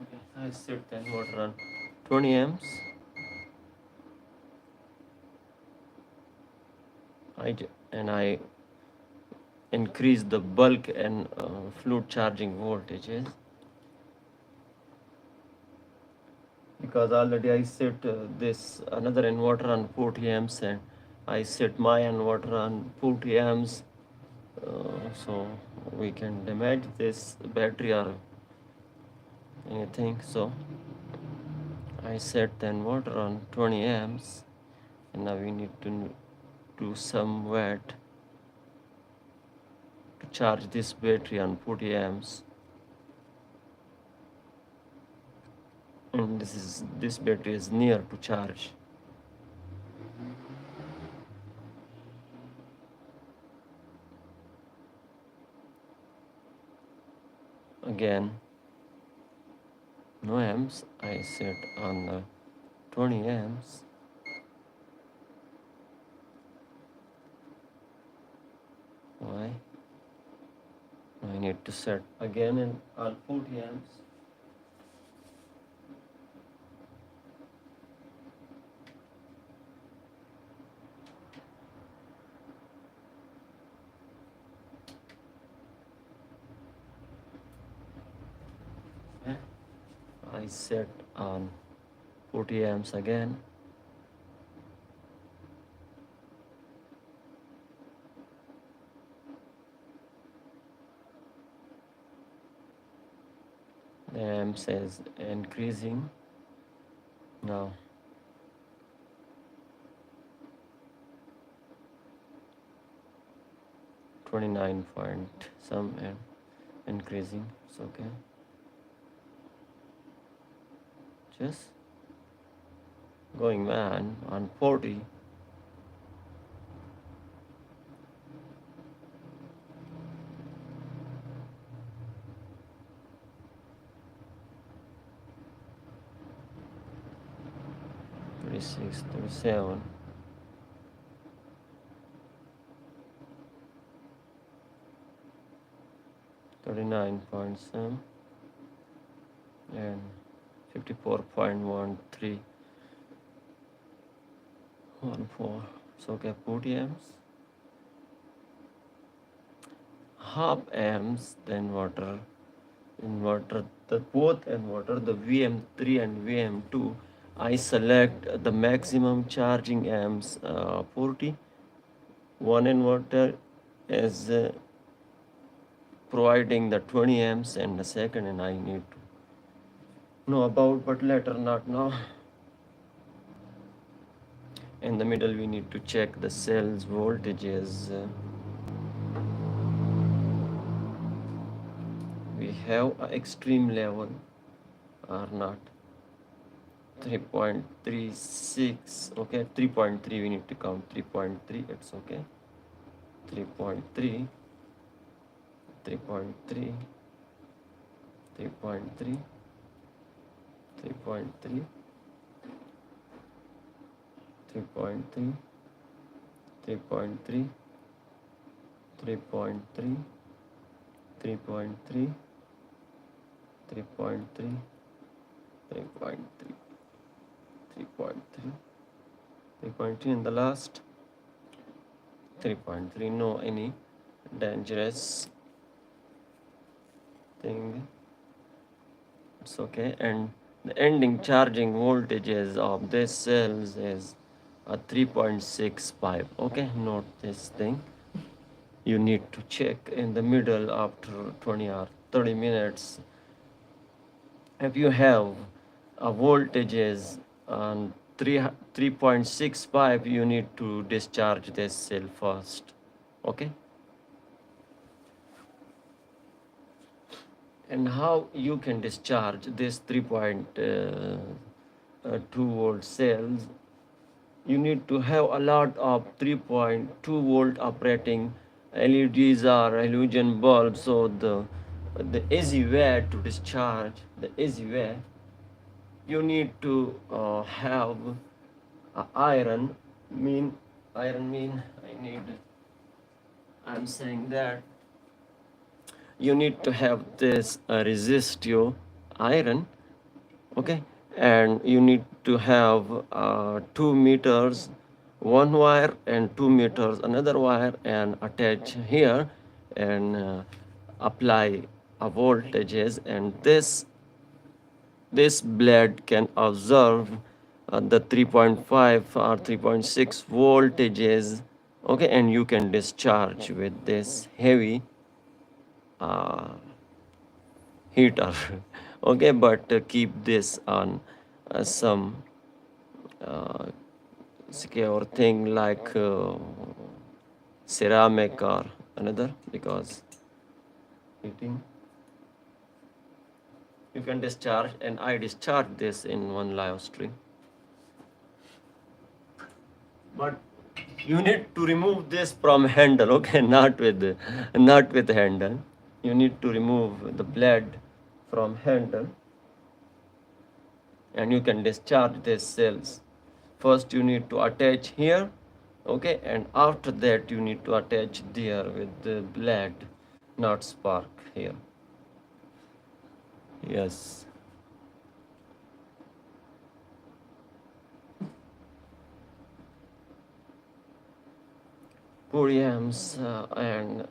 Speaker 1: Okay, I set the inverter on 20 amps. And I increase the bulk and fluid charging voltages, because already I set this another inverter on 40 amps, and I set my inverter on 40 amps. So we can damage this battery or anything. So I set the inverter on 20 amps, and now we need to do some watt to charge this battery on 40 amps. And this battery is near to charge. Again, no amps, I set on the 20 amps. Why? I need to set again on 40 amps. Okay. I set on 40 amps again. The amps is increasing now. 29 point some amp increasing. It's okay. Just going man on 40. Thirty-six, 37. $39 point some and 54.1314. So okay, 40 amps, half amps. The inverter, the both inverter, the VM3 and VM2, I select the maximum charging amps 40. One inverter is providing the 20 amps, and the second, and I need to know about, but later, not now. In the middle, we need to check the cells voltages. We have an extreme level or not. 3.36. Okay, 3.3. We need to count 3.3. It's okay. 3.3. 3.3. 3.3. 3.3. 3.3. 3.3. 3.3. 3.3. 3.3. 3.3. 3.3. 3.2 in the last. 3.3, no any dangerous thing. It's okay. And the ending charging voltages of this cells is a 3.65. Okay, note this thing. You need to check in the middle after 20 or 30 minutes. If you have a voltages on 3.65, you need to discharge this cell first. Okay. And how you can discharge this 3.2 volt cells? You need to have a lot of 3.2 volt operating LEDs or halogen bulbs. So the easy way to discharge, the easy way, you need to have iron. I'm saying that you need to have this resistive iron, okay, and you need to have 2 meters one wire and 2 meters another wire, and attach here and apply a voltages, and this blade can observe the 3.5 or 3.6 voltages, okay, and you can discharge with this heavy uh, heater. Okay, but keep this on some uh, secure thing like ceramic or another, because heating you can discharge, and I discharge this in one live stream. But you need to remove this from handle, okay, not with handle. You need to remove the blade from handle, and you can discharge these cells. First you need to attach here, okay, and after that you need to attach there with the blade, not spark here. Yes. Podiums and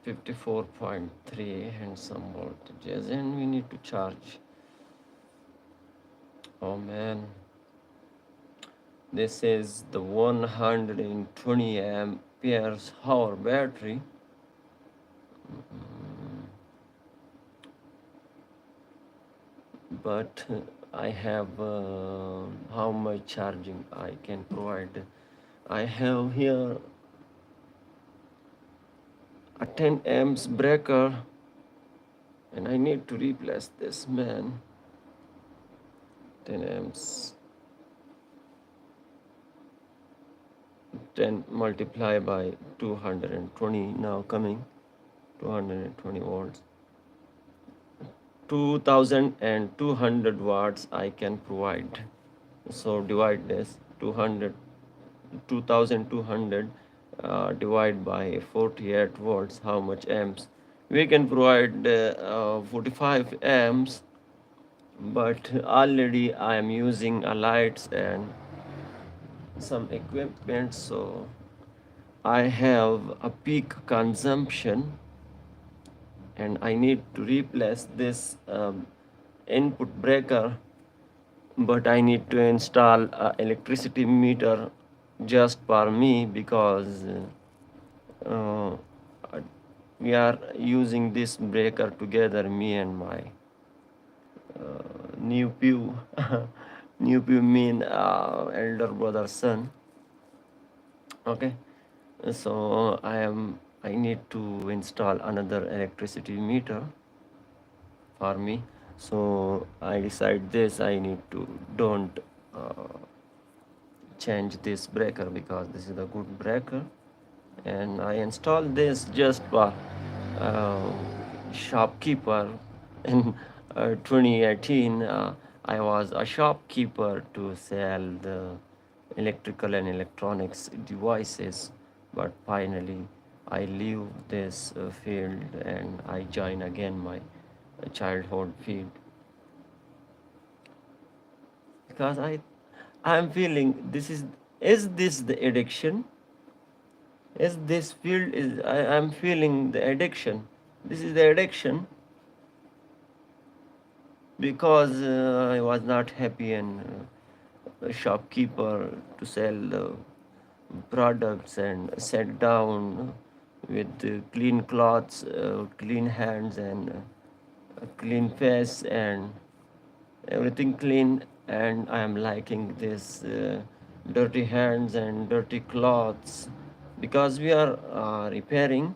Speaker 1: 54.3 and some voltages, and we need to charge. Oh man, this is the 120 amperes hour battery. But I have how much charging I can provide. I have here a 10 amps breaker, and I need to replace this, man. 10 amps, 10 multiplied by 220, now coming 220 volts, 2200 watts I can provide. So divide this 2200 divide by 48 volts, how much amps? We can provide 45 amps, but already I am using a lights and some equipment, so I have a peak consumption, and I need to replace this input breaker, but I need to install a electricity meter just for me, because uh, we are using this breaker together, me and my new pew. New pew mean elder brother son. Okay, so I need to install another electricity meter for me. So I decide this, I need to don't change this breaker, because this is a good breaker, and I installed this just for uh, shopkeeper in 2018. I was a shopkeeper to sell the electrical and electronics devices, but finally I leave this field and I join again my childhood field, because I'm feeling this is Is this the addiction? Is this field is I'm feeling the addiction. This is the addiction because I was not happy and a shopkeeper to sell the products and sat down with clean clothes, clean hands and a clean face and everything clean, and I am liking this dirty hands and dirty clothes because we are repairing.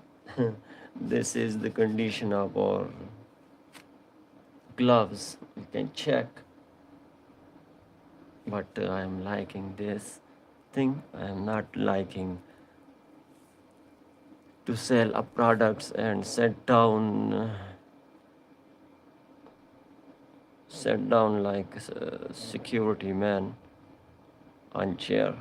Speaker 1: This is the condition of our gloves. You can check, but I am liking this thing. I am not liking to sell up products and sit down like a security man on chair.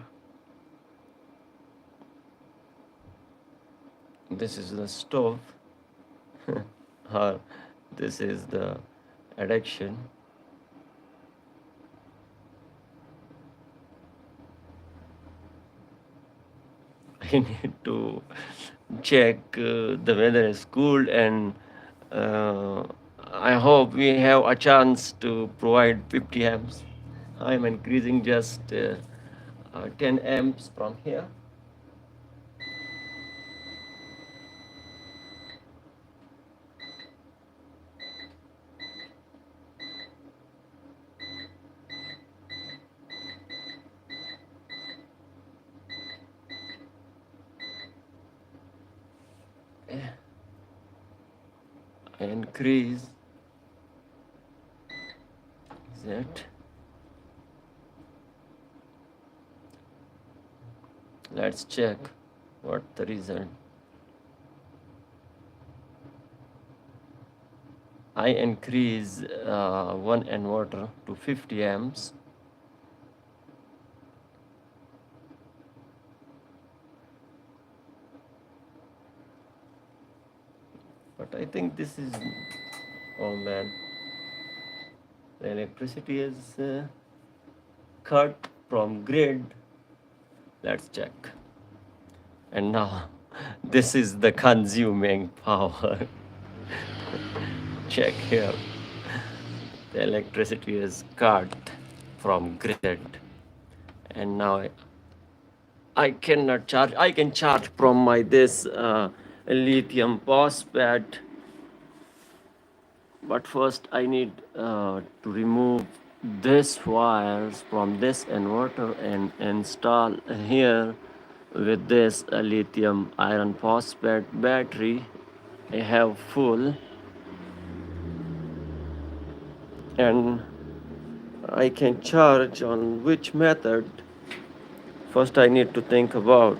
Speaker 1: This is the stove, or this is the addiction. I need to check the weather is cool, and I hope we have a chance to provide 50 amps. I'm increasing just 10 amps from here. I increase that. Let's check what the result. I increase one inverter to 50 amps. But I think this is, oh man, the electricity is cut from grid. Let's check. And now this is the consuming power. Check here. The electricity is cut from grid. And now I cannot charge. I can charge from my this lithium phosphate, but first I need to remove this wires from this inverter and install here with this lithium iron phosphate battery. I have full, and I can charge on which method. First I need to think about.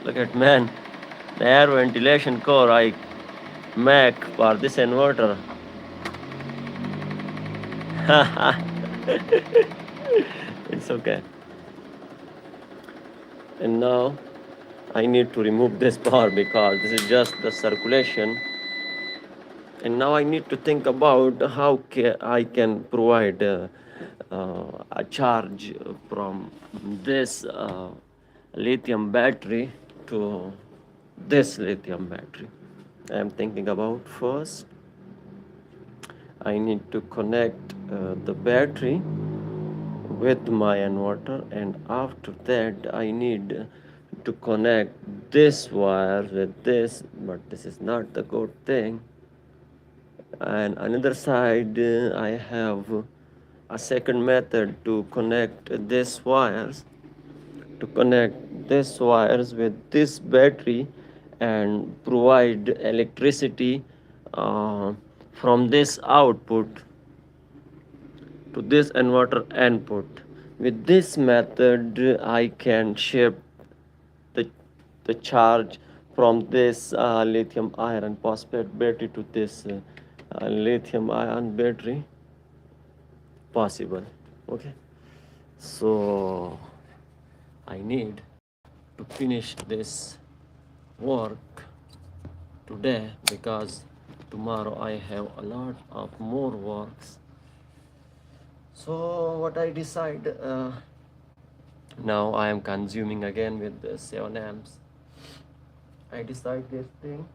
Speaker 1: Look at man, the air ventilation core I make for this inverter. It's okay. And now I need to remove this bar because this is just the circulation. And now I need to think about how I can provide a charge from this lithium battery to this lithium battery. I am thinking about first I need to connect the battery with my inverter, and after that I need to connect this wire with this, but this is not the good thing. And another side I have a second method to connect these wires, with this battery and provide electricity from this output to this inverter input. With this method I can shape the charge from this lithium iron phosphate battery to this lithium ion battery possible. Okay, so I need to finish this work today because tomorrow I have a lot of more works. So what I decide, Now I am consuming again with the 7 amps. I decide this thing.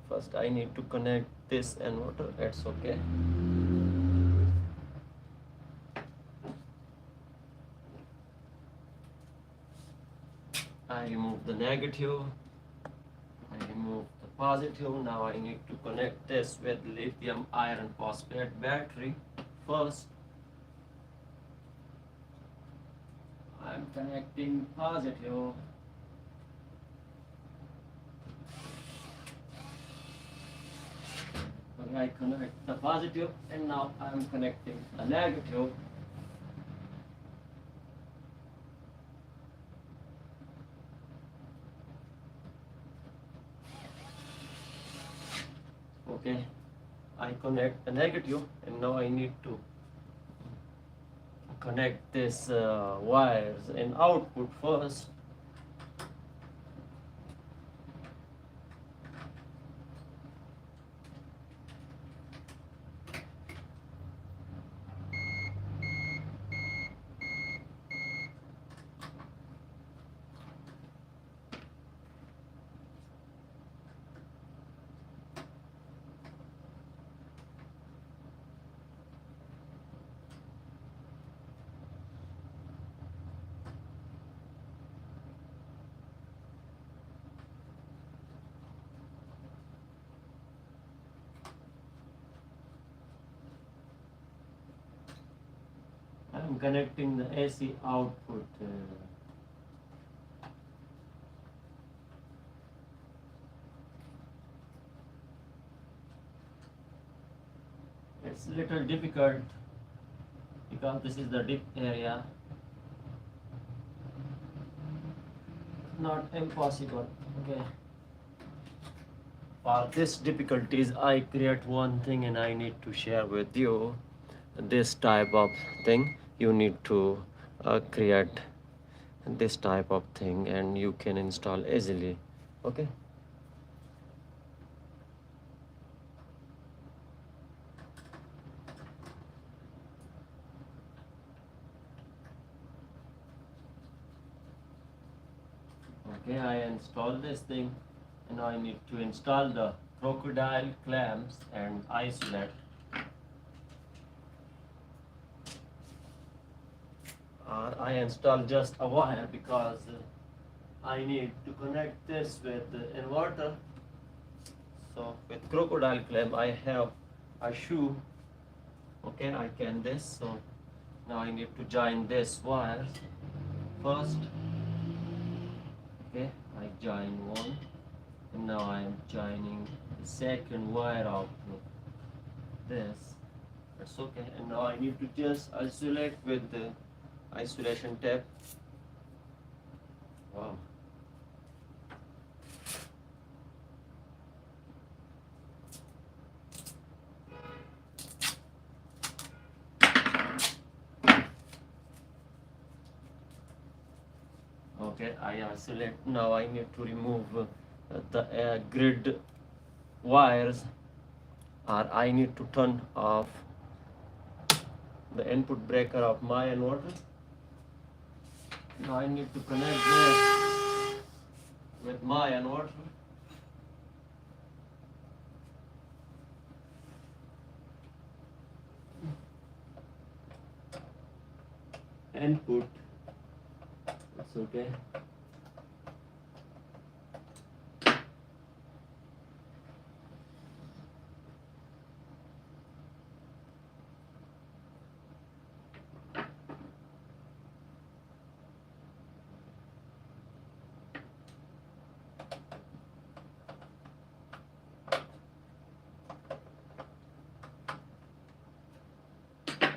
Speaker 1: First I need to connect this inverter. That's okay. I remove the negative. I remove the positive. Now I need to connect this with lithium iron phosphate battery. First I'm connecting positive. Okay, I connect the positive and now I'm connecting the negative. Okay, I connect the negative and now I need to connect this wires and output first. I'm connecting the AC output. It's a little difficult because this is the dip area. Not impossible. Okay. For this difficulties, I create one thing and I need to share with you this type of thing. You need to create this type of thing and you can install easily. Okay. Okay, I install this thing and I need to install the crocodile clamps and isolate. I install just a wire because I need to connect this with the inverter. So with crocodile clamp I have a shoe. Okay, I can this. So now I need to join this wire first. Okay, I join one and now I am joining the second wire of this. That's okay. And now I need to just isolate with the isolation tape. Wow. Okay, I isolate. Now I need to remove the grid wires, or I need to turn off the input breaker of my inverter. Now I need to connect this with my inverter. Input. It's okay.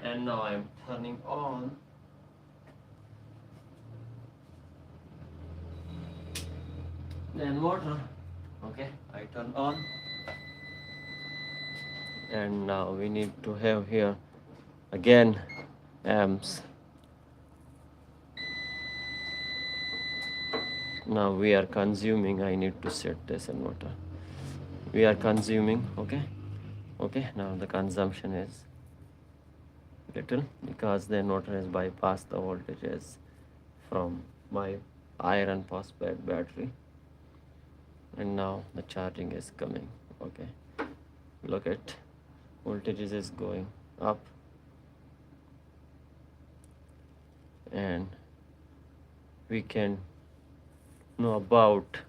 Speaker 1: And now I'm turning on the inverter. Okay, I turn on. And now we need to have here again amps. Now we are consuming. I need to set this inverter. We are consuming. Okay, now the consumption is little because the inverter has bypassed the voltages from my iron phosphate battery, and now the charging is coming. Okay, look at voltages is going up, and we can know about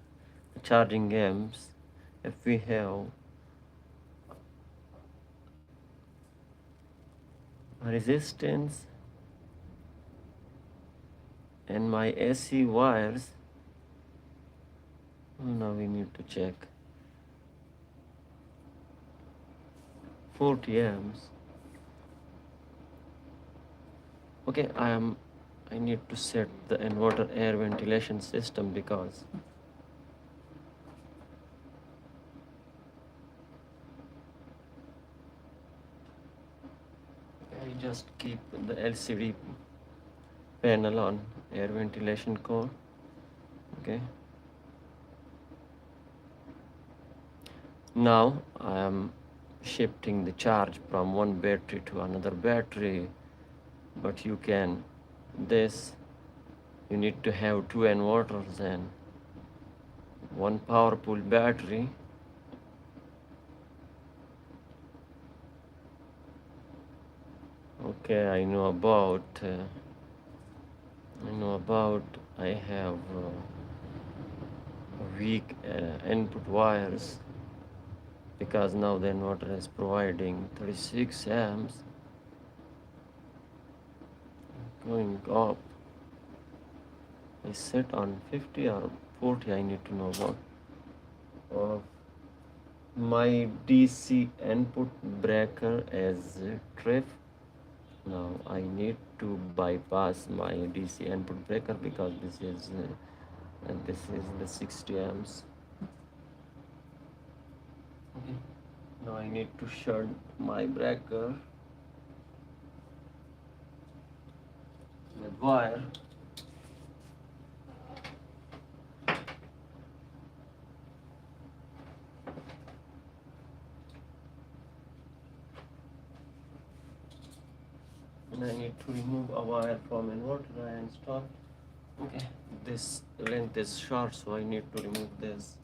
Speaker 1: charging amps if we have resistance and my AC wires. Now we need to check 40 amps. Okay, I need to set the inverter air ventilation system because I just keep the LCD panel on air ventilation core. Okay, now I am shifting the charge from one battery to another battery, but you can this you need to have two inverters and one power pool battery. Okay, I know about I have weak input wires because now the inverter is providing 36 amps going up. I set on 50 or 40, I need to know about. My DC input breaker is trip. Now I need to bypass my DC input breaker because this is the 60 amps. Okay. Now I need to shut my breaker with wire. And I need to remove a wire from inverter I installed. Okay, this length is short, so I need to remove this.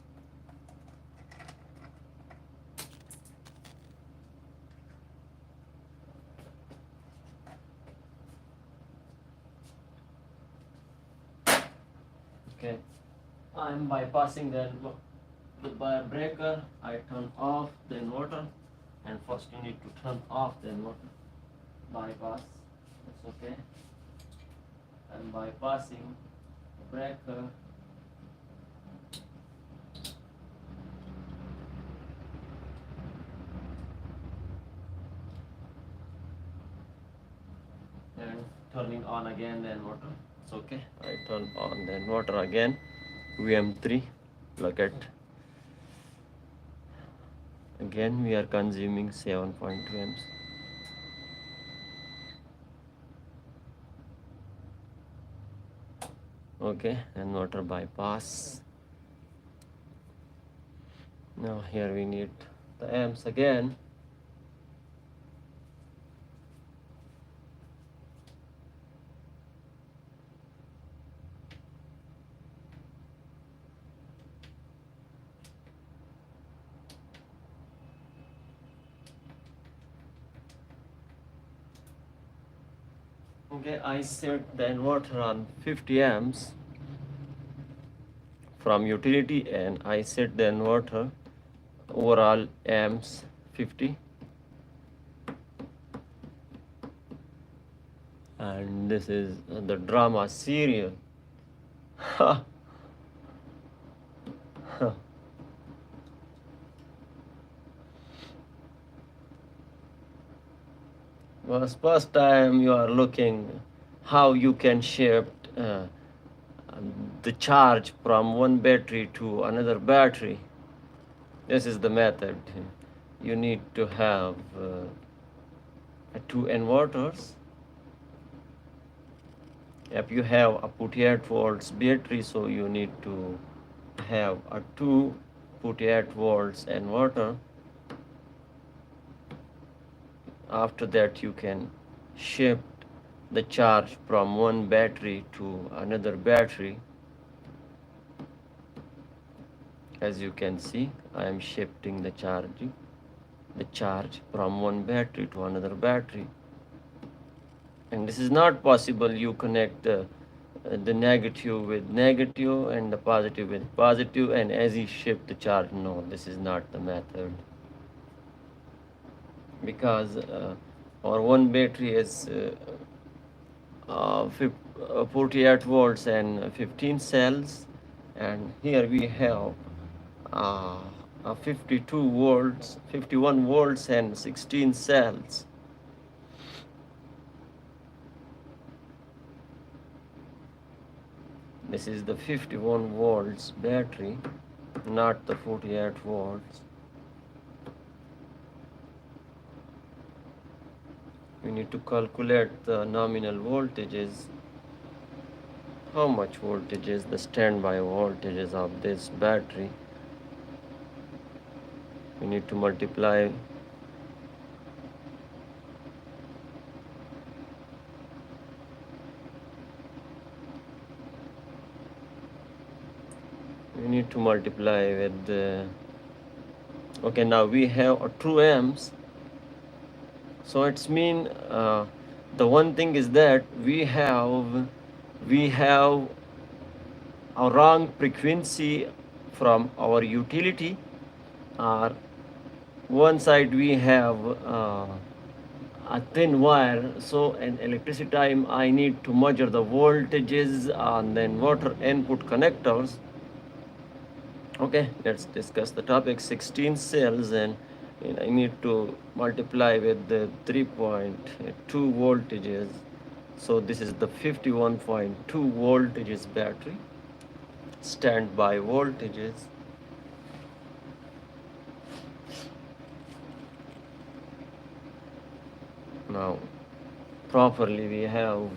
Speaker 1: Okay, I'm bypassing the breaker. I turn off the inverter, and first you need to turn off the inverter. Bypass. That's okay. I'm bypassing the breaker. And turning on again the inverter. It's okay. I turn on the inverter again. VM3. Look at. Again we are consuming 7.2 amps. Okay, inverter bypass. Now here we need the amps again. Okay, I set the inverter on 50 amps from utility, and I set the inverter overall amps 50. And this is the drama serial. Was first time you are looking how you can shift the charge from one battery to another battery. This is the method. You need to have two inverters. If you have a 48 volts battery, so you need to have a 2 48 volts inverter. After that you can shift the charge from one battery to another battery. As you can see, I am shifting the charge from one battery to another battery. And this is not possible. You connect the negative with negative and the positive with positive, and as you shift the charge. No, this is not the method, because our one battery is 48 volts and 15 cells, and here we have uh, 52 volts, 51 volts and 16 cells. This is the 51 volts battery, not the 48 volts. We need to calculate the nominal voltages. How much voltage is the standby voltages of this battery? We need to multiply with the, okay, now we have 2 amps. So it's mean the one thing is that we have a wrong frequency from our utility, or one side we have a thin wire. So in electricity time I need to measure the voltages on the inverter input connectors. Okay, let's discuss the topic. 16 cells, and I need to multiply with the 3.2 voltages. So this is the 51.2 voltages battery, standby voltages. Now properly we have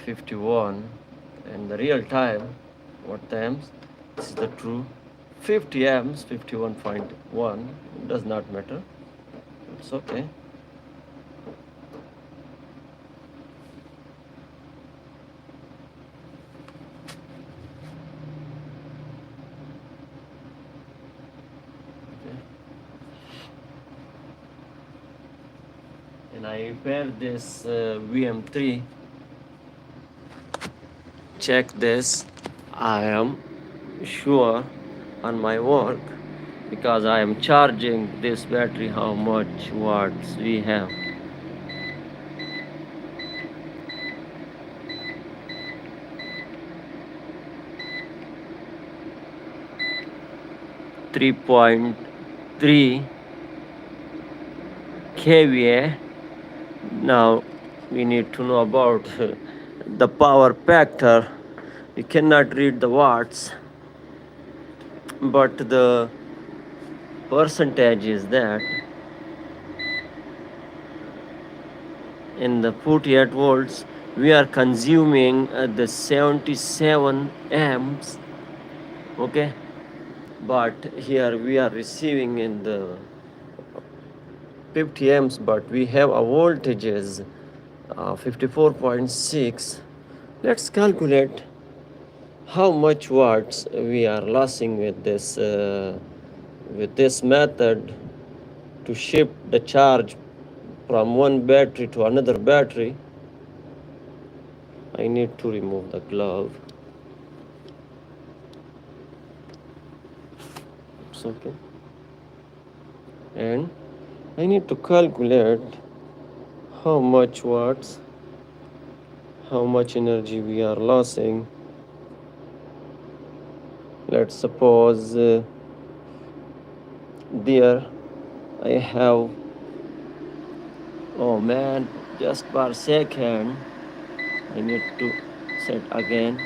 Speaker 1: 51, and the real time, what times? This is the true 50 amps, 51.1, does not matter, it's okay. And I repair this VM3. Check this. I am sure on my work, because I am charging this battery how much watts we have. .3 kVA. Now we need to know about the power factor. You cannot read the watts, but the percentage is that in the 48 volts we are consuming the 77 amps. Okay, but here we are receiving in the 50 amps, but we have a voltages 54.6. Let's calculate how much watts we are losing with this method to shift the charge from one battery to another battery. I need to remove the glove. It's okay. And I need to calculate how much watts, how much energy we are losing. Let's suppose there I have, oh man, just per second, I need to set again.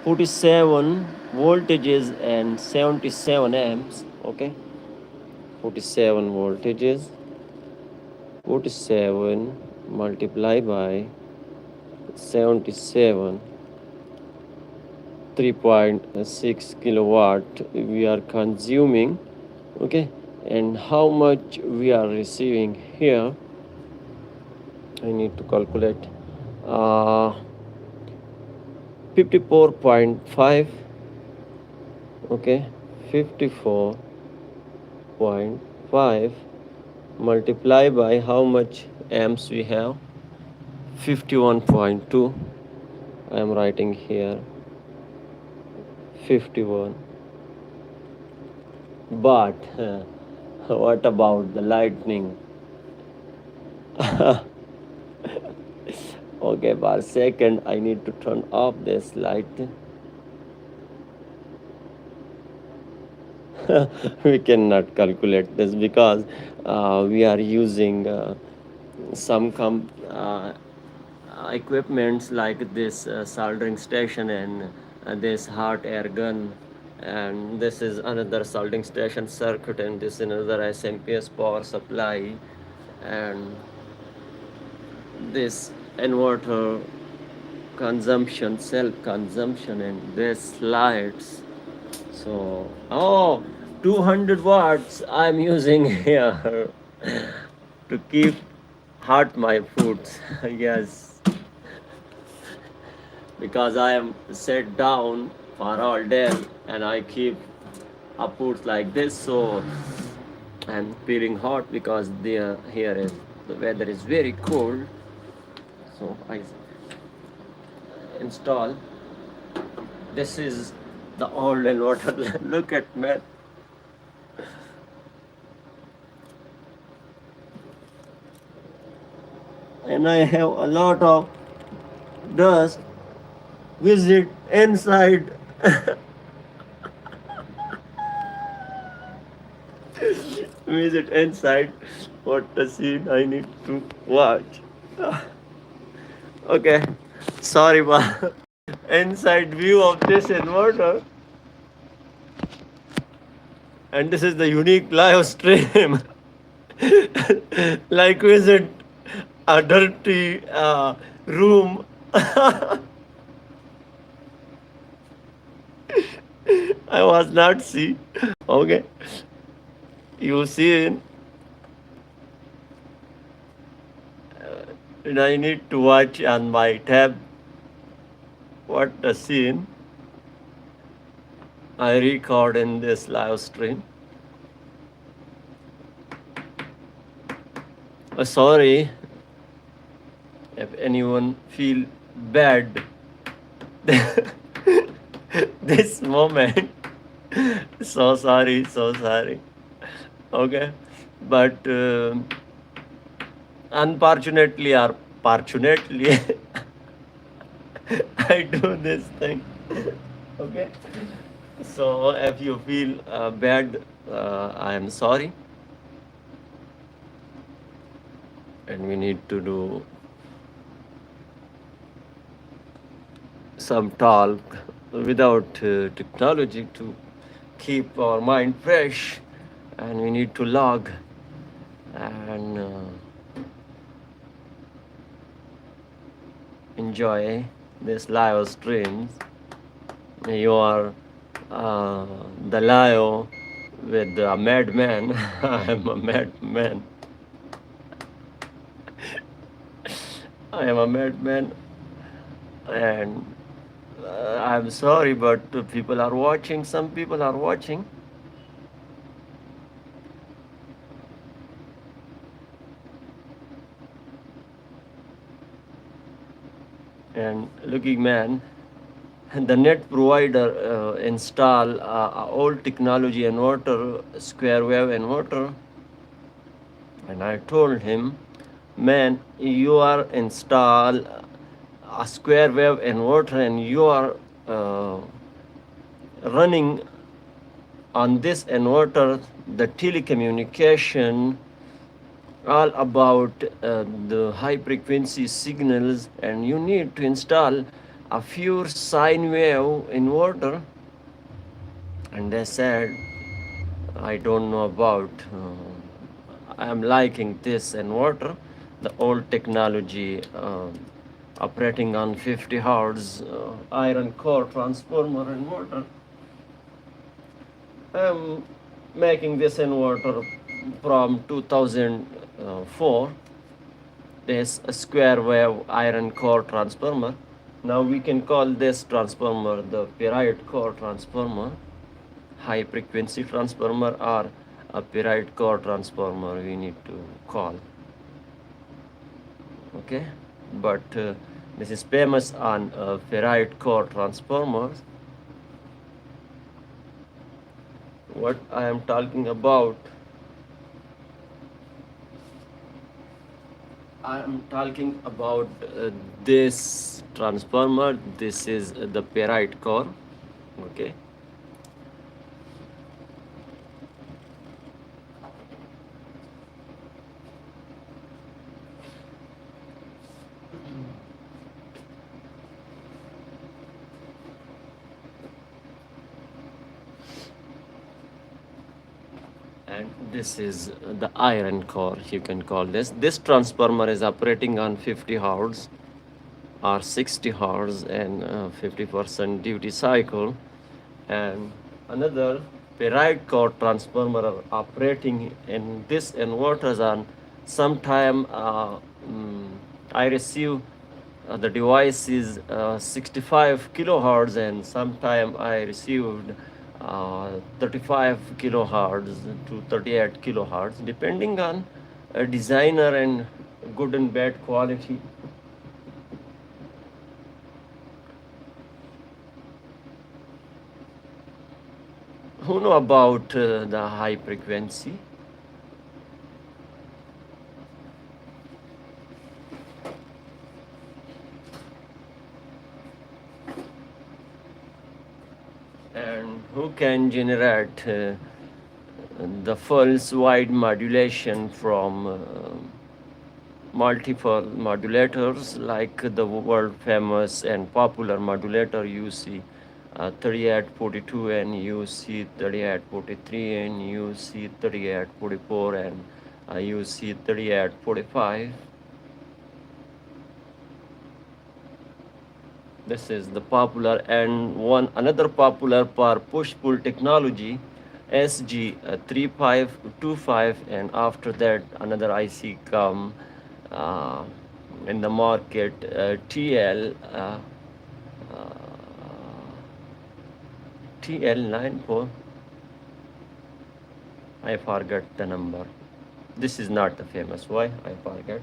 Speaker 1: .47 voltages and 77 amps. Okay, 47 voltages, 47 multiplied by 77, 3.6 kilowatt we are consuming. Okay, and how much we are receiving here, I need to calculate. 54.5. Okay, 54.5 multiply by how much amps we have. 51.2. I am writing here 51. But what about the lightning? Okay, for a second I need to turn off this light. We cannot calculate this because we are using some equipments like this soldering station and this hot air gun, and this is another soldering station circuit, and this is another SMPS power supply, and this inverter consumption, self consumption, and this lights. So, oh, 200 watts I'm using here to keep hot my foods. Yes, because I am set down for all day and I keep up foods like this. So I'm feeling hot because here is the weather is very cold. So I install. This is the old inverter. Look at me. And I have a lot of dust. Visit inside. Visit inside. What the scene I need to watch. Okay, sorry, but inside view of this inverter, and this is the unique live stream. Like visit a dirty room. I was not see. Okay, you see, and I need to watch on my tab what the scene I record in this live stream. Sorry if anyone feel bad this moment. So sorry, so sorry. Okay, but unfortunately or fortunately, I do this thing. Okay, so if you feel bad, I am sorry, and we need to do some talk without technology to keep our mind fresh, and we need to log and enjoy this live streams. You are the live with a madman. I am a madman. I am a madman, and I'm sorry, but people are watching. Some people are watching. And looking man, the net provider install old technology inverter, square wave inverter, and I told him, man, you are install a square wave inverter and you are running on this inverter the telecommunication all about the high frequency signals, and you need to install a pure sine wave inverter. And they said, I don't know about, I am liking this inverter, the old technology operating on 50 hertz iron core transformer inverter. I'm making this inverter from 2004. This square wave iron core transformer. Now we can call this transformer the period core transformer, high frequency transformer, or a period core transformer we need to call. Okay, but this is famous on ferrite core transformers. What I am talking about, I am talking about this transformer. This is the ferrite core. Okay, and this is the iron core, you can call this transformer is operating on 50 hertz or 60 hertz and 50% duty cycle, and another ferrite core transformer are operating in this inverters on sometime I receive the device is 65 kilohertz, and sometime I received 35 kilohertz to 38 kilohertz, depending on a designer and good and bad quality. Who know about the high frequency? And who can generate the pulse wide modulation from multiple modulators like the world famous and popular modulator UC 3842 and UC 3843 and UC 3844 and UC 3845. This is the popular, and one another popular for push pull technology SG 3525, and after that another IC come uh, in the market TL TL94. I forgot the number. This is not the famous. Why I forget?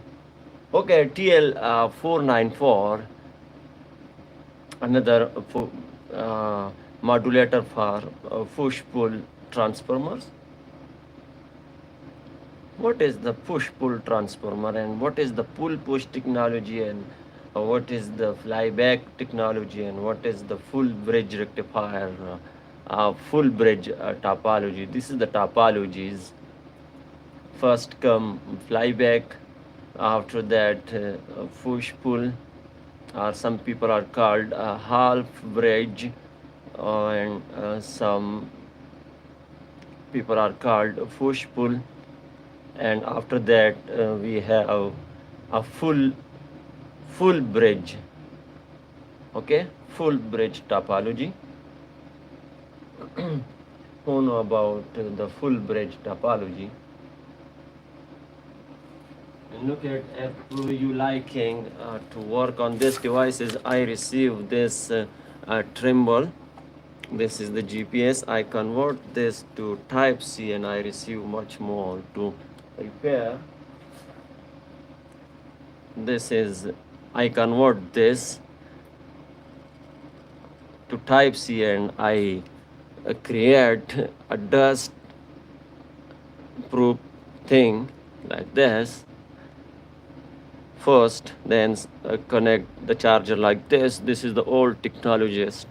Speaker 1: Okay, TL 494. Another modulator for push pull transformers. What is the push pull transformer, and what is the pull push technology, and what is the flyback technology, and what is the full bridge rectifier, full bridge topology? This is the topologies. First come flyback, after that push pull, or some people are called half bridge, and some people are called push pull, and after that we have a full bridge. Okay, full bridge topology. Who know about the full bridge topology? Look at, if you liking to work on this devices, I received this Trimble. This is the GPS. I convert this to type C and I receive much more to repair. This is, I convert this to type C and I create a dust proof thing like this first, then connect the charger like this. This is the old technologist.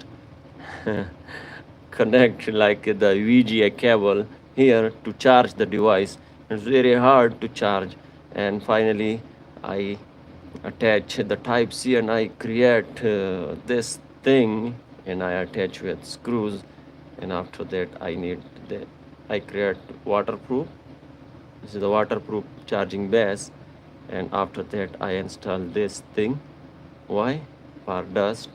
Speaker 1: Connect like the VGA cable here to charge the device. It's very hard to charge, and finally I attach the type C and I create this thing, and I attach with screws, and after that I create waterproof. This is the waterproof charging base, and after that I install this thing. Why? For dust,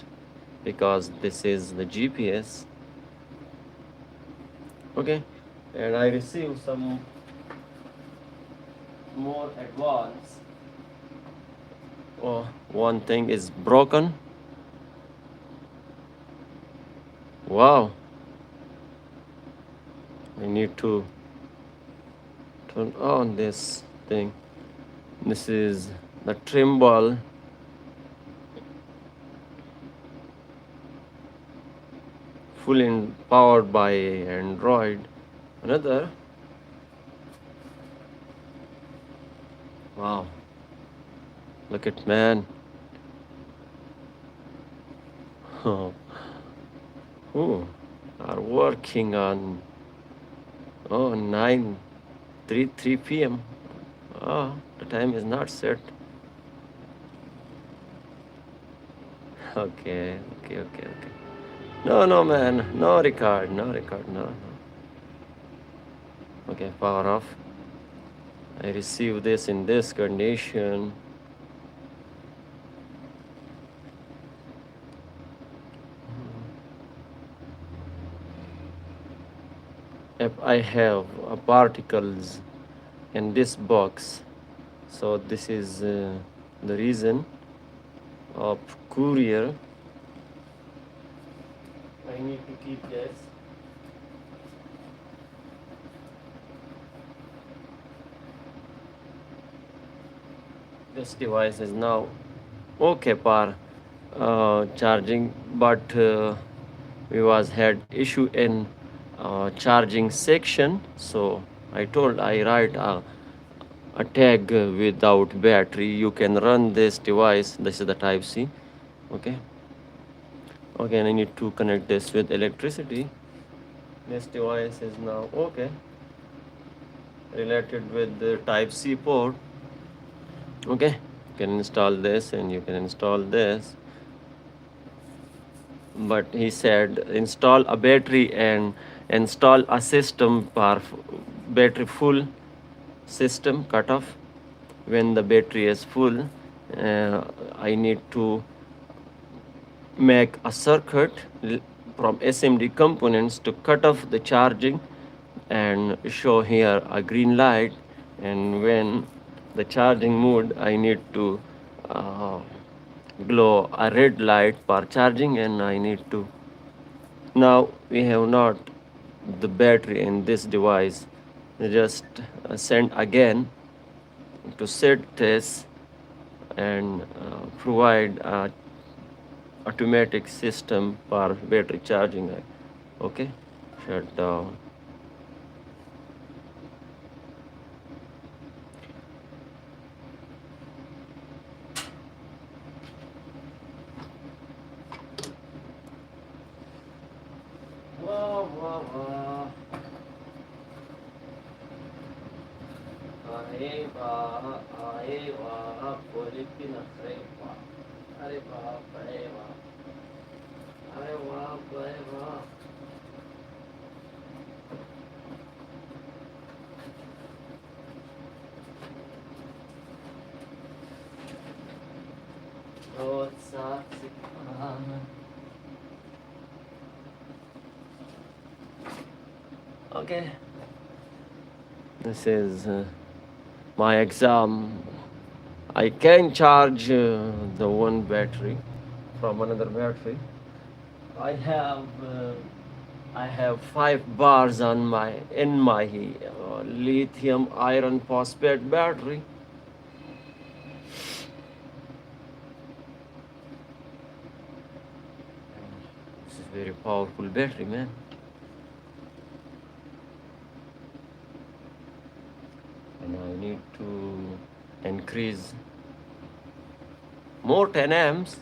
Speaker 1: because this is the GPS. Okay, and I received some more advanced. Oh, one thing is broken. Wow, I need to turn on this thing. This is the Trimble fully powered by Android. Another. Wow, look at man. Oh, who are working on 9:33 p.m. Oh, the time is not set. Okay. No, man. No record. No record. No. Okay, power off. I received this in this condition. If I have particles in this box, so this is the reason of courier. I need to keep this. This device is now okay for charging, but we was had issue in charging section. So I told I write a tag without battery. You can run this device. This is the Type C. Okay. Okay, and I need to connect this with electricity. This device is now okay. Related with the Type C port. Okay, you can install this and you can install this. But he said install a battery and install a system for battery full system cutoff. When the battery is full, I need to make a circuit from SMD components to cut off the charging and show here a green light, and when the charging mode I need to uh, glow a red light for charging, and I need to now we have not the battery in this device. Just send again to set this and provide a automatic system for battery charging. Okay, shut down. Wow. Aye, वाह, Philippines, अरे वाह, अरे बाप रे वाह, अरे वाह भाई वाह. Oh, it sucks. Okay. This is my exam. I can charge the one battery from another battery. I have uh, I have 5 bars on my lithium iron phosphate battery. This is very powerful battery, man. And I need to increase more 10 amps.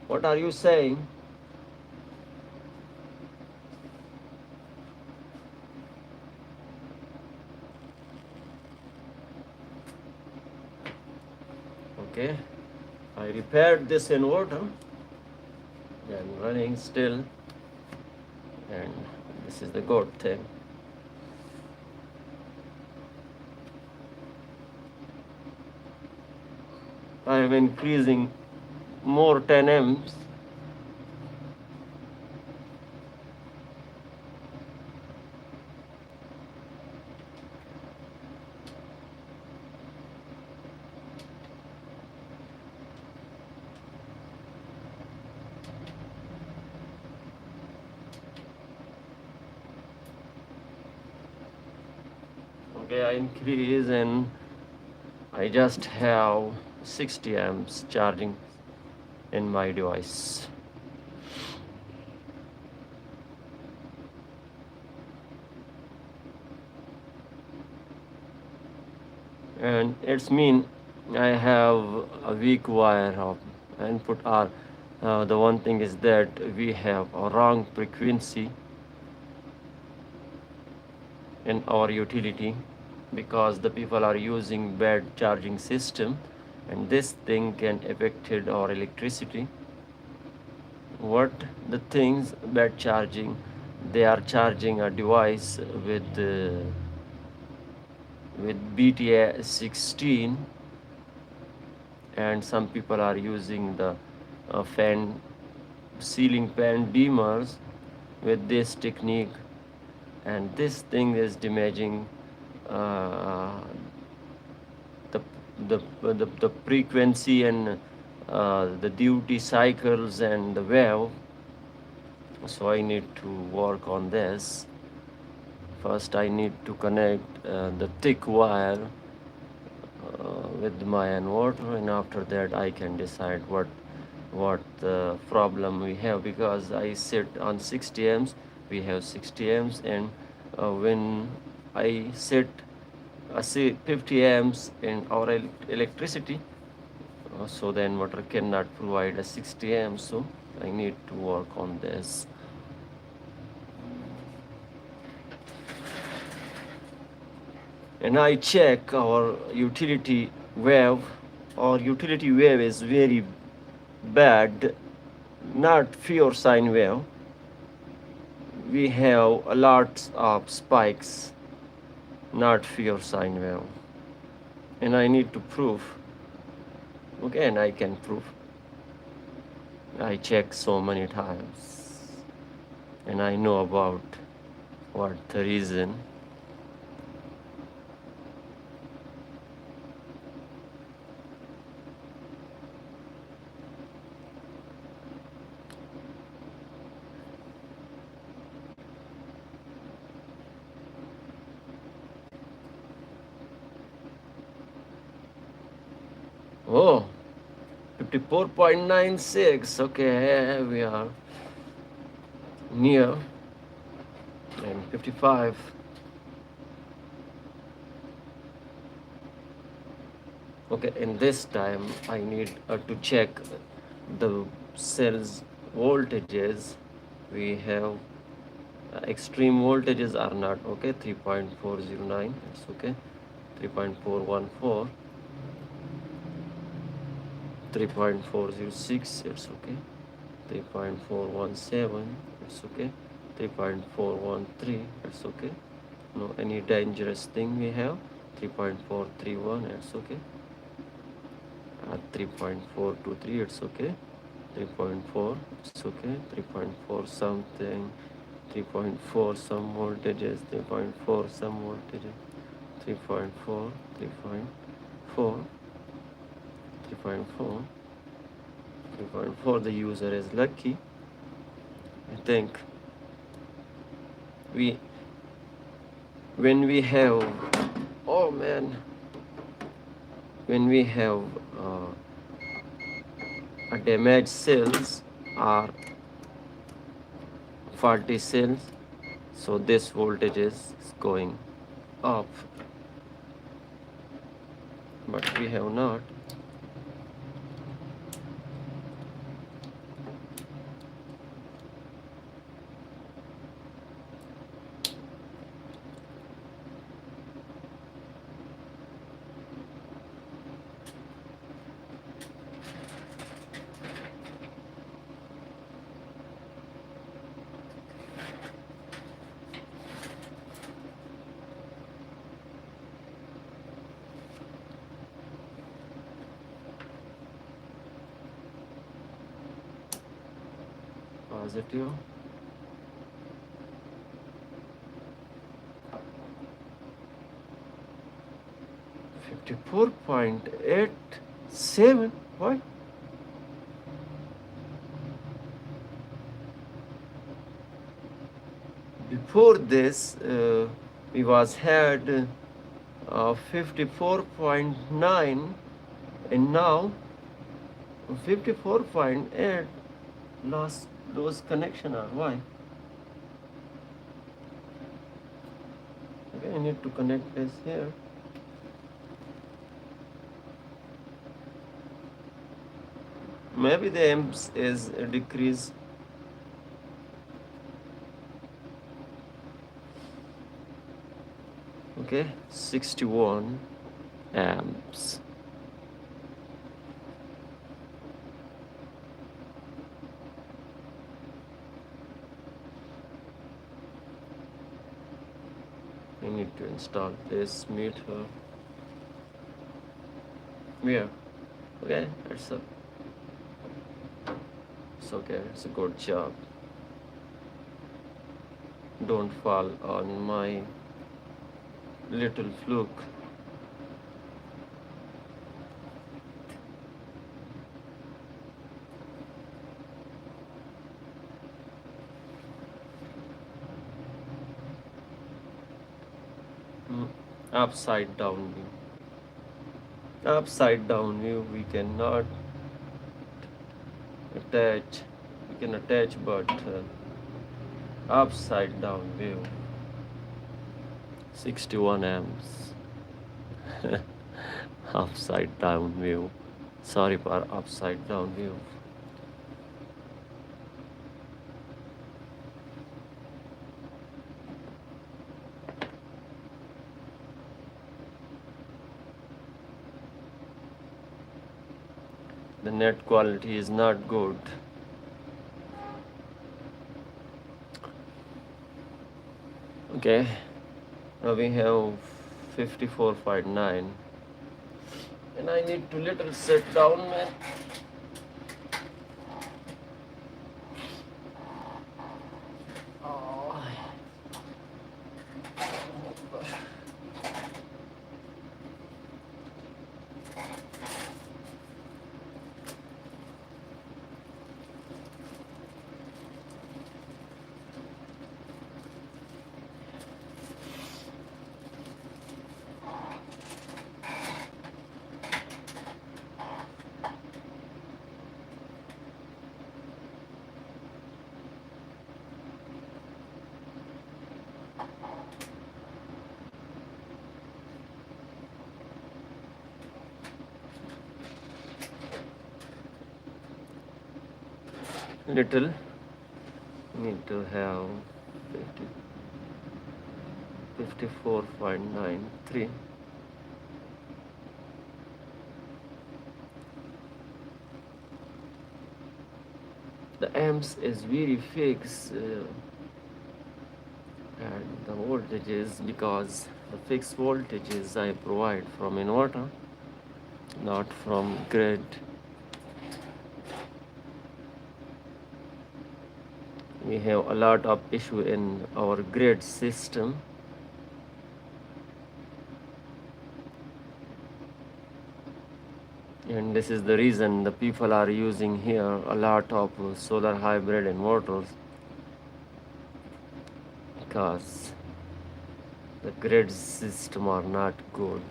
Speaker 1: What are you saying? Okay, I repaired this inverter and running still, and this is the good thing. I am increasing more 10 amps. Okay, I increase and I just have 60 amps charging in my device. And it's mean I have a weak wire of input R. The one thing is that we have a wrong frequency in our utility because the people are using bad charging system, and this thing can affect our electricity. What the things bad charging? They are charging a device with BTA 16, and some people are using the fan ceiling fan dimmers with this technique, and this thing is damaging uh, the, the frequency and the duty cycles and the wave. So I need to work on this. First I need to connect the thick wire with my inverter, and after that I can decide what the problem we have, because I set on 60 amps. We have 60 amps, and when I set say 50 amps in our electricity, so the inverter cannot provide a 60 amps, so I need to work on this. And I check our utility wave. Our utility wave is very bad, not pure sine wave. We have a lot of spikes, not pure sine wave. And I need to prove. Okay, and I can prove. I check so many times, and I know about what the reason. Oh, 54.96. Okay, we are near. And 55. Okay, in this time I need to check the cells voltages. We have extreme voltages are not okay. 3.409, it's okay. 3.414, 3.406, it's okay. 3.417, it's okay. 3.413, it's okay. No any dangerous thing we have. 3.431, it's okay. 3.423, it's okay. 3.4, it's okay. 3.4 something, 3.4 some voltages, 3.4 some voltages, 3.4, 3.4, 3.4, 3.4. The user is lucky. I think we when we have, oh man, when we have a damaged cells or faulty cells, so this voltage is going up, but we have not. positive. $54.87. Why? Before this, we was had 54.9, and now 54.8. Lost those connection are why? Okay, I need to connect this here. Maybe the amps is a decrease. Okay, 61 amps. I need to install this meter. Yeah. Okay, it's okay. It's a good job. Don't fall on my little fluke. Upside down view. Upside down view we cannot attach. We can attach, but upside down view. 61 amps. Upside down view. Sorry for upside down view. The net quality is not good. Okay, now we have 54.9, and I need to little sit down, man. Oh. Little need to have 54.93. The amps is very fixed, and the voltages, because the fixed voltages I provide from inverter, not from grid. We have a lot of issue in our grid system. And this is the reason the people are using here a lot of solar hybrid inverters, because the grid system are not good,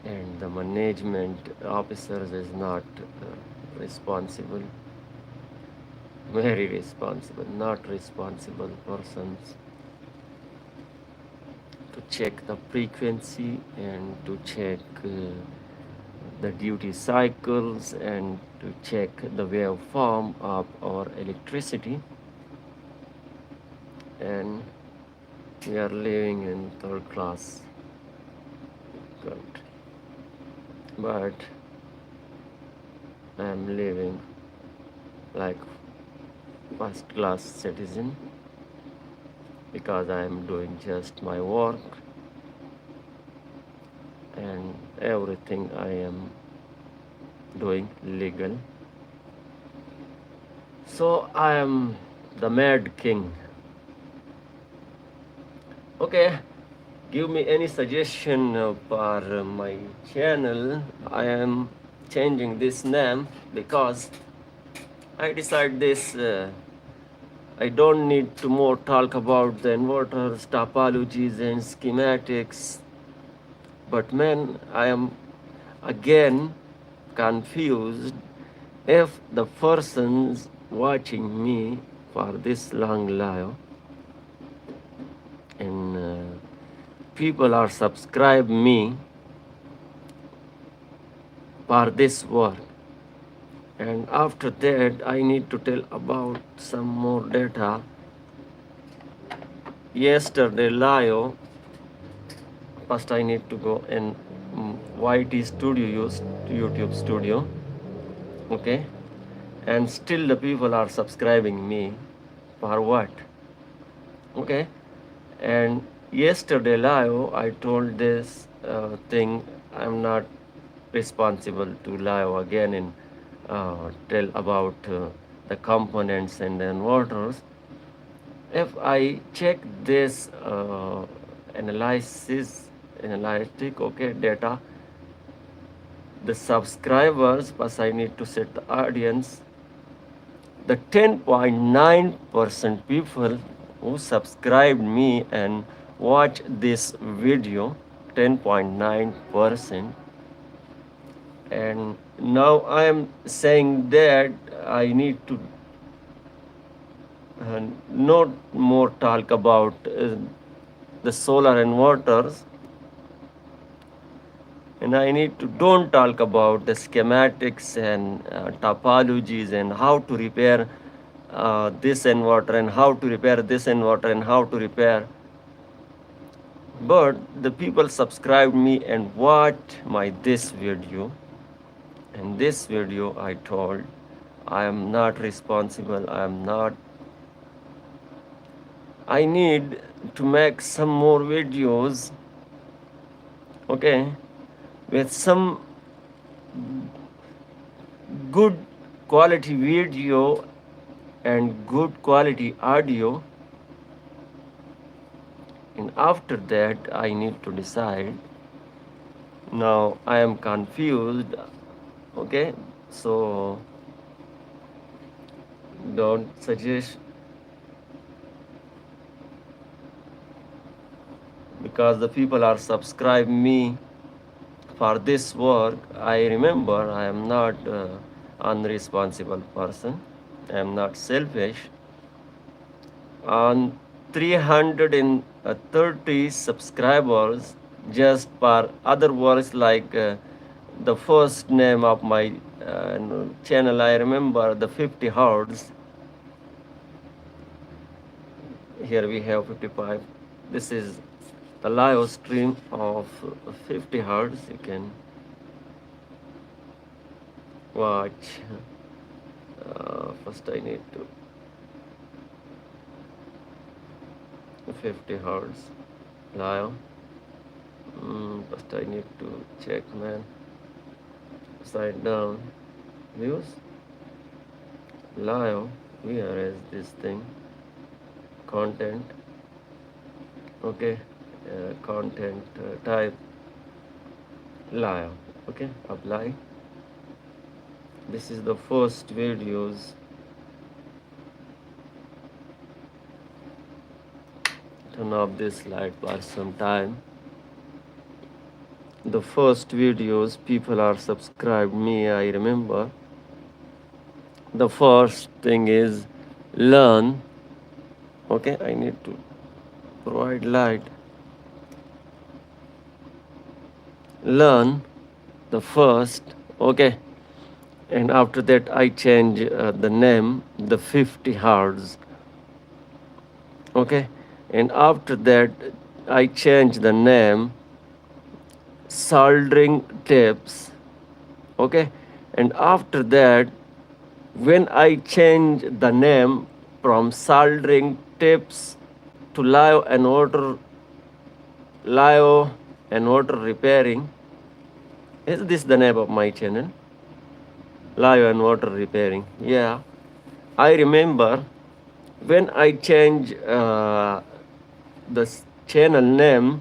Speaker 1: and the management officers is not responsible, very responsible, not responsible persons to check the frequency and to check the duty cycles and to check the waveform of our electricity. And we are living in third class country, but I am living like first class citizen, because I am doing just my work, and everything I am doing legal. So I am the Mad King. Okay, give me any suggestion for my channel. I am changing this name because I decide this. I don't need to more talk about the inverters, topologies, and schematics. But man, I am again confused if the persons watching me for this long live and people are subscribe me for this work, and after that I need to tell about some more data. Yesterday live, first I need to go in YT studio, use YouTube studio. Okay, and still the people are subscribing me for what? Okay, and yesterday live I told this thing. I'm not responsible to live again and tell about the components and the inverters. If I check this analytic, okay, data, the subscribers, plus I need to set the audience, the 10.9% people who subscribed me and watch this video, 10.9%. And now I am saying that I need to not more talk about the solar inverters, and I need to don't talk about the schematics and topologies and how to repair this inverter and how to repair this inverter and how to repair. But the people subscribed me and watched my this video. In this video I told I am not responsible, I need to make some more videos, okay, with some good quality video and good quality audio, and after that I need to decide. Now I am confused, okay, so don't suggest, because the people are subscribe me for this work. I remember I am not unresponsible person, I am not selfish. On 330 subscribers, just for other words like the first name of my channel, I remember the 50 hertz. Here we have 55. This is the live stream of 50 hertz. You can watch. First I need to 50 hertz live. First I need to check, man. Side down views live. Where is this thing? Content. Okay, content type live. Okay, apply. This is the first videos. Turn off this light for some time. The first videos people are subscribed me, I remember. The first thing is learn. Okay, I need to provide light. Learn the first, okay, and after that I change the name, the 50 hertz, okay, and after that I change the name soldering tips, okay, and after that when I change the name from soldering tips to live and water repairing, is this the name of my channel? Live and water repairing, yeah. I remember when I change the channel name,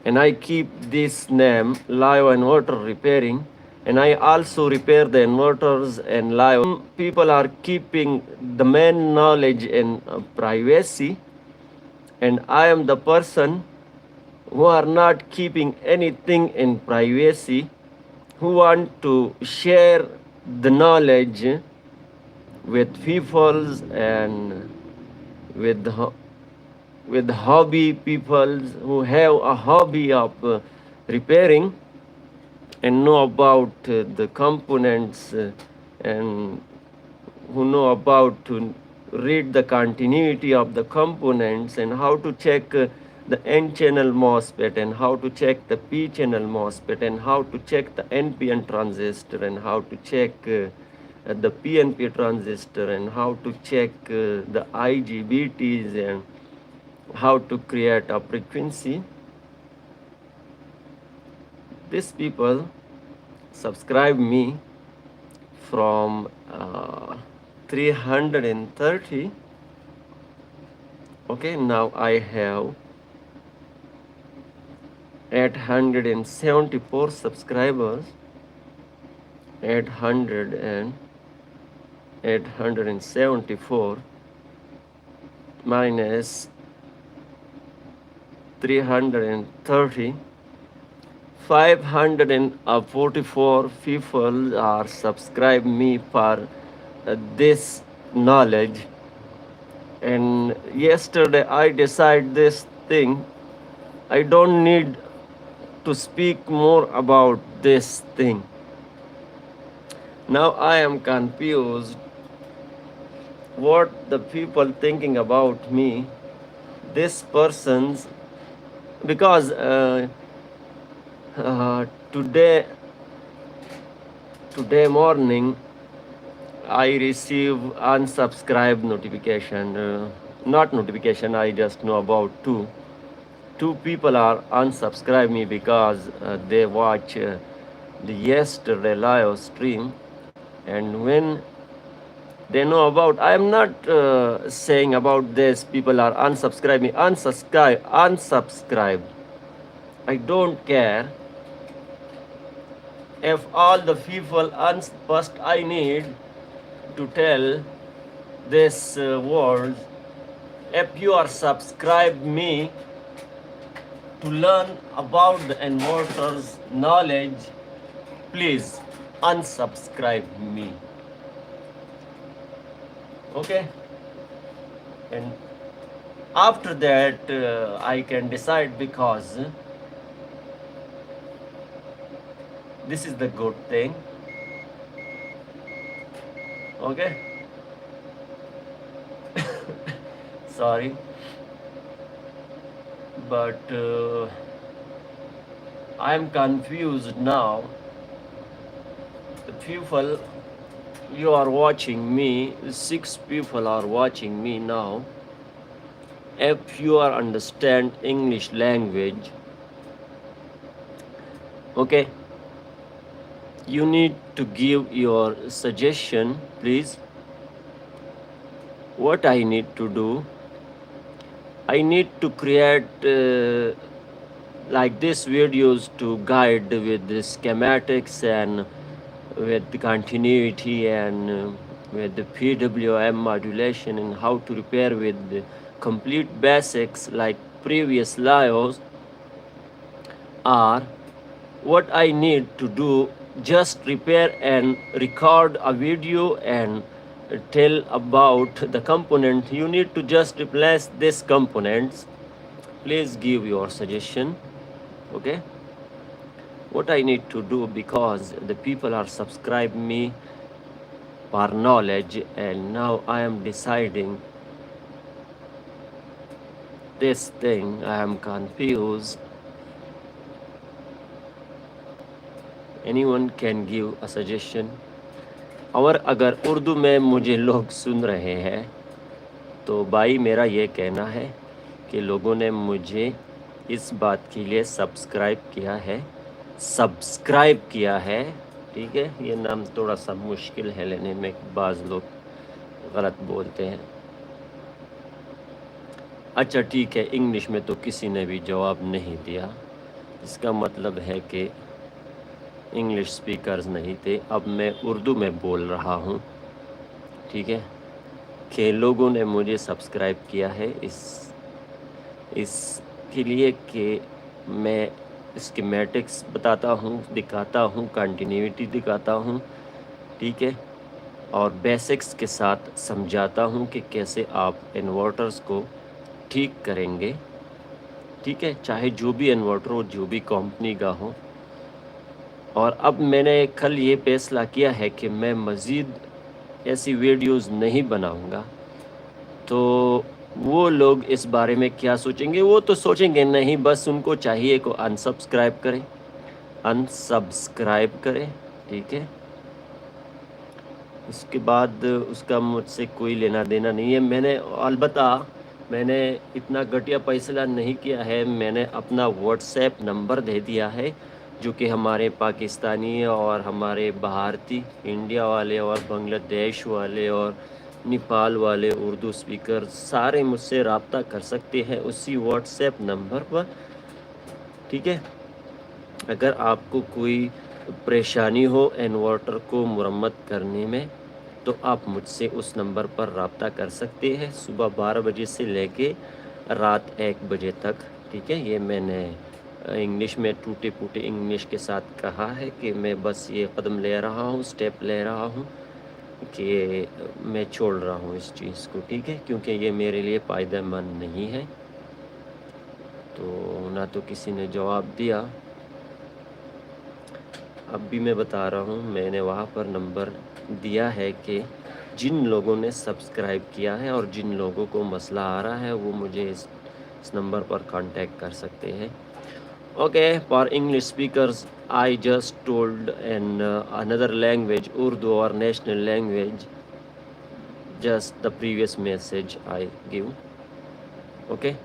Speaker 1: and I keep this name live inverter repairing, and I also repair the inverters and live. People are keeping the main knowledge and privacy, and I am the person who are not keeping anything in privacy, who want to share the knowledge with peoples and with with hobby people who have a hobby of repairing and know about the components and who know about to read the continuity of the components and how to check the N channel MOSFET and how to check the P channel MOSFET and how to check the NPN transistor and how to check the PNP transistor and how to check the IGBTs and how to create a frequency. These people subscribe me from 330. Okay, now I have 874 subscribers. 874 minus 330, 544 people are subscribe me for this knowledge. And yesterday I decide this thing. I don't need to speak more about this thing. Now I am confused what the people thinking about me. This person's because uh, today morning I receive unsubscribe notification. Not notification. I just know about two people are unsubscribe me because they watch the yesterday live stream, and when they know about, I am not saying about this people are unsubscribe me, unsubscribe. I don't care if all the people first I need to tell this world, if you are subscribe me to learn about the inverters knowledge, please unsubscribe me. Okay, and after that I can decide, because this is the good thing. Okay. Sorry, but I am confused now. The people you are watching me, 6 people are watching me now. If you are understand English language, okay, you need to give your suggestion, please. What I need to do, I need to create like this videos to guide with the schematics and with the continuity and with the PWM modulation and how to repair with the complete basics like previous lives. Or what I need to do, just repair and record a video and tell about the component. You need to just replace these components. Please give your suggestion. Okay, what I need to do, because the people are subscribe me for knowledge, and now I am deciding this thing. I am confused. Anyone can give a suggestion. और अगर उर्दू में मुझे लोग सुन रहे हैं तो भाई मेरा ये कहना है कि लोगों ने मुझे इस बात के लिए सब्सक्राइब किया है, ठीक है। ये नाम थोड़ा सा मुश्किल है लेने में, बाज़ लोग गलत बोलते हैं। अच्छा ठीक है, इंग्लिश में तो किसी ने भी जवाब नहीं दिया, इसका मतलब है कि इंग्लिश स्पीकर्स नहीं थे। अब मैं उर्दू में बोल रहा हूँ, ठीक है, कि लोगों ने मुझे सब्सक्राइब किया है इसके लिए कि मैं स्कीमेटिक्स बताता हूँ, दिखाता हूँ, कंटिन्यूटी दिखाता हूँ, ठीक है, और बेसिक्स के साथ समझाता हूँ कि कैसे आप इन्वर्टर्स को ठीक करेंगे, ठीक है, चाहे जो भी इन्वर्टर हो, जो भी कंपनी का हो। और अब मैंने कल ये फैसला किया है कि मैं मज़ीद ऐसी वीडियोस नहीं बनाऊंगा। तो वो लोग इस बारे में क्या सोचेंगे, वो तो सोचेंगे नहीं, बस उनको चाहिए को अनसब्सक्राइब करें, अनसब्सक्राइब करें, ठीक है। उसके बाद उसका मुझसे कोई लेना देना नहीं है। मैंने अलबत्ता मैंने इतना घटिया फैसला नहीं किया है, मैंने अपना व्हाट्सएप नंबर दे दिया है, जो कि हमारे पाकिस्तानी और हमारे भारतीय, इंडिया वाले और बांग्लादेश वाले और नेपाल वाले उर्दू स्पीकर सारे मुझसे रब्ता कर सकते हैं उसी व्हाट्सएप नंबर पर, ठीक है। अगर आपको कोई परेशानी हो इन्वर्टर को मुरम्मत करने में, तो आप मुझसे उस नंबर पर रब्ता कर सकते हैं, सुबह 12 बजे से लेके रात 1 बजे तक, ठीक है। ये मैंने इंग्लिश में टूटे फूटे इंग्लिश के साथ कहा है कि मैं बस ये कदम ले रहा हूँ, स्टेप ले रहा हूँ कि मैं छोड़ रहा हूँ इस चीज़ को, ठीक है, क्योंकि ये मेरे लिए फ़ायदेमंद नहीं है। तो ना तो किसी ने जवाब दिया। अब भी मैं बता रहा हूँ, मैंने वहाँ पर नंबर दिया है कि जिन लोगों ने सब्सक्राइब किया है और जिन लोगों को मसला आ रहा है वो मुझे इस नंबर पर कांटेक्ट कर सकते हैं। Okay, for English speakers I just told in another language, Urdu और national language, just the previous message I give. Okay,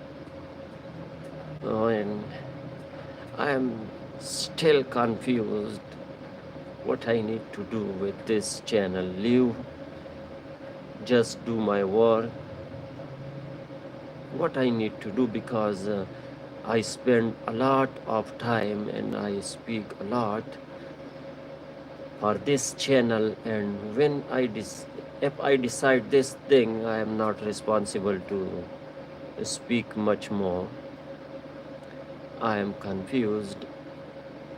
Speaker 1: and I am still confused what I need to do with this channel. Leave, just do my work, what I need to do, because I spend a lot of time and I speak a lot for this channel, and when if I decide this thing, I am not responsible to speak much more. I am confused.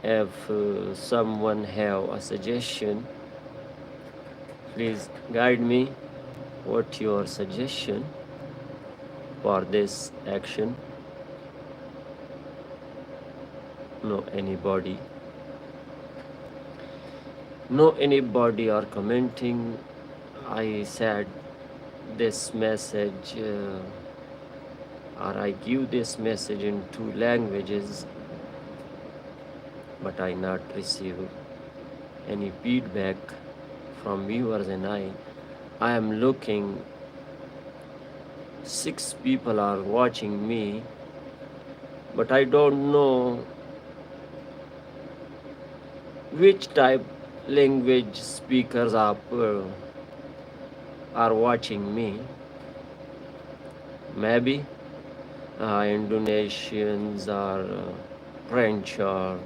Speaker 1: If someone have a suggestion, please guide me. What your suggestion for this action? No anybody. No anybody are commenting. I said this message or I give this message in 2 languages, but I not receive any feedback from viewers, and I am looking 6 people are watching me, but I don't know which type language speakers are watching me. Maybe Indonesians or French or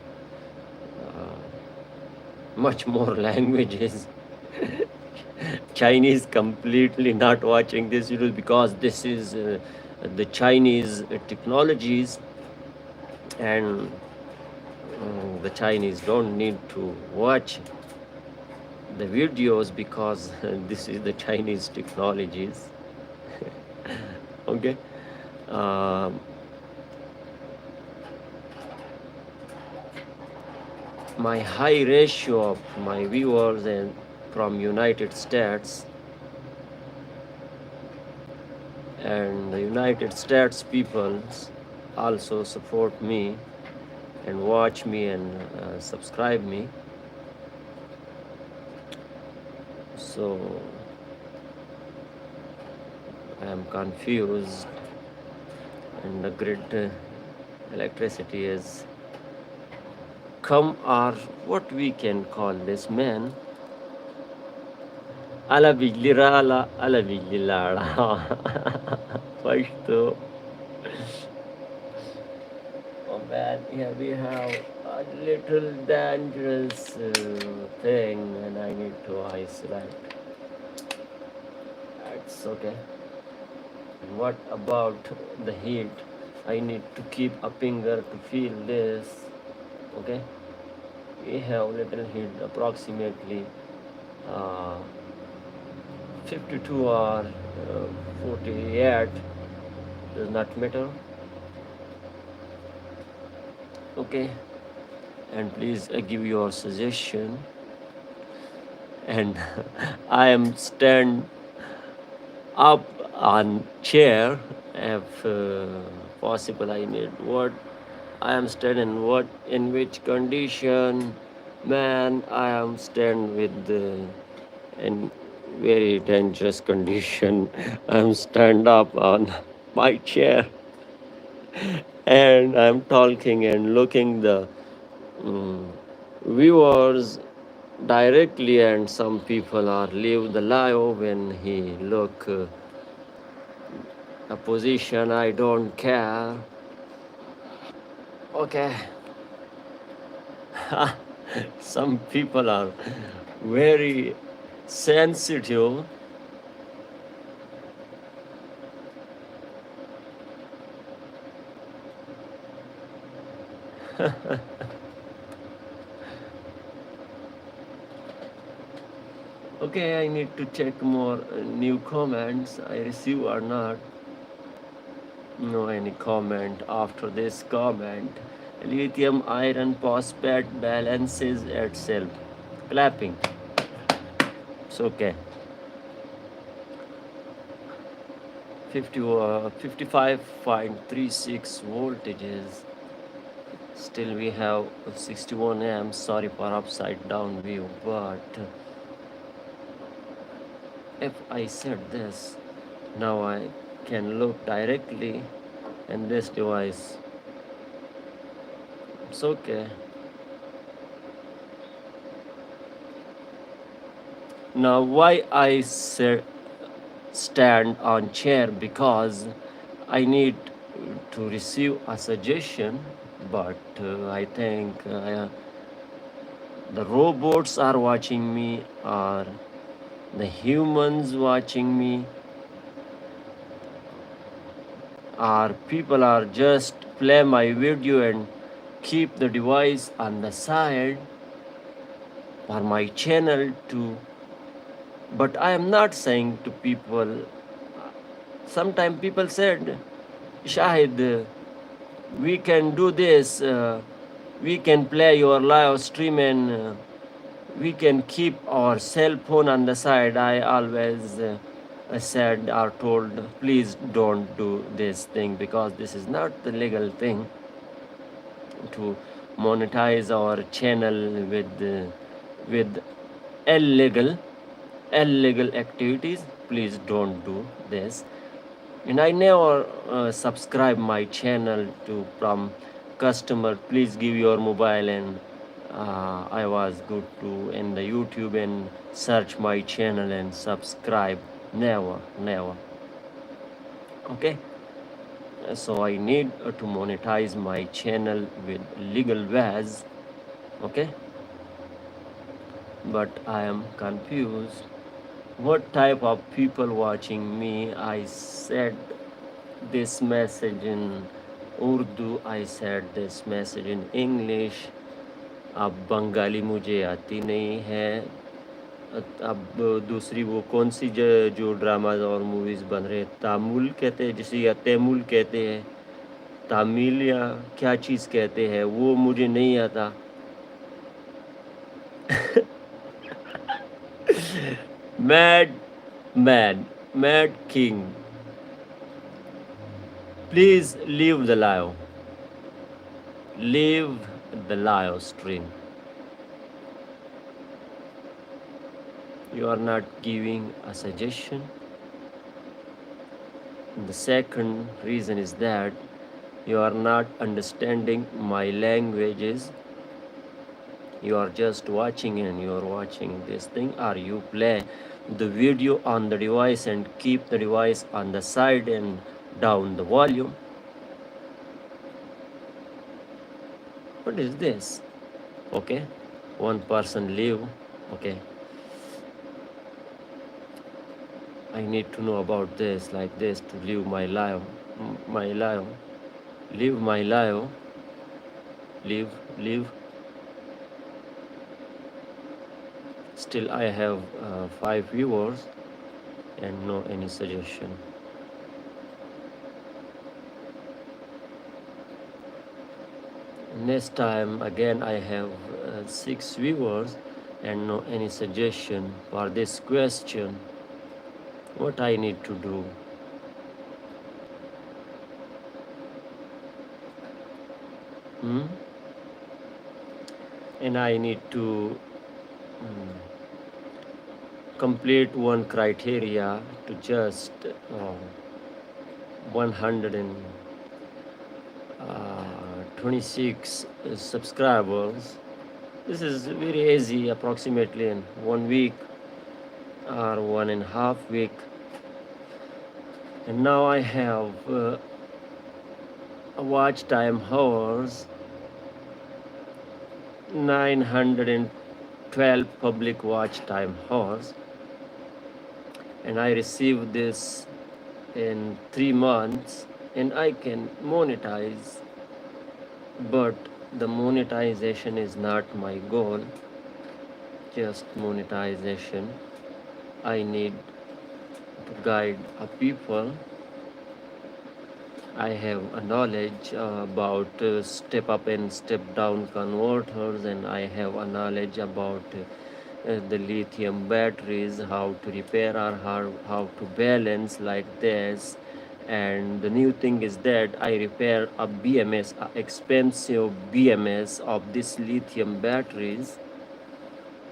Speaker 1: much more languages. Chinese completely not watching this video because this is the Chinese technologies, and the Chinese don't need to watch the videos because this is the Chinese technologies. Okay. My high ratio of my viewers and from United States, and the United States people also support me and watch me and subscribe me. So I am confused, and the grid electricity is come, or what we can call this man. Alla Viglirala, alla Viglilara. First, oh man, here we have a little dangerous thing, and I need to isolate. That's okay. What about the heat? I need to keep a finger to feel this. Okay, we have little heat approximately uh, 52 or 48. Does not matter. Okay, and please give your suggestion. And I am stand up on chair if possible. I need what I am stand in which condition. Man, I am stand with in very dangerous condition. I'm stand up on my chair and I'm talking and looking the mm, viewers directly, and some people are leave the live when he look a position. I don't care. Okay. Some people are very sensitive. Okay, I need to check more new comments I receive or not. No any comment after this comment. Lithium iron phosphate balances itself. Clapping. It's okay. 55.36 voltages. Still we have 61 amps. Sorry for upside down view, but if I set this, now I can look directly in this device. It's okay. Now why I stand on chair? Because I need to receive a suggestion, but I think the robots are watching me, or the humans watching me, or people are just play my video and keep the device on the side for my channel to. But I am not saying to people. Sometimes people said, Shahid, we can do this, we can play your live stream, and we can keep our cell phone on the side. I always said or told, please don't do this thing, because this is not the legal thing to monetize our channel with illegal activities. Please don't do this. And I never subscribe my channel to from customer. Please give your mobile, and I was good to in the YouTube and search my channel and subscribe. Never, never. Okay. So I need to monetize my channel with legal ways. Okay. But I am confused. What type of people watching me? I said this message in Urdu, I said this message in English. अब बंगाली मुझे आती नहीं है. अब दूसरी वो कौन सी जो ड्रामाज और मूवीज़ बन रहे हैं, तामुल कहते हैं जिसे, या तैमुल कहते हैं, तामिल या क्या चीज़ कहते हैं, वो मुझे नहीं आता. Mad man, mad king, please leave the live. Leave the live stream. You are not giving a suggestion. The second reason is that you are not understanding my languages. You are just watching, and you are watching this thing, or you play the video on the device and keep the device on the side and down the volume. What is this? Okay, one person leave. Okay, I need to know about this, like this, to live my life. My life. Live my life. Live. Still I have 5 viewers and no any suggestion. Next time again I have 6 viewers and no any suggestion for this question. What I need to do? Hmm? And I need to complete one criteria to just 126 subscribers. This is very easy, approximately in 1 week or 1.5 week. And now I have a watch time hours 912 public watch time hours, and I received this in 3 months, and I can monetize, but the monetization is not my goal. Just monetization. I need to guide a people. I have a knowledge about step up and step down converters, and I have a knowledge about the lithium batteries, how to repair or how to balance like this. And the new thing is that I repair a BMS, a expensive BMS of this lithium batteries,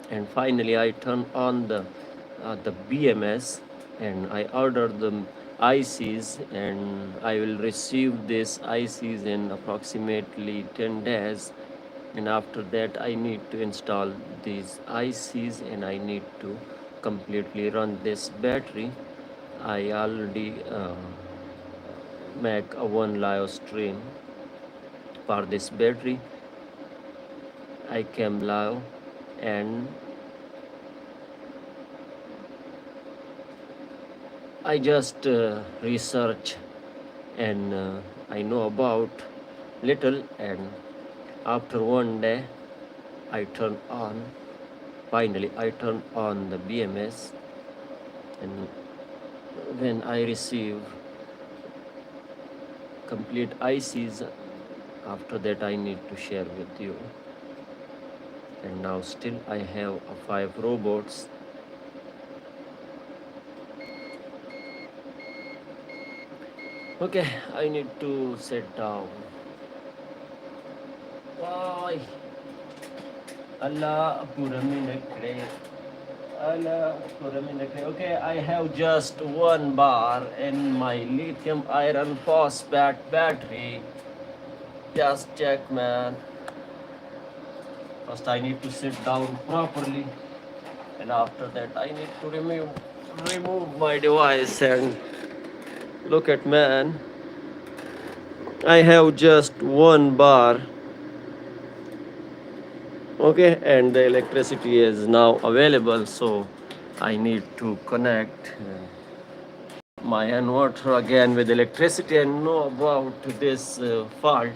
Speaker 1: and finally I turn on the BMS and I order the ICs, and I will receive this ICs in approximately 10 days, and after that I need to install these ICs and I need to completely run this battery. I already make a one live stream for this battery. I came live and I just research and I know about little, and after one day I turn on, finally I turn on the BMS, and when I receive complete ICs, after that I need to share with you. And now still I have 5 robots. Okay, I need to sit down. Why? Allah Puraminakre. Allah Puraminakre. Okay, I have just 1 bar in my lithium iron phosphate battery. Just check, man. First I need to sit down properly, and after that I need to remove my device and look at, man. I have just 1 bar. Okay, and the electricity is now available, so I need to connect my inverter again with electricity and know about this fault,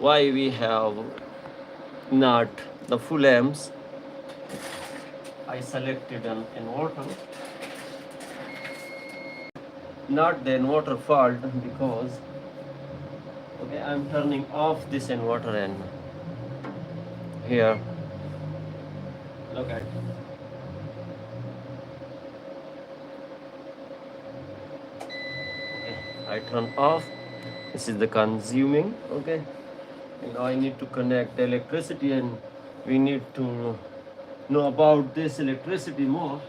Speaker 1: why we have not the full amps. I selected an inverter, not the inverter fault, because okay, I'm turning off this inverter, and here, look at, okay, I turn off. This is the consuming. Okay, and now I need to connect the electricity, and we need to know about this electricity more.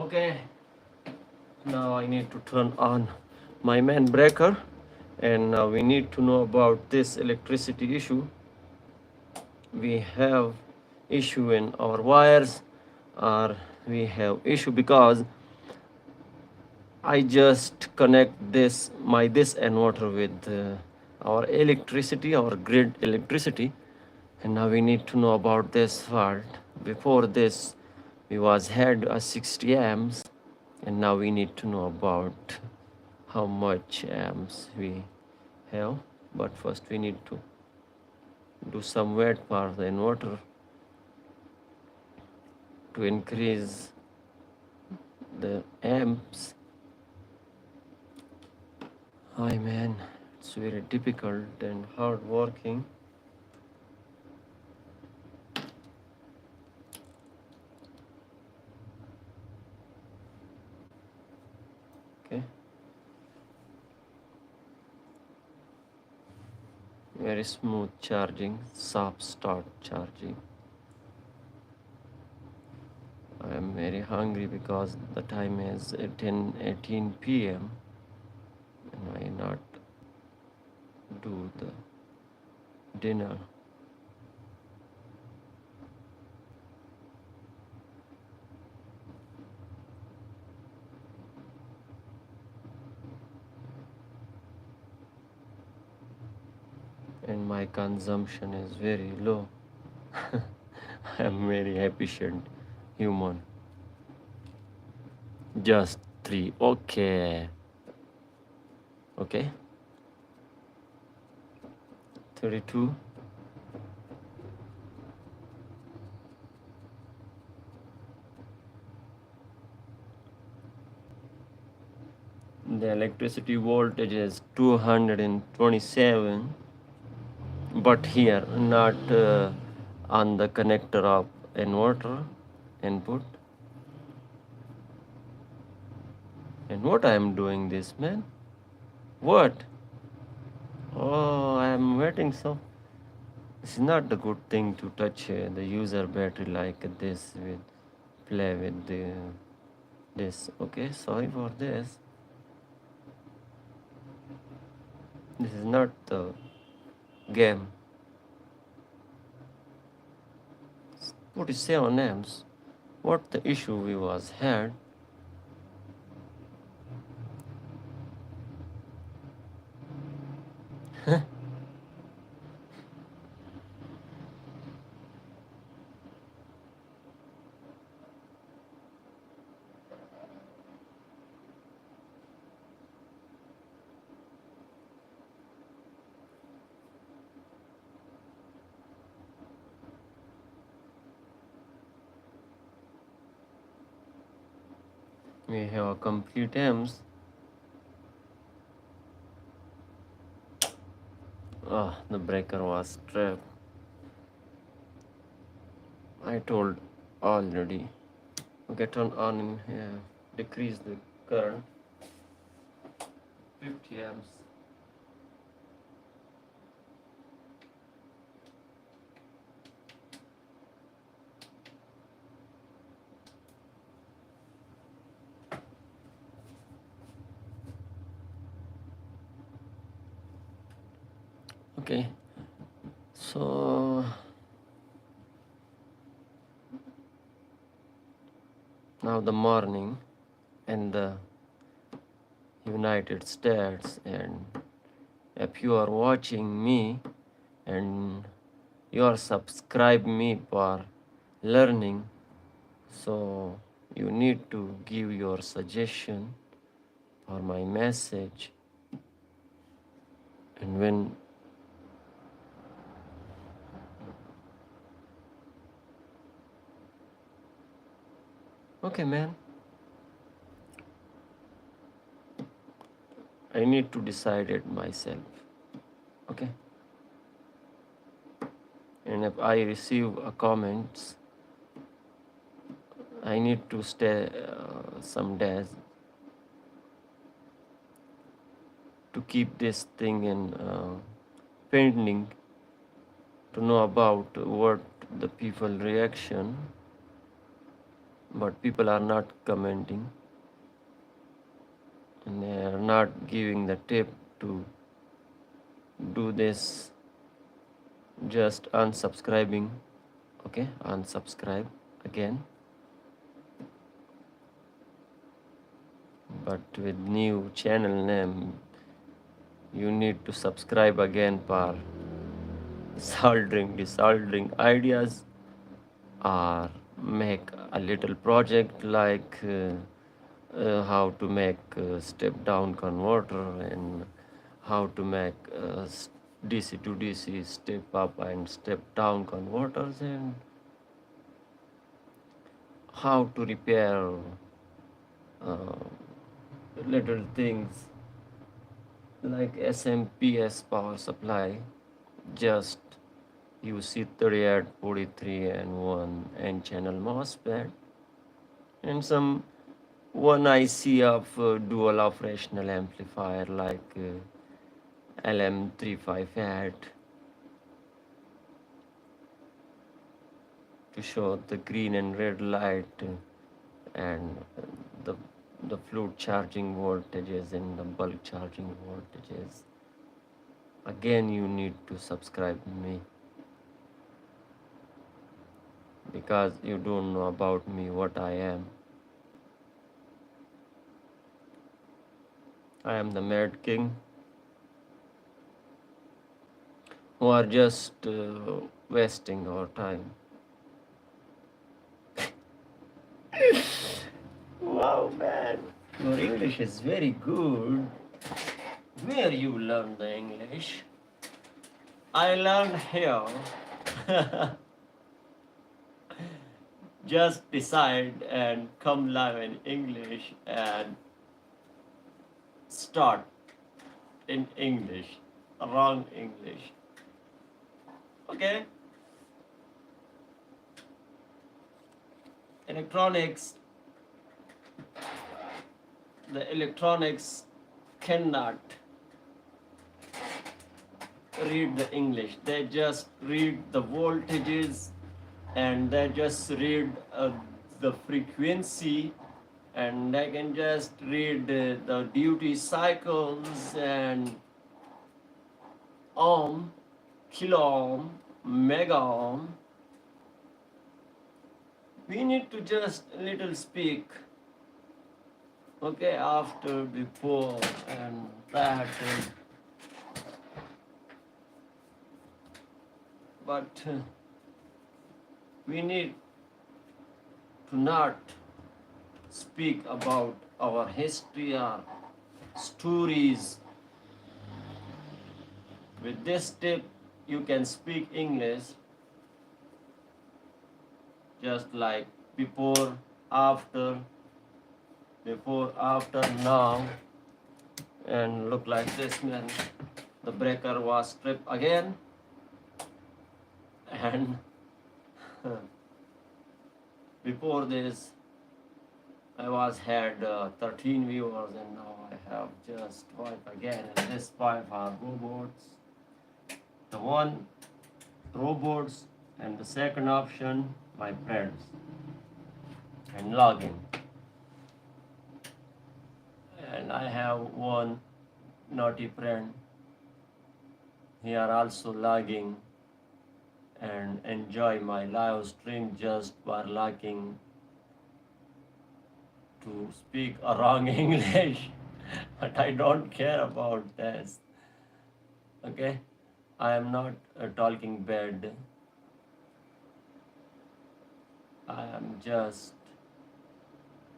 Speaker 1: Okay, now I need to turn on my main breaker, and now we need to know about this electricity issue. We have issue in our wires, or we have issue because I just connect this inverter with our electricity, our grid electricity, and now we need to know about this part. Before this, we was had a 60 amps, and now we need to know about how much amps we have. But first, we need to do some weight for the inverter to increase the amps. Hi man, it's very difficult and hard working. Okay, very smooth charging, soft start charging. I am very hungry because the time is 10:18 p.m. and I not do the dinner. And my consumption is very low. I am very efficient human. Just 3. Okay. Okay. 32. The electricity voltage is 227, but here not on the connector of inverter input. And what I am doing this, man? What? Oh, I am waiting. So this is not the good thing to touch the user battery like this with play with this. Okay, sorry for this. This is not the game. 47 amps. What the issue we was had? We have a complete amps. Ah, the breaker was trapped. I told already. Okay, turn on in here. Decrease the current. 50 amps. Okay, so now the morning in the United States, and if you are watching me and you are subscribe me for learning, so you need to give your suggestion for my message. And when okay man, I need to decide it myself. Okay, and if I receive a comments, I need to stay some days to keep this thing in pending, to know about what the people reaction. but people are not commenting and they are not giving the tip to do this. Just unsubscribing. Okay, unsubscribe again, but with new channel name you need to subscribe again for soldering ideas, or make a little project like how to make step down converter, and how to make DC to DC step up and step down converters, and how to repair uh, little things like SMPS power supply. Just use C38, 43 and 1 N channel MOSFET, and some one IC of dual operational amplifier like LM35 to show the green and red light, and the the fluid charging voltages and the bulk charging voltages. Again, you need to subscribe me, because you don't know about me what I am. I am the Mad King, who are just wasting our time. Wow, man, your English is very good. Where you learn the English? I learned here. Just decide and come live in English and start in English, wrong English. Okay? Electronics, the electronics cannot read the English. They just read the voltages, and they just read the frequency, and they can just read the duty cycles and ohm, kilo ohm, mega ohm. We need to just little speak, okay, after, before, and that. But we need to not speak about our history or stories. With this tip, you can speak English just like before, after, now, and look like this, man. The breaker was stripped again, and before this I had 13 viewers, and now I have just 5 again, and this 5 are robots. The one robots, and the second option my friends, and login. And I have one naughty friend. He are also logging and enjoy my live stream just by liking to speak a wrong English. But I don't care about this. Okay, I am not talking bad. I am just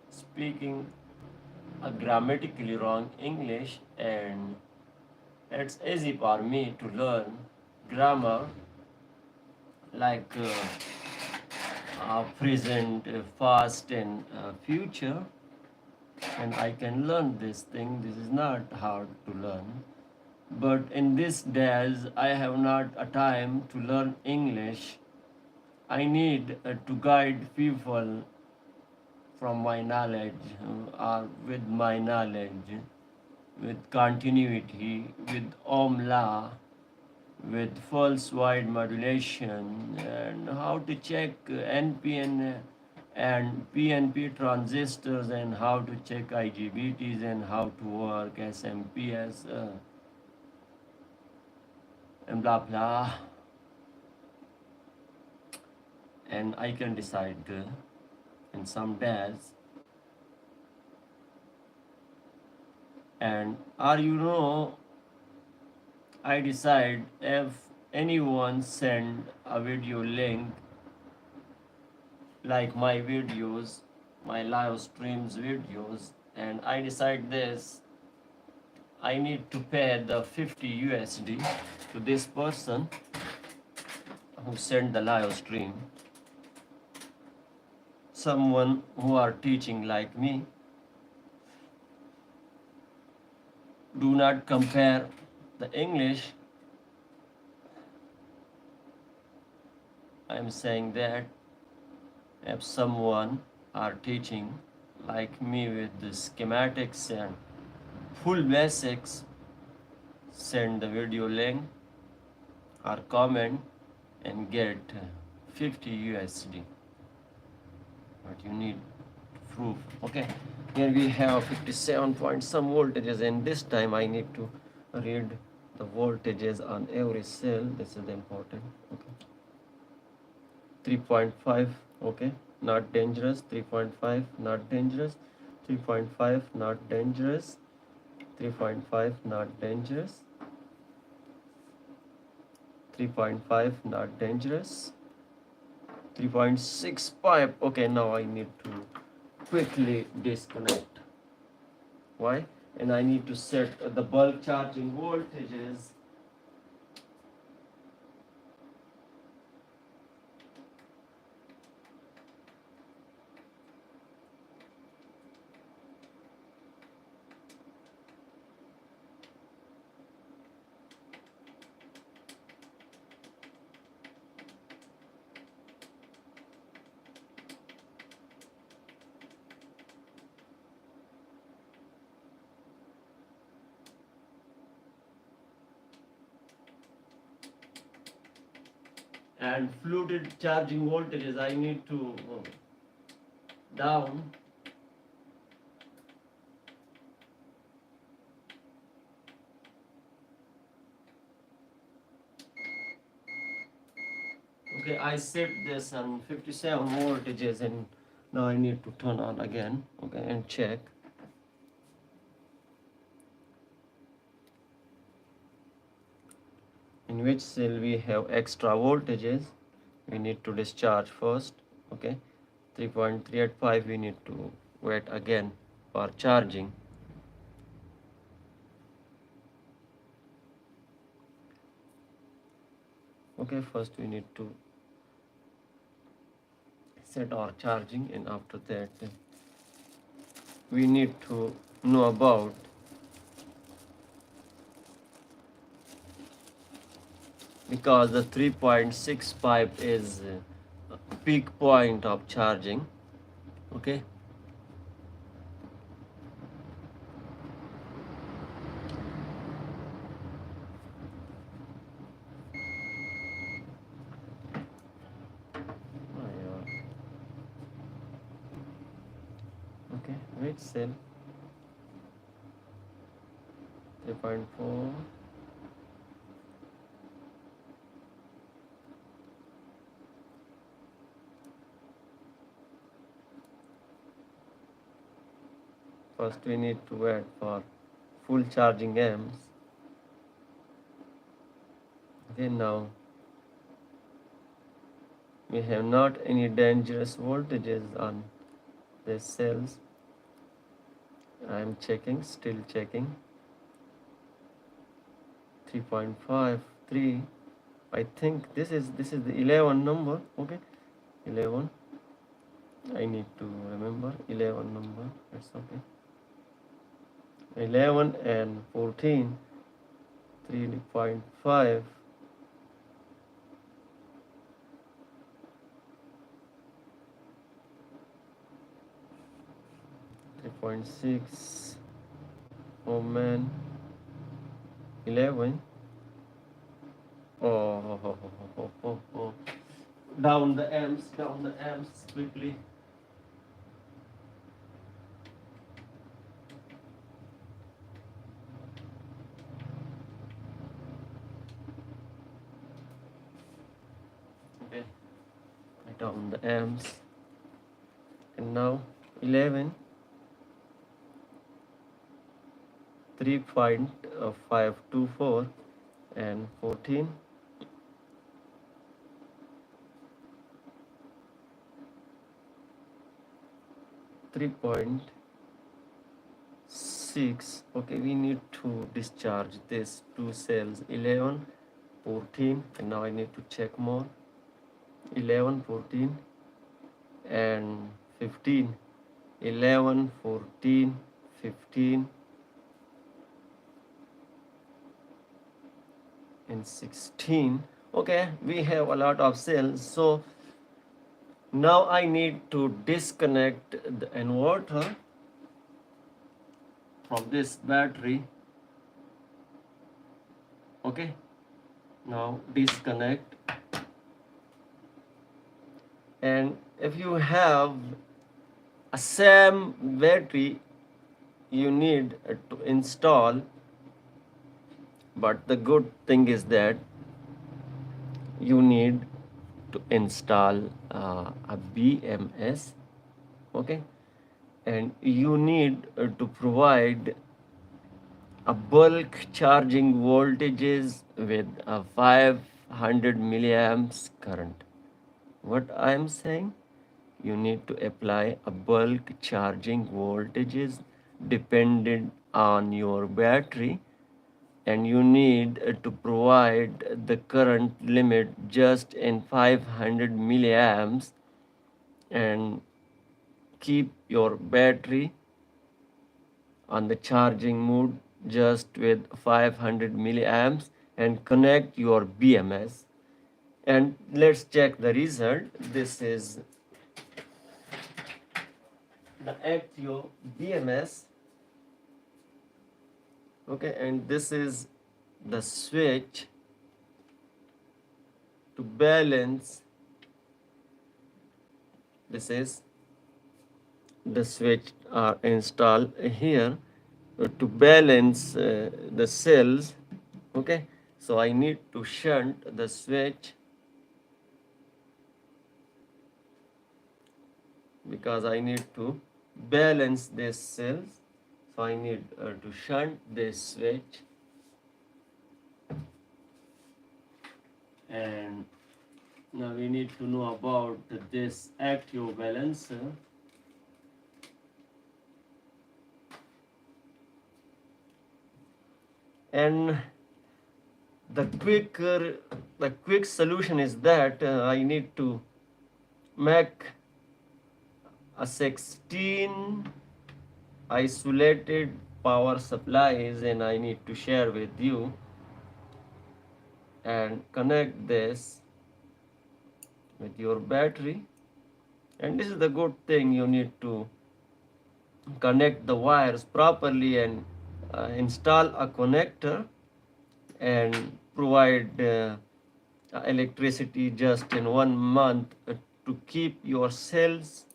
Speaker 1: speaking a grammatically wrong English, and it's easy for me to learn grammar like present, past, and future, and I can learn this thing. This is not hard to learn. But in these days, I have not a time to learn English. I need to guide people from my knowledge, or with my knowledge, with continuity, with Ohm law, with pulse wide modulation, and how to check NP and and PNP transistors and how to check IGBTs and how to work SMPS and blah blah. And I can decide in some days. And I decide if anyone send a video link like my videos, my live streams videos, and I decide this, I need to pay the 50 USD to this person who sent the live stream. Someone who are teaching like me. Do not compare the English. I am saying that if someone are teaching like me with the schematics and full basics, send the video link or comment and get 50 USD. But you need proof. Okay, here we have 57 point some voltages, and this time I need to read the voltages on every cell. This is important. Okay, 3.5. Okay, not dangerous. 3.5, not dangerous. 3.5, not dangerous. 3.5, not dangerous. 3.5, not dangerous. 3.65. Okay, now I need to quickly disconnect. Why? And I need to set the bulk charging voltages. And fluted charging voltages I need to down. Okay, I set this on 57 voltages, and now I need to turn on again. Okay, and check. In which cell we have extra voltages, we need to discharge first. Okay, 3.385 we need to wait again for charging. Okay, first we need to set our charging, and after that we need to know about because the 3.65 is peak point of charging. Okay, okay, which cell? 3.4. First we need to wait for full charging amps. Okay, now we have not any dangerous voltages on these cells. I am checking, still checking. 3.53. I think this is the 11 number. Okay, 11. I need to remember 11 number. That's okay. 11 and 14. 3.5. 3.6. Oh man. 11. Oh. Down the amps quickly. Okay, write down the amps. And now 11, 3.524, and 14, 3.6. Okay, we need to discharge this two cells, 11, 14, and now I need to check more. 11, 14, and 15. 11, 14, 15, and 16. Okay, we have a lot of cells. So now I need to disconnect the inverter from this battery. Okay, now disconnect. And if you have a same battery, you need to install, but the good thing is that you need to install a BMS. Okay, and you need to provide a bulk charging voltages with a 500 milliamps current. What I am saying, you need to apply a bulk charging voltages dependent on your battery, and you need to provide the current limit just in 500 milliamps, and keep your battery on the charging mode just with 500 milliamps and connect your BMS, and let's check the result. This is the actual BMS. Okay, and this is the switch to balance. This is the switch are installed here to balance the cells. Okay, so I need to shunt the switch because I need to balance these cells. So I need to shunt this switch, and now we need to know about this active balancer. And the quick solution is that I need to make a 16 isolated power supplies, and I need to share with you and connect this with your battery. And this is the good thing, you need to connect the wires properly and install a connector and provide electricity just in 1 month to keep your cells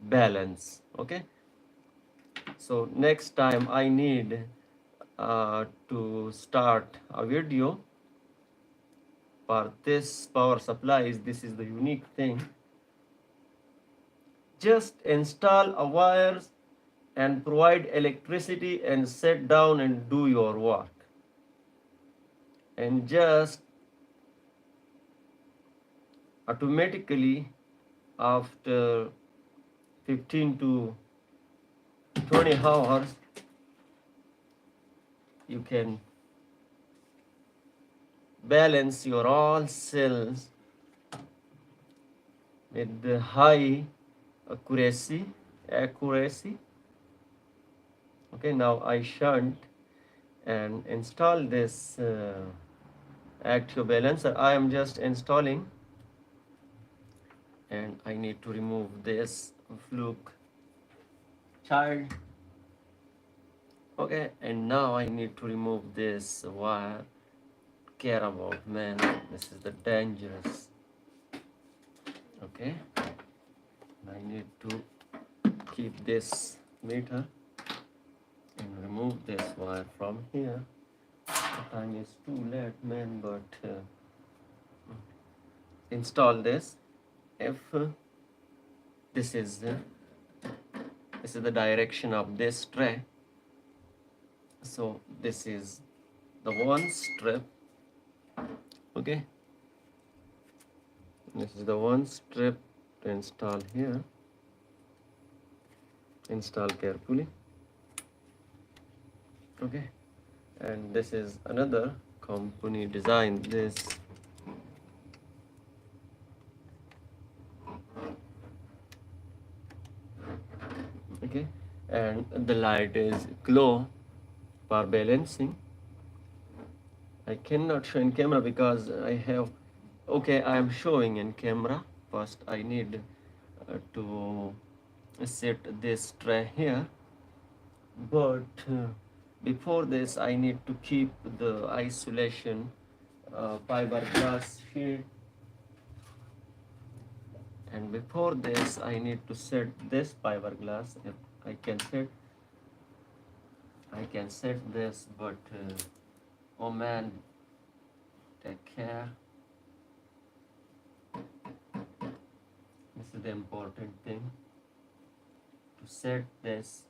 Speaker 1: balanced. Okay, so next time I need to start a video for this power supplies. This is the unique thing. Just install a wires and provide electricity and sit down and do your work, and just automatically after 15 to 20 hours you can balance your all cells with the high accuracy. Okay, now I shunt and install this active balancer. I am just installing, and I need to remove this fluke child. Okay, and now I need to remove this wire. Care about, man, this is the dangerous. Okay, I need to keep this meter and remove this wire from here. The time is too late, man, but install this. If this is the direction of this tray, so this is the one strip. Okay, this is the one strip to install here. Install carefully. Okay, and this is another company design this. Okay, and the light is glow for balancing. I cannot show in camera because I have, okay, I am showing in camera. First I need to set this tray here, but before this I need to keep the isolation fiberglass sheet, and before this I need to set this fiberglass. If I can set this, but oh man, take care. This is the important thing, to set this.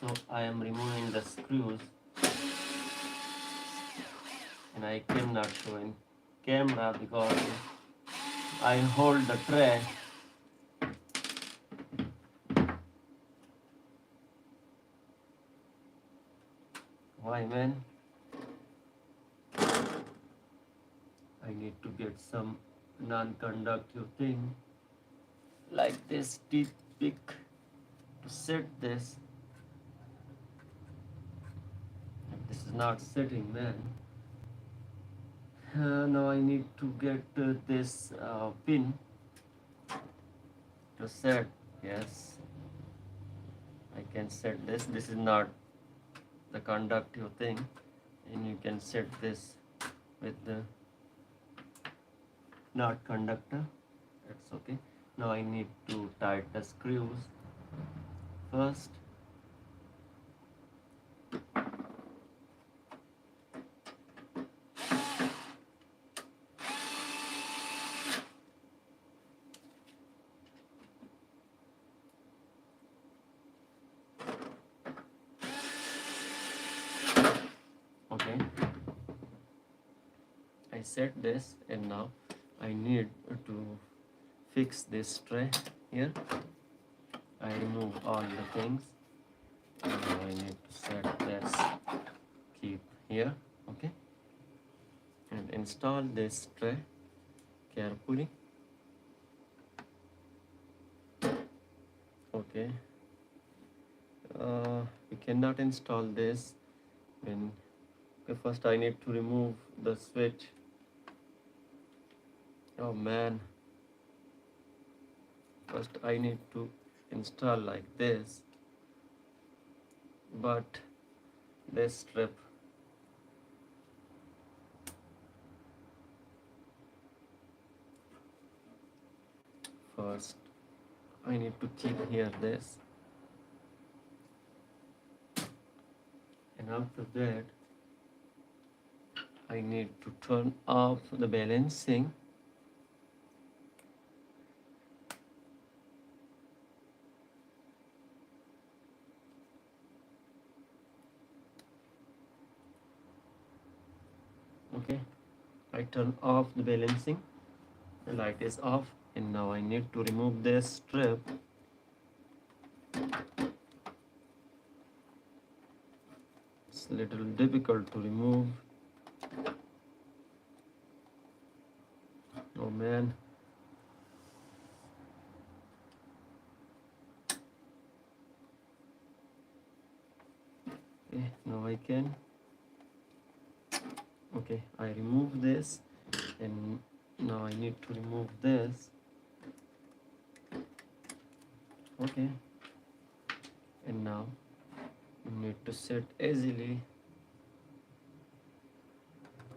Speaker 1: So I am removing the screws, and I cannot show in camera because I hold the tray. Why, man? I need to get some non-conductive thing like this teeth pick to set this. This is not setting, man. Now I need to get this pin to set. Yes, I can set this. This is not the conductive thing, and you can set this with the not conductor. That's okay. Now I need to tighten the screws first. Okay, I set this, and now I need to fix this tray here. I remove all the things, and now I need to set this, keep here. Okay, and install this tray carefully. Okay, we cannot install this when, okay, first I need to remove the switch. Oh man, first I need to install like this, but this strip, first I need to keep here this, and after that I need to turn off the balancing. Okay, I turn off the balancing, the light is off, and now I need to remove this strip. It's a little difficult to remove. Oh man. Okay, now I can. Okay, I remove this, and now I need to remove this. Okay, and now you need to set easily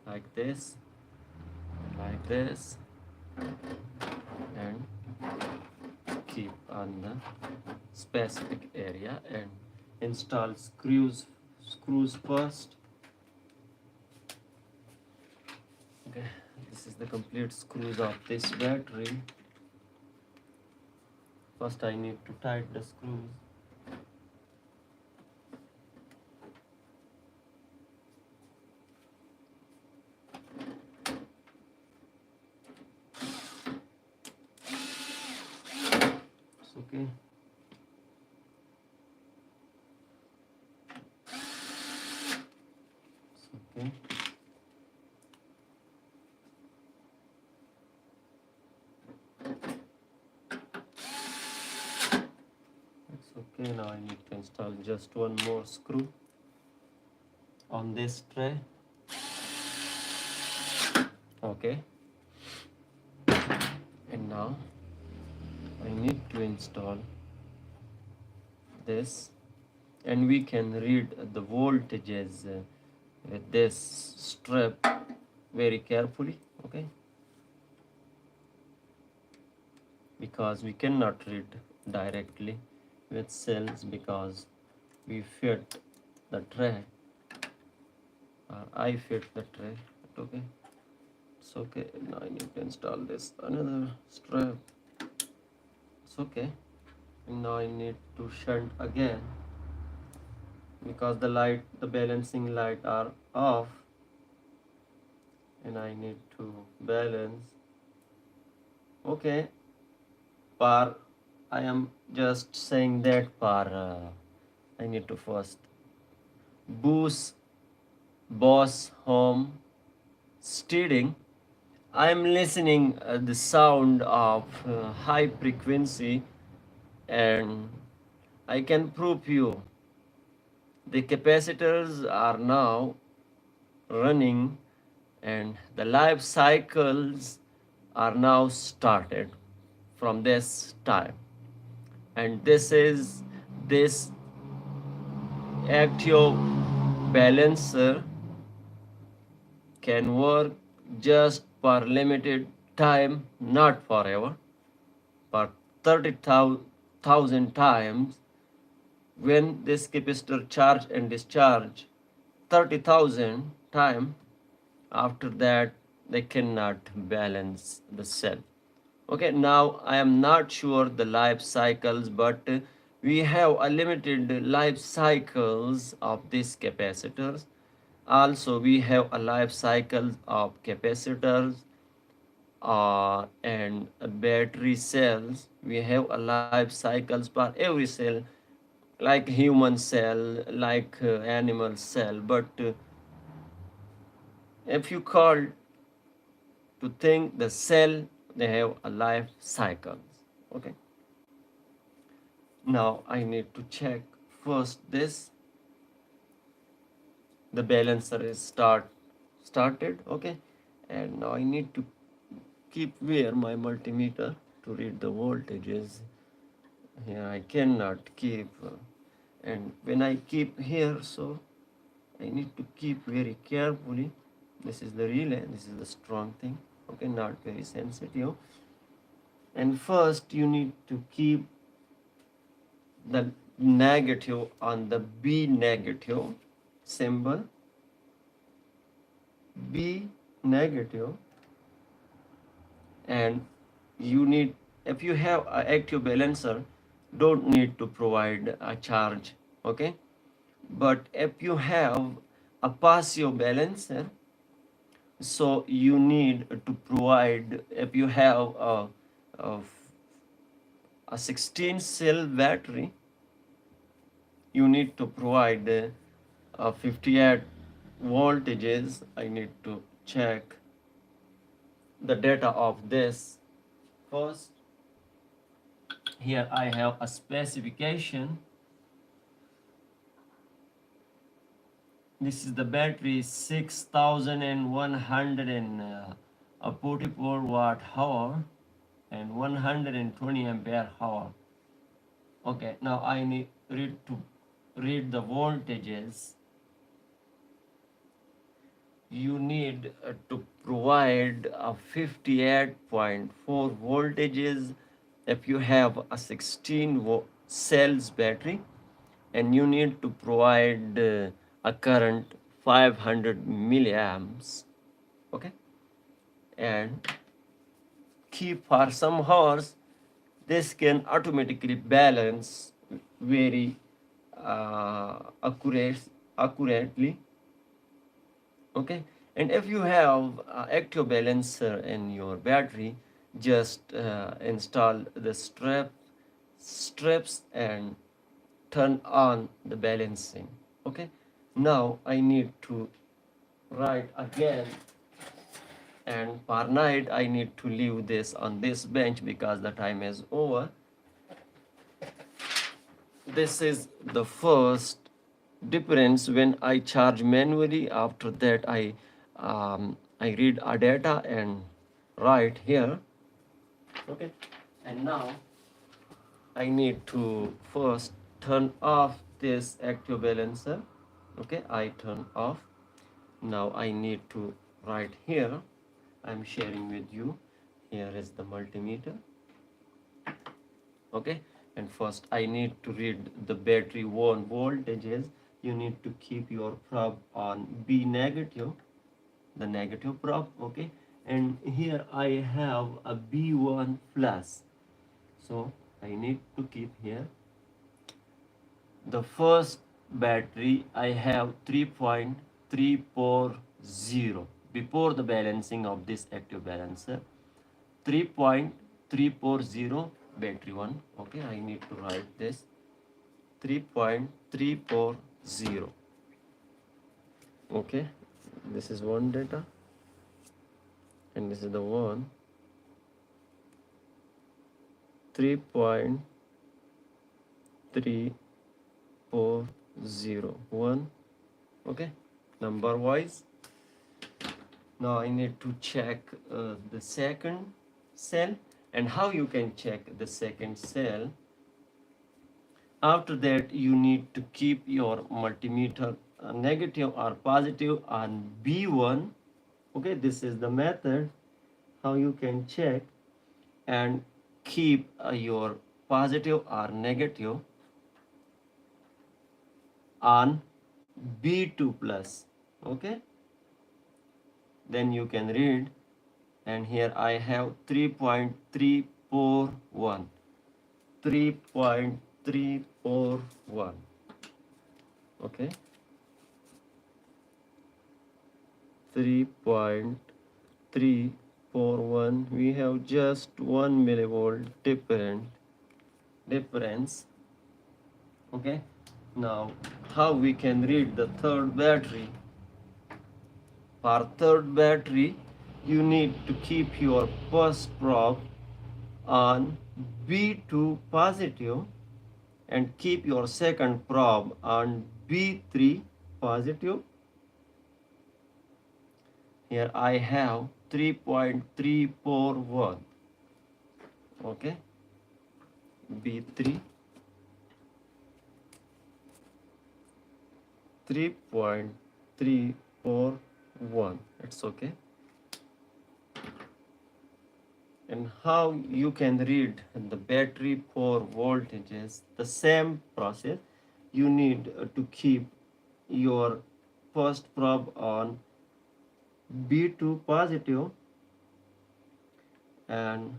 Speaker 1: like this, and keep on the specific area, and install screws first. Okay, This is the complete screws of this battery. First I need to tighten the screws. It's okay. It's okay. It's okay. Now I need to install just one more screw on this tray. Okay. And now I need to install this, and we can read the voltages with this strip very carefully. Okay, because we cannot read directly with cells because we fit the tray, or I fit the tray. Okay, it's okay. Now I need to install this another strip. It's okay. And now I need to shunt again because the balancing light are off, and I need to balance. Okay, par I am just saying that par I need to first boost boss home steering. I am listening the sound of high frequency, and I can prove you the capacitors are now running and the life cycles are now started from this time, and this active balancer can work just for limited time, not forever, but 30,000 times. When this capacitor charge and discharge 30,000 times, after that they cannot balance the cell. Okay, now I am not sure the life cycles, but we have a limited life cycles of these capacitors. Also we have a life cycles of capacitors and battery cells. We have a life cycles for every cell, like human cell, like animal cell. But if you call to think the cell, they have a life cycles. Okay, now I need to check first this the balancer is started. Okay, and now I need to keep where my multimeter to read the voltages. Here I cannot keep and when I keep here, so I need to keep very carefully. This is the relay, this is the strong thing. Okay, not very sensitive. And first you need to keep the negative on the B negative symbol. B negative. And you need, if you have an active balancer, don't need to provide a charge. Okay, but if you have a passive balancer, so you need to provide, if you have a, a 16 cell battery, you need to provide 58 voltages. I need to check the data of this first. Here I have a specification. This is the battery 6144 watt hour and 120 ampere hour. Okay, now I need to read the voltages. You need to provide a 58.4 voltages if you have a 16 cells battery, and you need to provide a current 500 milliamps. Okay, and keep for some hours. This can automatically balance very accurately. Okay, and if you have active balancer in your battery, just install the strips and turn on the balancing. Okay, now I need to write again, and per night I need to leave this on this bench because the time is over. This is the first difference when I charge manually. After that I read a data and write here. Okay, and now I need to first turn off this active balancer. Okay, I turn off. Now I need to write here. I'm sharing with you. Here is the multimeter. Okay, and first I need to read the battery 1 voltages. You need to keep your probe on B negative, the negative probe. Okay, and here I have a B1 plus, so I need to keep here. The first battery I have 3.340 before the balancing of this active balancer. 3.340 battery 1. Okay, I need to write this 3.340. Okay, this is one data and this is the one. 3.3401. Okay, number wise. Now I need to check the second cell, and how you can check the second cell. After that, you need to keep your multimeter negative or positive on B1. Okay, this is the method how you can check, and keep your positive or negative on B2 plus. Okay, then you can read, and here I have 3.341. 3.341. Okay, 3.341. We have just 1 millivolt difference. Okay, now how we can read the third battery? For third battery, you need to keep your first probe on B2 positive and keep your second probe on B3 positive. Here I have 3.341. Okay, B3 3.341. It's okay. And how you can read the battery for voltages? The same process. You need to keep your first probe on B2 positive, and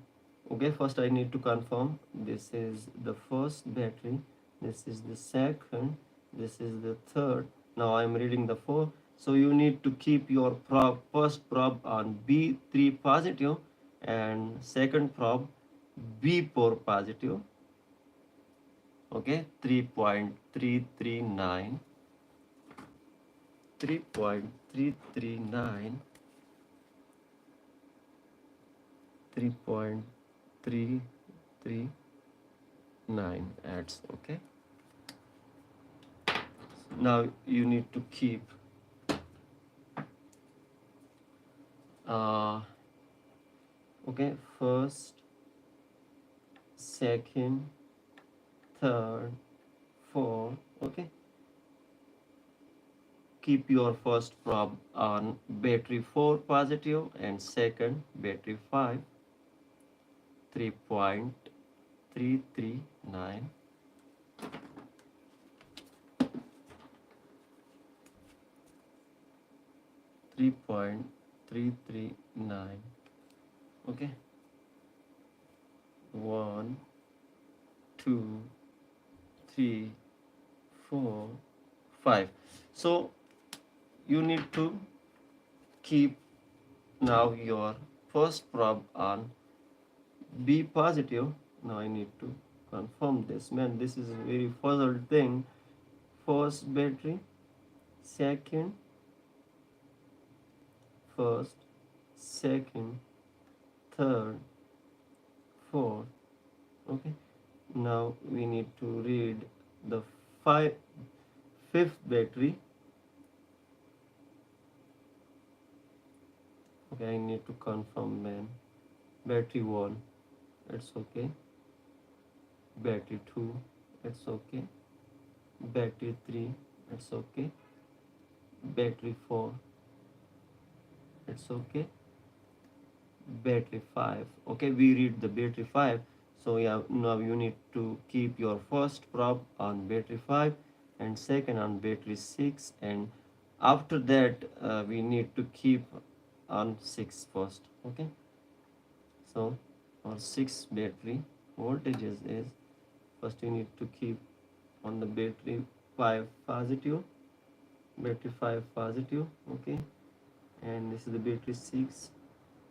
Speaker 1: okay, first I need to confirm this is the first battery, this is the second, this is the third. Now I'm reading the fourth. So you need to keep your probe, first probe on B3 positive and second probe B4 positive. Okay, 3.339. 3.339. 3.339 adds. Okay, now you need to keep okay, first, second, third, fourth. Okay, keep your first probe on battery 4 positive and second battery 5. 3.339. 3.339. Okay, 1 2 3 4 5. So you need to keep now your first probe on B positive. Now I need to confirm this. Man, this is a very puzzle thing. First battery, second, first, second, third, fourth. Okay. Now we need to read the fifth battery. Okay, I need to confirm, man. Battery 1, it's okay. Battery 2, it's okay. Battery 3, it's okay. Battery 4, it's okay. Battery 5, okay, we read the battery 5. So yeah, now you need to keep your first probe on battery 5 and second on battery 6, and after that we need to keep on 6 first. Okay, so our 6 battery voltages is, first you need to keep on the battery 5 positive, battery 5 positive. Okay, and this is the battery 6,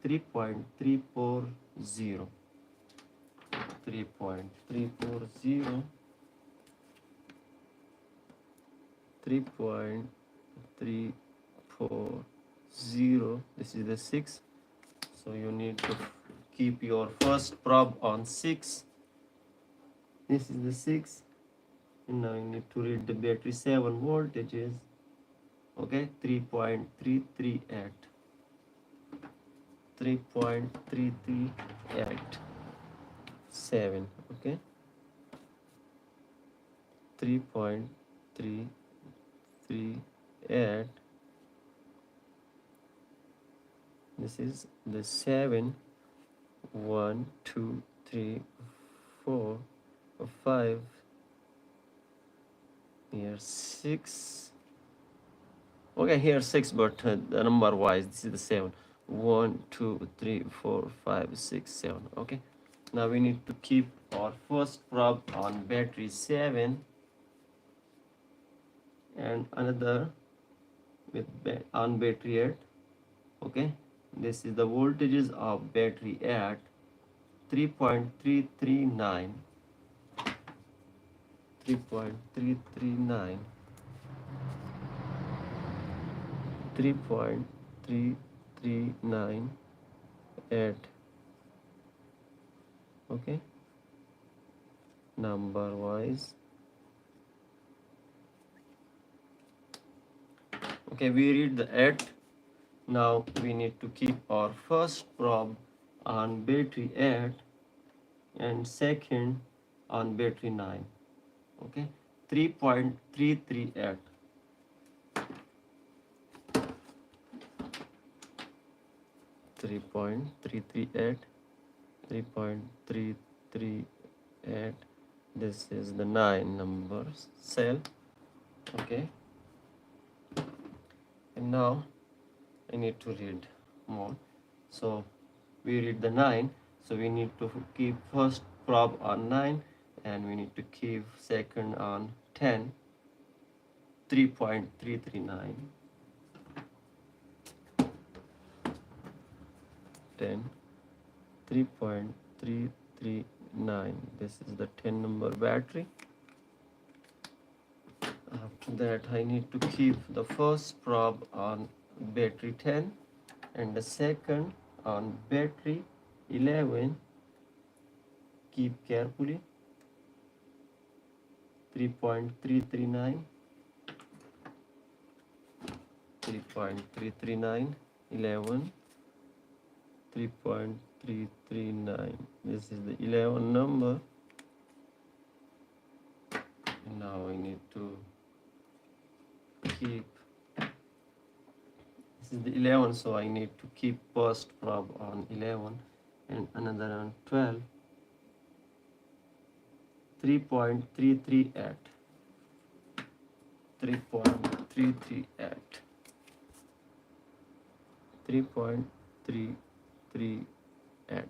Speaker 1: 3.340, 3.340, 3.340. This is the 6. So you need to keep your first probe on 6. This is the 6. And now you need to read the battery 7 voltages. Okay, 3.338. 3.338. Okay, 3.338. This is the 7. 1 2 3 4 5. Here 6. Okay, here 6, but the number wise this is the 7. 1 2 3 4 5 6 7. Okay, now we need to keep our first probe on battery 7 and another with on battery 8. Okay, this is the voltages of battery at 3.339, 3.339, 3.339 at, okay, number wise. Okay, we read the 8. Now we need to keep our first probe on battery 8 and second on battery 9. Okay, 3.338. 3.338, 3.338. This is the 9 number cell. Okay, and now I need to read more. So we read the 9. So we need to keep first probe on 9 and we need to keep second on 10. 3.339. 10. 3.339. This is the 10 number battery. After that I need to keep the first probe on battery 10 and the second on battery 11. Keep carefully. 3.339, 3.339, 11, 3.339. This is the 11 number. And now I need to keep, this is the 11, so I need to keep first probe on 11 and another on 12. 3.338, 3.338, 3.338. add.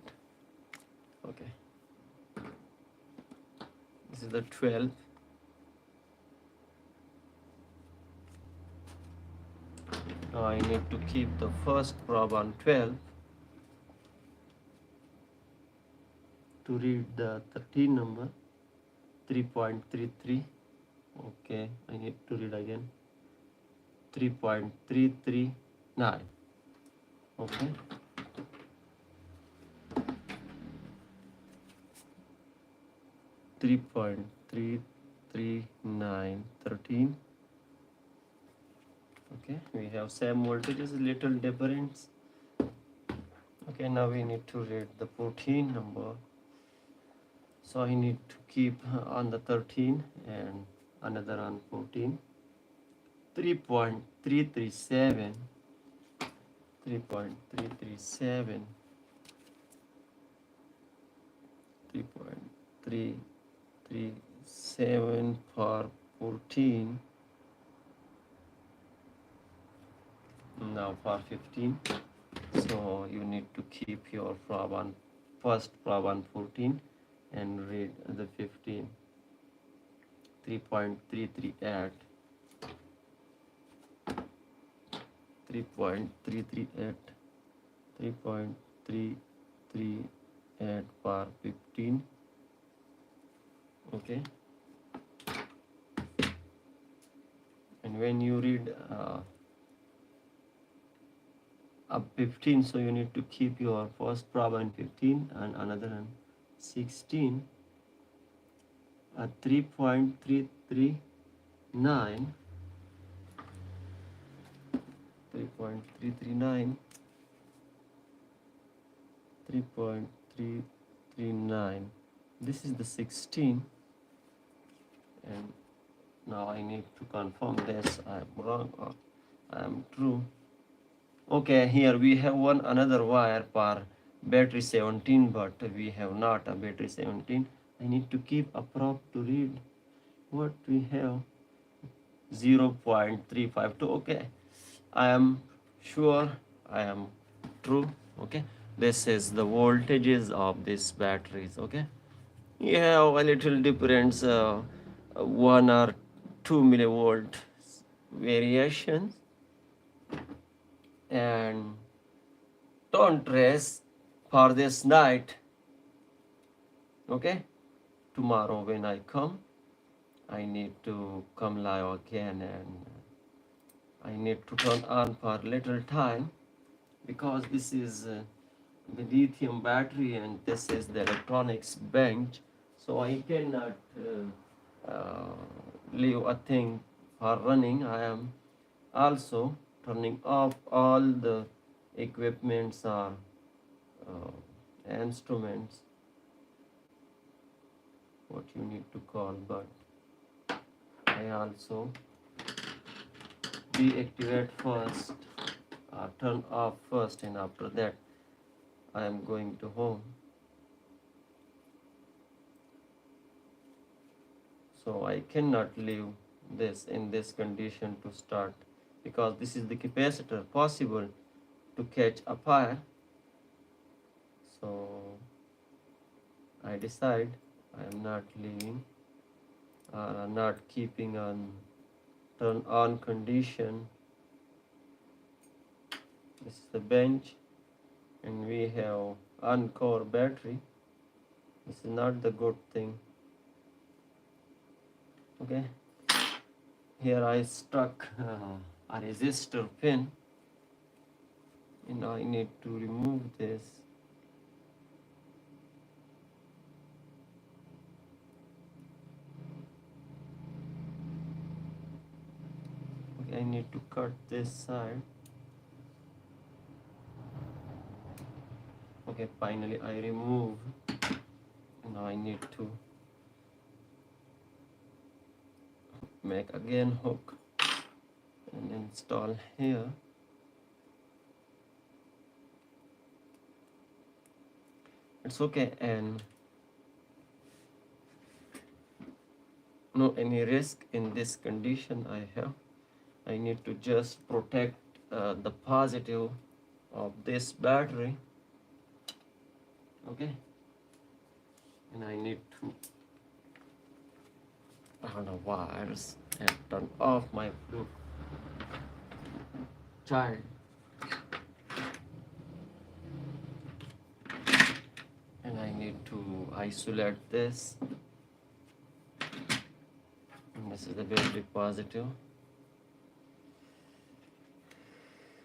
Speaker 1: Okay, this is the 12. Now I need to keep the first probe on 12 to read the 13 number, 3.33. Okay, I need to read again, 3.339. Okay, 3.339, 13. Okay, we have same voltages, little difference. Okay, now we need to read the 14 number. So I need to keep on the 13 and another on 14. 3.337, 3.337, 3.337 for 14. Now for 15. So you need to keep your probe on first probe on 14 and read the 15. 3.338, 3.338, 3.338 for 15. Okay, and when you read up 15, so you need to keep your first probe on 15 and another on 16 at 3.339, 3.339, 3.339. This is the 16, and now I need to confirm this. I am wrong or I am true. Okay, here we have one another wire for battery 17, but we have not a battery 17. I need to keep a probe to read what we have. 0.352. Okay, I am sure I am true. Okay, this is the voltages of these batteries. Okay, you have a little difference, 1 or 2 millivolt variations, and don't rest for this night. Okay, tomorrow when I come, I need to come live again, and I need to turn on for little time because this is the lithium battery and this is the electronics bench, so I cannot leave a thing for running. I am also turning off all the equipments or instruments, what you need to call, but I also deactivate first, turn off first, and after that I am going to home. So I cannot leave this in this condition to start because this is the capacitor possible to catch a fire. So I decide I am not leaving or not keeping on turn on condition. This is the bench and we have encore battery. This is not the good thing. Okay, here I struck a resistor pin and I need to remove this. Okay, I need to cut this side. Okay, finally I remove. Now I need to make again hook and install here. It's okay, and no any risk in this condition I have. I need to just protect the positive of this battery. Okay, and I need to turn the wires and turn off my blue child. And I need to isolate this. And this is the battery positive.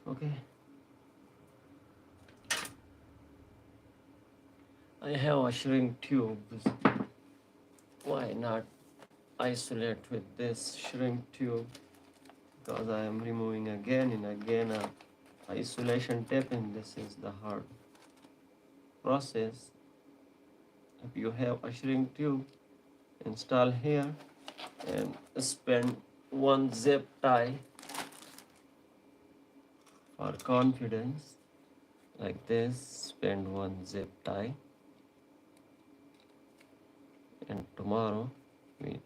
Speaker 1: Okay. I have a shrink tube. Why not isolate with this shrink tube? Because I am removing again and again a isolation tape, and this is the hard process. If you have a shrink tube, install here and spend one zip tie for confidence, like this. Spend one zip tie, and tomorrow we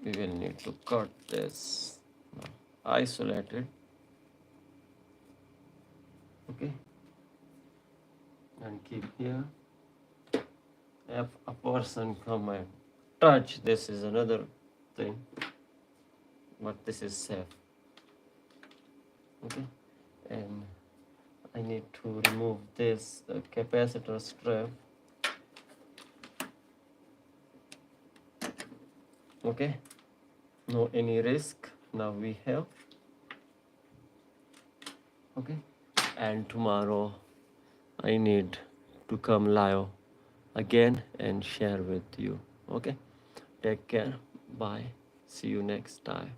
Speaker 1: will need to cut this isolated. Okay, and keep here. If a person come and touch, this is another thing, but this is safe. Okay, and I need to remove this capacitor strap. Okay, no any risk now we have. Okay, and tomorrow I need to come live again and share with you. Okay, take care, bye, see you next time.